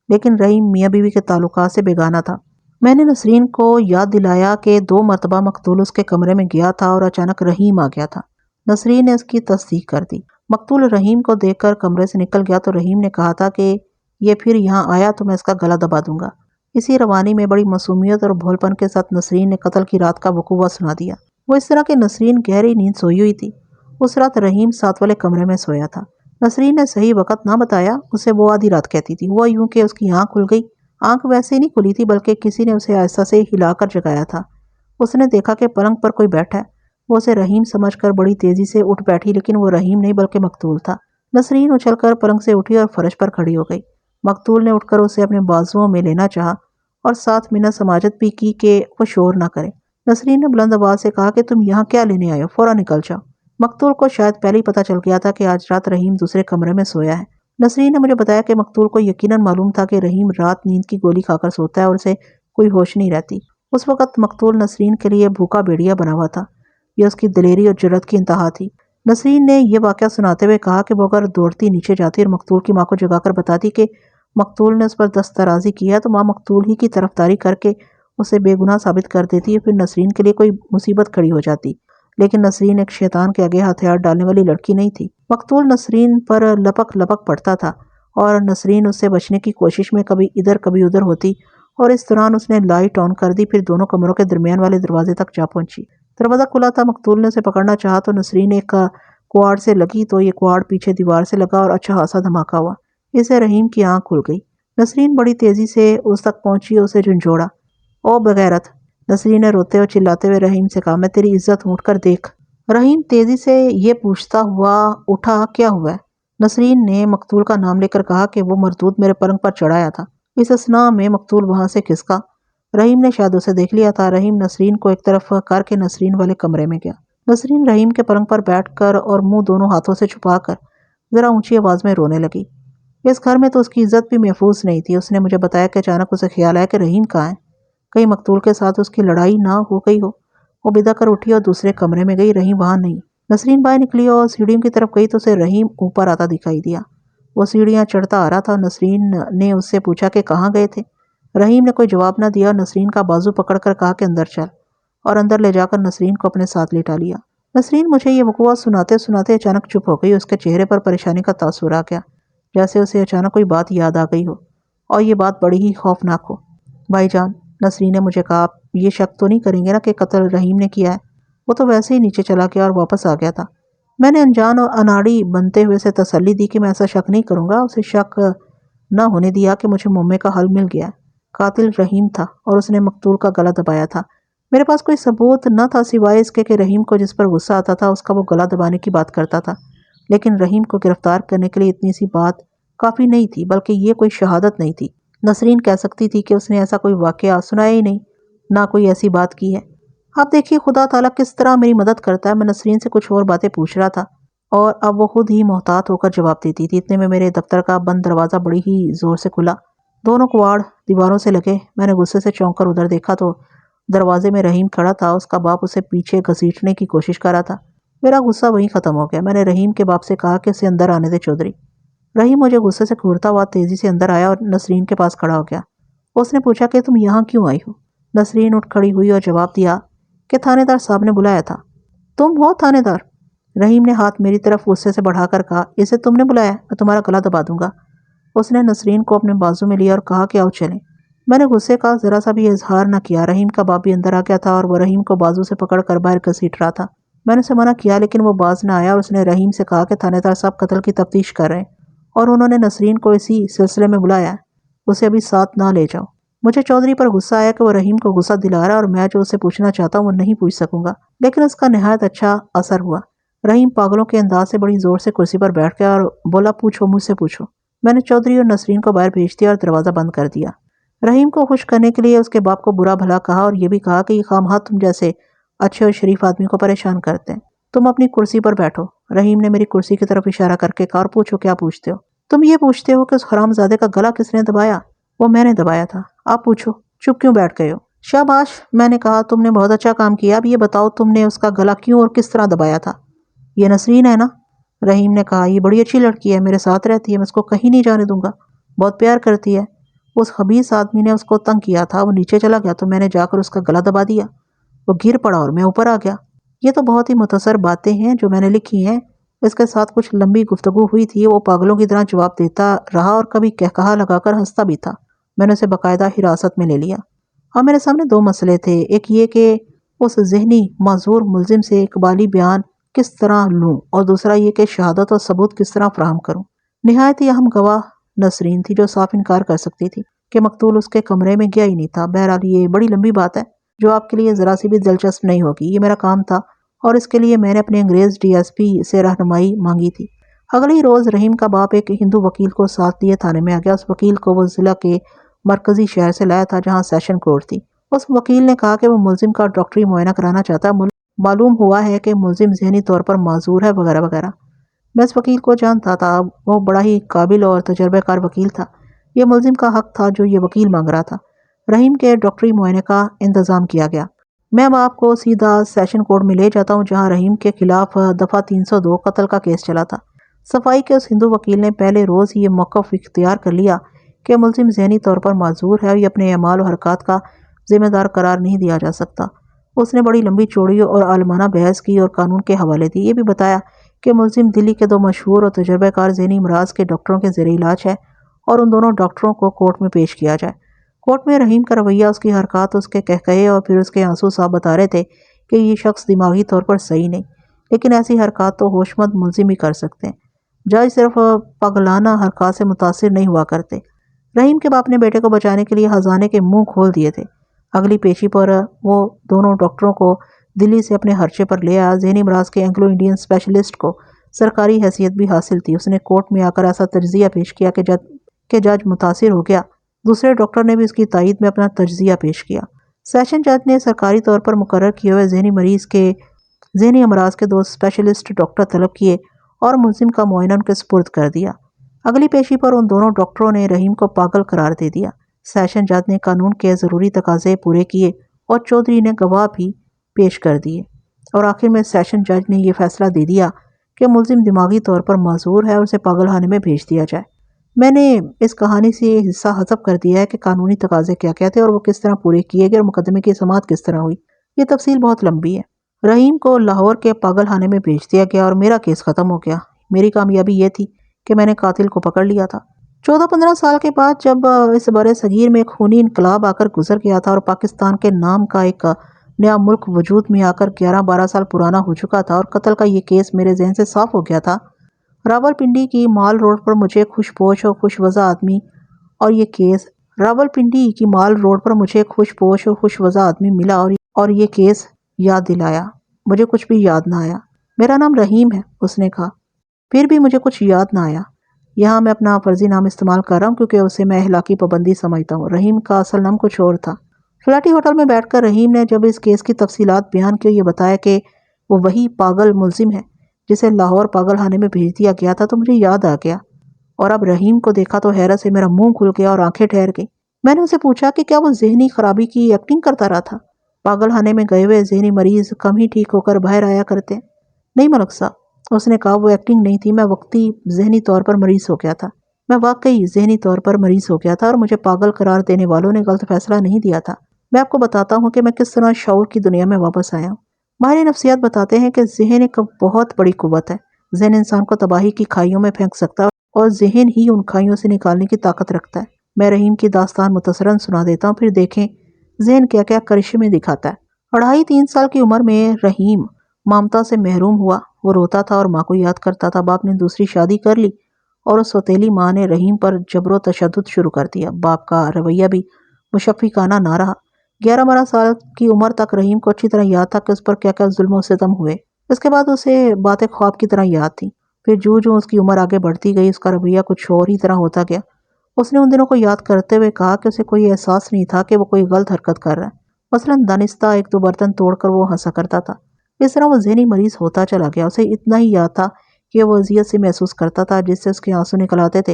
لیکن رحیم میاں بیوی کے تعلقات سے بیگانہ تھا۔ میں نے نسرین کو یاد دلایا کہ 2 مرتبہ مقتول اس کے کمرے میں گیا تھا اور اچانک رحیم آ گیا تھا۔ نسرین نے اس کی تصدیق کر دی۔ مقتول رحیم کو دیکھ کر کمرے سے نکل گیا تو رحیم نے کہا تھا کہ یہ پھر یہاں آیا تو میں اس کا گلا دبا دوں گا۔ اسی روانی میں بڑی معصومیت اور بھول پن کے ساتھ نسرین نے قتل کی رات کا وقوع سنا دیا۔ وہ اس طرح کہ نسرین گہری نیند سوئی ہوئی تھی۔ اس رات رحیم ساتھ والے کمرے میں سویا تھا۔ نسرین نے صحیح وقت نہ بتایا، اسے وہ آدھی رات کہتی تھی۔ ہوا یوں کہ اس کی آنکھ کھل گئی۔ آنکھ ویسے ہی نہیں کھلی تھی بلکہ کسی نے اسے آہستہ سے ہلا کر جگایا تھا۔ اس نے دیکھا کہ پلنگ پر کوئی بیٹھا ہے۔ وہ اسے رحیم سمجھ کر بڑی تیزی سے اٹھ بیٹھی، لیکن وہ رحیم نہیں بلکہ مقتول تھا۔ نسرین اچھل کر پلنگ سے اٹھی اور فرش پر کھڑی ہو گئی۔ مقتول نے اٹھ کر اسے اپنے بازوؤں میں لینا چاہا اور ساتھ منت سماجت بھی کی کہ وہ شور نہ کرے۔ نسرین نے بلند آواز سے کہا کہ تم یہاں کیا لینے آئے ہو؟ فوراً نکل جاؤ۔ مقتول کو شاید پہلے ہی پتہ چل گیا تھا کہ آج رات رحیم دوسرے کمرے میں سویا ہے۔ نسرین نے مجھے بتایا کہ مقتول کو یقیناً معلوم تھا کہ رحیم رات نیند کی گولی کھا کر سوتا ہے اور اسے کوئی ہوش نہیں رہتی۔ اس وقت مقتول نسرین کے لیے بھوکا بھیڑیا بنا ہوا تھا۔ یہ اس کی دلیری اور جرأت کی انتہا تھی۔ نسرین نے یہ واقعہ سناتے ہوئے کہا کہ وہ اگر دوڑتی نیچے جاتی اور مقتول کی ماں کو جگا کر بتاتی کہ مقتول نے اس پر دست درازی کی ہے تو ماں مقتول ہی کی طرفداری کر کے اسے بے گناہ ثابت کر دیتی ہے، پھر نسرین کے لیے کوئی مصیبت کھڑی ہو جاتی۔ لیکن نسرین ایک شیطان کے آگے ہتھیار ڈالنے والی لڑکی نہیں تھی۔ مقتول نسرین پر لپک لپک پڑتا تھا اور نسرین اس سے بچنے کی کوشش میں کبھی ادھر کبھی ادھر ہوتی، اور اس دوران اس نے لائٹ آن کر دی، پھر دونوں کمروں کے درمیان والے دروازے تک جا پہنچی۔ دروازہ کھلا تھا۔ مقتول نے اسے پکڑنا چاہا تو نسرین ایک کوڑ سے لگی تو یہ کوڑ پیچھے دیوار سے لگا اور اچھا خاصا دھماکہ ہوا۔ اسے رحیم کی آنکھ کھل گئی۔ نسرین بڑی تیزی سے اس تک پہنچی اور اسے جھنجھوڑا۔ او بغیرت! نسرین نے روتے اور چلاتے ہوئے رحیم سے کہا، میں تیری عزت ہوں، اٹھ کر دیکھ۔ رحیم تیزی سے یہ پوچھتا ہوا اٹھا، کیا ہوا ہے؟ نسرین نے مقتول کا نام لے کر کہا کہ وہ مردود میرے پلنگ پر چڑھایا تھا۔ اس اثناء میں مقتول وہاں سے کھسکا۔ رحیم نے شاید اسے دیکھ لیا تھا۔ رحیم نسرین کو ایک طرف کر کے نسرین والے کمرے میں گیا۔ نسرین رحیم کے پلنگ پر بیٹھ کر اور منہ دونوں ہاتھوں سے چھپا کر ذرا اونچی آواز میں رونے لگی۔ اس گھر میں تو اس کی عزت بھی محفوظ نہیں تھی۔ اس نے مجھے بتایا کہ اچانک اسے خیال آیا کہ رحیم کہاں ہے، کہیں مقتول کے ساتھ اس کی لڑائی نہ ہو گئی ہو۔ وہ بدا کر اٹھی اور دوسرے کمرے میں گئی۔ رحیم وہاں نہیں۔ نسرین باہر نکلی اور سیڑھیوں کی طرف گئی تو اسے رحیم اوپر آتا دکھائی دیا۔ وہ سیڑھیاں چڑھتا آ رہا تھا۔ نسرین نے اس سے پوچھا کہ کہاں گئے تھے؟ رحیم نے کوئی جواب نہ دیا اور نسرین کا بازو پکڑ کر کہا کہ اندر چل، اور اندر لے جا کر نسرین کو اپنے ساتھ لٹا لیا۔ نسرین مجھے یہ وقوع سناتے سناتے اچانک چپ ہو گئی۔ اس کے چہرے پر پریشانی کا تاثر آ گیا، جیسے اسے اچانک کوئی بات یاد آ گئی ہو، اور یہ بات بڑی ہی خوفناک ہو۔ بھائی جان، نسرین نے مجھے کہا، آپ یہ شک تو نہیں کریں گے نا کہ قتل رحیم نے کیا ہے؟ وہ تو ویسے ہی نیچے چلا گیا اور واپس آ گیا تھا۔ میں نے انجان اور اناڑی بنتے ہوئے سے تسلی دی کہ میں ایسا شک نہیں کروں گا۔ اسے شک نہ ہونے دیا کہ مجھے ممے کا حل مل گیا ہے۔ قاتل رحیم تھا اور اس نے مقتول کا گلا دبایا تھا۔ میرے پاس کوئی ثبوت نہ تھا سوائے اس کے کہ رحیم کو جس پر غصہ آتا تھا اس کا وہ گلا دبانے کی بات کرتا تھا، لیکن رحیم کو گرفتار کرنے کے لیے اتنی سی بات کافی نہیں تھی، بلکہ یہ کوئی شہادت نہیں تھی۔ نسرین کہہ سکتی تھی کہ اس نے ایسا کوئی واقعہ سنایا ہی نہیں، نہ کوئی ایسی بات کی ہے۔ اب دیکھیے خدا تعالیٰ کس طرح میری مدد کرتا ہے۔ میں نسرین سے کچھ اور باتیں پوچھ رہا تھا اور اب وہ خود ہی محتاط ہو کر جواب دیتی تھی۔ اتنے میں میرے دفتر کا بند دروازہ بڑی ہی زور سے کھلا، دونوں کواڑ دیواروں سے لگے۔ میں نے غصے سے چونک کر ادھر دیکھا تو دروازے میں رحیم کھڑا تھا، اس کا باپ اسے پیچھے گھسیٹنے کی کوشش کر رہا تھا۔ میرا غصہ وہیں ختم ہو گیا۔ میں نے رحیم کے باپ سے کہا کہ اسے اندر آنے دے چودھری۔ رحیم مجھے غصے سے گھورتا ہوا تیزی سے اندر آیا اور نسرین کے پاس کھڑا ہو گیا۔ اس نے پوچھا کہ تم یہاں کیوں آئی ہو؟ نسرین اٹھ کھڑی ہوئی اور جواب دیا کہ تھانے دار صاحب نے بلایا تھا۔ تم ہو تھانے دار؟ رحیم نے ہاتھ میری طرف غصے سے بڑھا کر کہا، اسے تم نے بلایا؟ میں تمہارا گلا دبا دوں گا۔ اس نے نسرین کو اپنے بازو میں لیا اور کہا کہ آؤ چلیں۔ میں نے غصے کا ذرا سا بھی اظہار نہ کیا۔ رحیم کا باپ بھی اندر آ گیا تھا اور وہ رحیم کو بازو سے پکڑ کر باہر گھسیٹ رہا تھا۔ میں نے اسے منع کیا لیکن وہ باز نہ آیا اور اس نے رحیم سے کہا کہ تھانے دار صاحب قتل کی تفتیش کر رہے ہیں اور انہوں نے نسرین کو اسی سلسلے میں بلایا ہے، اسے ابھی ساتھ نہ لے جاؤ۔ مجھے چودھری پر غصہ آیا کہ وہ رحیم کو غصہ دلا رہا ہے اور میں جو اسے پوچھنا چاہتا ہوں وہ نہیں پوچھ سکوں گا، لیکن اس کا نہایت اچھا اثر ہوا۔ رحیم پاگلوں کے انداز سے بڑی زور سے کرسی پر بیٹھ گیا اور بولا، پوچھو، مجھ سے پوچھو۔ میں نے چودھری اور نسرین کو باہر بھیج دیا اور دروازہ بند کر دیا۔ رحیم کو خوش کرنے کے لیے اس کے باپ کو برا بھلا کہا اور یہ بھی کہا کہ یہ خواہ تم جیسے اچھے اور شریف آدمی کو پریشان کرتے ہیں۔ تم اپنی کرسی پر بیٹھو۔ رحیم نے میری کرسی کی طرف اشارہ کر کے کہا، اور پوچھو، کیا پوچھتے ہو؟ تم یہ پوچھتے ہو کہ اس حرام زادے کا گلا کس نے دبایا؟ وہ میں نے دبایا تھا۔ آپ پوچھو، چپ کیوں بیٹھ گئے ہو؟ شاباش، میں نے کہا، تم نے بہت اچھا کام کیا۔ اب یہ بتاؤ تم نے اس کا گلا کیوں اور کس طرح دبایا تھا؟ یہ نسرین ہے نا؟ رحیم نے کہا، یہ بڑی اچھی لڑکی ہے، میرے ساتھ رہتی ہے، میں اس کو کہیں نہیں جانے دوں گا، بہت پیار کرتی ہے۔ اس خبیث آدمی نے اس کو تنگ کیا تھا، وہ نیچے چلا گیا تو میں نے جا کر اس کا گلا دبا دیا، وہ گر پڑا اور میں اوپر آ گیا۔ یہ تو بہت ہی مختصر باتیں ہیں جو میں نے لکھی ہیں۔ اس کے ساتھ کچھ لمبی گفتگو ہوئی تھی، وہ پاگلوں کی طرح جواب دیتا رہا اور کبھی کہا لگا کر ہنستا بھی تھا۔ میں نے اسے باقاعدہ حراست میں لے لیا۔ اب میرے سامنے دو مسئلے تھے، ایک یہ کہ اس ذہنی معذور ملزم سے اقبالی بیان کس طرح لوں اور دوسرا یہ کہ شہادت اور ثبوت کس طرح فراہم کروں۔ نہایت ہی اہم گواہ نسرین تھی جو صاف انکار کر سکتی تھی کہ مقتول اس کے کمرے میں گیا ہی نہیں تھا۔ بہرحال یہ بڑی لمبی بات ہے جو آپ کے لیے ذرا سی بھی دلچسپ نہیں ہوگی۔ یہ میرا کام تھا اور اس کے لیے میں نے اپنے انگریز ڈی ایس پی سے رہنمائی مانگی تھی۔ اگلے ہی روز رحیم کا باپ ایک ہندو وکیل کو ساتھ لیے تھانے میں آ گیا۔ اس وکیل کو وہ ضلع کے مرکزی شہر سے لایا تھا جہاں سیشن کورٹ تھی۔ اس وکیل نے کہا کہ وہ ملزم کا ڈاکٹری معائنہ کرانا چاہتا ہے، معلوم ہوا ہے کہ ملزم ذہنی طور پر معذور ہے وغیرہ وغیرہ۔ میں اس وکیل کو جانتا تھا، وہ بڑا ہی قابل اور تجربہ کار وکیل تھا۔ یہ ملزم کا حق تھا جو یہ وکیل مانگ رہا تھا۔ رحیم کے ڈاکٹری معائنے کا انتظام کیا گیا۔ میں اب آپ کو سیدھا سیشن کورٹ میں لے جاتا ہوں جہاں رحیم کے خلاف دفعہ 302 قتل کا کیس چلا تھا۔ صفائی کے اس ہندو وکیل نے پہلے روز ہی یہ موقف اختیار کر لیا کہ ملزم ذہنی طور پر معذور ہے اور یہ اپنے اعمال و حرکات کا ذمہ دار قرار نہیں دیا جا سکتا۔ اس نے بڑی لمبی چوڑی اور عالمانہ بحث کی اور قانون کے حوالے دی۔ یہ بھی بتایا کہ ملزم دلی کے دو مشہور اور تجربہ کار ذہنی امراض کے ڈاکٹروں کے زیر علاج ہے اور ان دونوں ڈاکٹروں کو کورٹ میں پیش کیا جائے۔ کورٹ میں رحیم کا رویہ، اس کی حرکات، اس کے قہقہے اور پھر اس کے آنسو صاحب بتا رہے تھے کہ یہ شخص دماغی طور پر صحیح نہیں، لیکن ایسی حرکات تو ہوش مند ملزم ہی کر سکتے ہیں۔ جج صرف پاگلانہ حرکات سے متاثر نہیں ہوا کرتے۔ رحیم کے باپ نے بیٹے کو بچانے کے لیے خزانے کے منہ کھول دیے تھے۔ اگلی پیشی پر وہ دونوں ڈاکٹروں کو دلی سے اپنے خرچے پر لے آیا۔ ذہنی امراض کے اینگلو انڈین اسپیشلسٹ کو سرکاری حیثیت بھی حاصل تھی۔ اس نے کورٹ میں آ کر ایسا تجزیہ پیش کیا کہ جج متاثر ہو گیا۔ دوسرے ڈاکٹر نے بھی اس کی تائید میں اپنا تجزیہ پیش کیا۔ سیشن جج نے سرکاری طور پر مقرر کیے ہوئے ذہنی امراض کے 2 اسپیشلسٹ ڈاکٹر طلب کیے اور ملزم کا معائنہ ان کے سپرد کر دیا۔ اگلی پیشی پر ان دونوں ڈاکٹروں نے رحیم کو پاگل قرار دے دیا۔ سیشن جج نے قانون کے ضروری تقاضے پورے کیے اور چودھری نے گواہ بھی پیش کر دیے اور آخر میں سیشن جج نے یہ فیصلہ دے دیا کہ ملزم دماغی طور پر معذور ہے اور اسے پاگل خانے میں بھیج دیا جائے۔ میں نے اس کہانی سے یہ حصہ حذف کر دیا ہے کہ قانونی تقاضے کیا کہتے اور وہ کس طرح پورے کیے گئے اور مقدمے کی سماعت کس طرح ہوئی۔ یہ تفصیل بہت لمبی ہے۔ رحیم کو لاہور کے پاگل خانے میں بھیج دیا گیا اور میرا کیس ختم ہو گیا۔ میری کامیابی یہ تھی کہ میں نے قاتل کو پکڑ لیا تھا۔ 14-15 سال کے بعد جب اس برِ صغیر میں ایک خونی انقلاب آ کر گزر گیا تھا اور پاکستان کے نام کا ایک نیا ملک وجود میں آ کر 11-12 سال پرانا ہو چکا تھا اور قتل کا یہ کیس میرے ذہن سے صاف ہو گیا تھا، راولپنڈی کی مال روڈ پر مجھے خوش پوش اور خوش وضع آدمی اور یہ کیس راولپنڈی کی مال روڈ پر مجھے ایک خوش پوش اور خوش وضع آدمی ملا اور یہ کیس یاد دلایا۔ مجھے کچھ بھی یاد نہ آیا۔ میرا نام رحیم ہے، اس نے کہا۔ پھر بھی مجھے کچھ یاد نہ آیا۔ یہاں میں اپنا فرضی نام استعمال کر رہا ہوں کیونکہ اسے میں اخلاقی پابندی سمجھتا ہوں۔ رحیم کا اصل نام کچھ اور تھا۔ فلاٹی ہوٹل میں بیٹھ کر رحیم نے جب اس کیس کی تفصیلات بیان کی، یہ بتایا کہ وہ وہی پاگل ملزم ہے جسے لاہور پاگل خانے میں بھیج دیا گیا تھا، تو مجھے یاد آ گیا۔ اور اب رحیم کو دیکھا تو حیرت سے میرا منہ کھل گیا اور آنکھیں ٹھہر گئی۔ میں نے اسے پوچھا کہ کیا وہ ذہنی خرابی کی ایکٹنگ کرتا رہا تھا؟ پاگل خانے میں گئے ہوئے ذہنی مریض کم ہی ٹھیک ہو کر باہر آیا کرتے۔ نہیں ملک صاحب، اس نے کہا، وہ ایکٹنگ نہیں تھی، میں وقتی ذہنی طور پر مریض ہو گیا تھا۔ میں واقعی ذہنی طور پر مریض ہو گیا تھا اور مجھے پاگل قرار دینے والوں نے غلط فیصلہ نہیں دیا تھا۔ میں آپ کو بتاتا ہوں کہ میں کس طرح شعور کی دنیا میں واپس آیا ہوں۔ ماہر نفسیات بتاتے ہیں کہ ذہن ایک بہت بڑی قوت ہے۔ ذہن انسان کو تباہی کی کھائیوں میں پھینک سکتا ہے اور ذہن ہی ان کھائیوں سے نکالنے کی طاقت رکھتا ہے۔ میں رحیم کی داستان متصراً سنا دیتا ہوں، پھر دیکھیں ذہن کیا کیا کرشمے دکھاتا ہے۔ 2.5-3 سال کی عمر میں رحیم ممتا سے محروم ہوا۔ وہ روتا تھا اور ماں کو یاد کرتا تھا۔ باپ نے دوسری شادی کر لی اور اس سوتیلی ماں نے رحیم پر جبر و تشدد شروع کر دیا۔ باپ کا رویہ بھی مشفقانہ نہ رہا۔ 11-12 سال کی عمر تک رحیم کو اچھی طرح یاد تھا کہ اس پر کیا کیا ظلم و ستم ہوئے۔ اس کے بعد اسے باتیں خواب کی طرح یاد تھیں۔ پھر جو اس کی عمر آگے بڑھتی گئی، اس کا رویہ کچھ اور ہی طرح ہوتا گیا۔ اس نے ان دنوں کو یاد کرتے ہوئے کہا کہ اسے کوئی احساس نہیں تھا کہ وہ کوئی غلط حرکت کر رہا ہے۔ مثلاً دانستہ 1-2 برتن توڑ کر وہ ہنسا کرتا تھا۔ اس طرح وہ ذہنی مریض ہوتا چلا گیا۔ اسے اتنا ہی یاد تھا کہ وہ اذیت سے محسوس کرتا تھا جس سے اس کے آنسو نکل آتے تھے،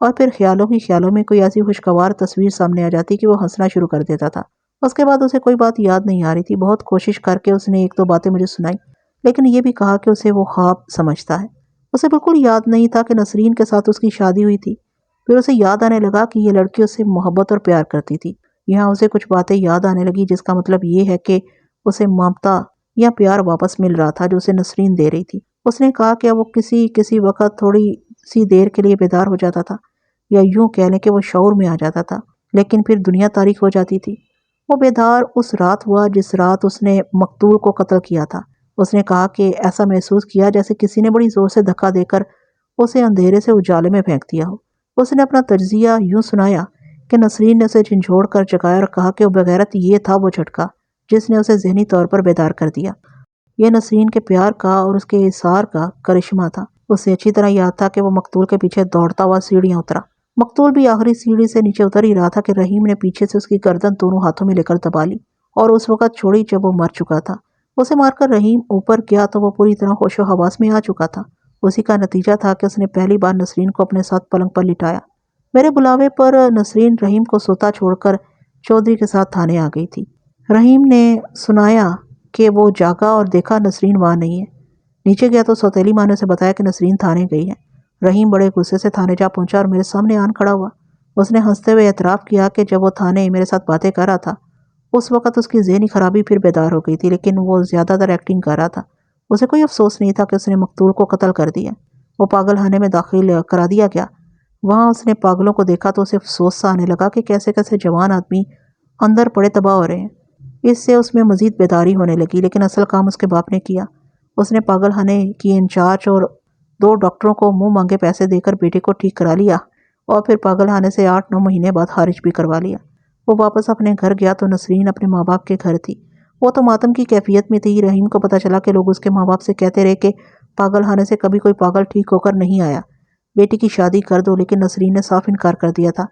اور پھر خیالوں ہی خیالوں میں کوئی ایسی خوشگوار تصویر سامنے آ جاتی کہ وہ ہنسنا شروع کر دیتا تھا۔ اس کے بعد اسے کوئی بات یاد نہیں آ رہی تھی۔ بہت کوشش کر کے اس نے 1-2 باتیں مجھے سنائی، لیکن یہ بھی کہا کہ اسے وہ خواب سمجھتا ہے۔ اسے بالکل یاد نہیں تھا کہ نسرین کے ساتھ اس کی شادی ہوئی تھی۔ پھر اسے یاد آنے لگا کہ یہ لڑکی اس سے محبت اور پیار کرتی تھی۔ یہاں اسے کچھ باتیں یاد آنے لگی جس کا مطلب یہ ہے کہ اسے ممتا یا پیار واپس مل رہا تھا جو اسے نسرین دے رہی تھی۔ اس نے کہا کہ وہ کسی وقت تھوڑی سی دیر کے لیے بیدار ہو جاتا تھا، یا یوں کہہ لیں کہ وہ شعور میں آ جاتا تھا، لیکن پھر دنیا تاریک ہو جاتی تھی۔ وہ بیدار اس رات ہوا جس رات اس نے مقتول کو قتل کیا تھا۔ اس نے کہا کہ ایسا محسوس کیا جیسے کسی نے بڑی زور سے دھکا دے کر اسے اندھیرے سے اجالے میں پھینک دیا ہو۔ اس نے اپنا تجزیہ یوں سنایا کہ نسرین نے اسے جھنجھوڑ کر جگایا اور کہا کہ وہ بغیرت یہ تھا وہ جھٹکا جس نے اسے ذہنی طور پر بیدار کر دیا۔ یہ نسرین کے پیار کا اور اس کے اصرار کا کرشمہ تھا۔ اسے اچھی طرح یاد تھا کہ وہ مقتول کے پیچھے دوڑتا ہوا سیڑھیاں اترا۔ مقتول بھی آخری سیڑھی سے نیچے اتر ہی رہا تھا کہ رحیم نے پیچھے سے اس کی گردن دونوں ہاتھوں میں لے کر دبا لی اور اس وقت چھوڑی جب وہ مر چکا تھا۔ اسے مار کر رحیم اوپر گیا تو وہ پوری طرح ہوش و حواس میں آ چکا تھا۔ اسی کا نتیجہ تھا کہ اس نے پہلی بار نسرین کو اپنے ساتھ پلنگ پر لٹایا۔ میرے بلاوے پر نسرین رحیم کو سوتا چھوڑ کر چودھری کے ساتھ تھانے آ گئی تھی۔ رحیم نے سنایا کہ وہ جاگا اور دیکھا نسرین وہاں نہیں ہے۔ نیچے گیا تو سوتیلی ماں نے اسے بتایا کہ نسرین تھانے گئی ہے۔ رحیم بڑے غصے سے تھانے جا پہنچا اور میرے سامنے آن کھڑا ہوا۔ اس نے ہنستے ہوئے اعتراف کیا کہ جب وہ تھانے میرے ساتھ باتیں کر رہا تھا اس وقت اس کی ذہنی خرابی پھر بیدار ہو گئی تھی، لیکن وہ زیادہ تر ایکٹنگ کر رہا تھا۔ اسے کوئی افسوس نہیں تھا کہ اس نے مقتول کو قتل کر دیا۔ وہ پاگل خانے میں داخل کرا دیا گیا۔ وہاں اس نے پاگلوں کو دیکھا تو اسے افسوس سا آنے لگا کہ کیسے کیسے جوان آدمی اندر پڑے تباہ ہو رہے ہیں۔ اس سے اس میں مزید بیداری ہونے لگی، لیکن اصل کام اس کے باپ نے کیا۔ اس نے پاگل خانے کی انچارج اور 2 ڈاکٹروں کو منہ مانگے پیسے دے کر بیٹے کو ٹھیک کرا لیا اور پھر پاگل خانے سے 8-9 مہینے بعد خارج بھی کروا لیا۔ وہ واپس اپنے گھر گیا تو نسرین اپنے ماں باپ کے گھر تھی۔ وہ تو ماتم کی کیفیت میں تھی۔ رحیم کو پتہ چلا کہ لوگ اس کے ماں باپ سے کہتے رہے کہ پاگل خانے سے کبھی کوئی پاگل ٹھیک ہو کر نہیں آیا، بیٹی کی شادی کر دو، لیکن نسرین نے صاف انکار کر دیا تھا۔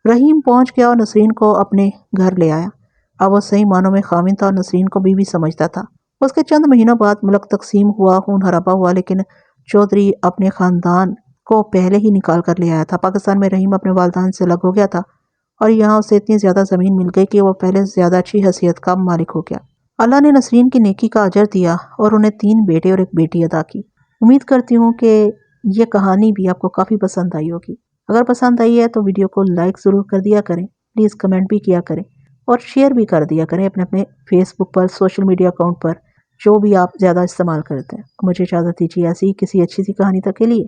رحیم پہنچ گیا اور نسرین کو اپنے گھر لے آیا۔ اب وہ صحیح معنوں میں خاوند تھا اور نسرین کو بیوی سمجھتا تھا۔ اس کے چند مہینوں بعد ملک تقسیم ہوا، خون خرابہ ہوا، لیکن چودھری اپنے خاندان کو پہلے ہی نکال کر لے آیا تھا۔ پاکستان میں رحیم اپنے والدین سے الگ ہو گیا تھا اور یہاں اسے اتنی زیادہ زمین مل گئی کہ وہ پہلے سے زیادہ اچھی حیثیت کا مالک ہو گیا۔ اللہ نے نسرین کی نیکی کا اجر دیا اور انہیں 3 بیٹے اور 1 بیٹی عطا کی۔ امید کرتی ہوں کہ یہ کہانی بھی آپ کو کافی پسند آئی ہوگی۔ اگر پسند آئی ہے تو ویڈیو کو لائک ضرور کر دیا کریں، پلیز کمنٹ بھی کیا کریں اور شیئر بھی کر دیا کریں اپنے فیس بک پر، سوشل میڈیا اکاؤنٹ پر، جو بھی آپ زیادہ استعمال کرتے ہیں۔ مجھے اجازت دیجیے ایسی ہی کسی اچھی سی کہانی تک کے لیے۔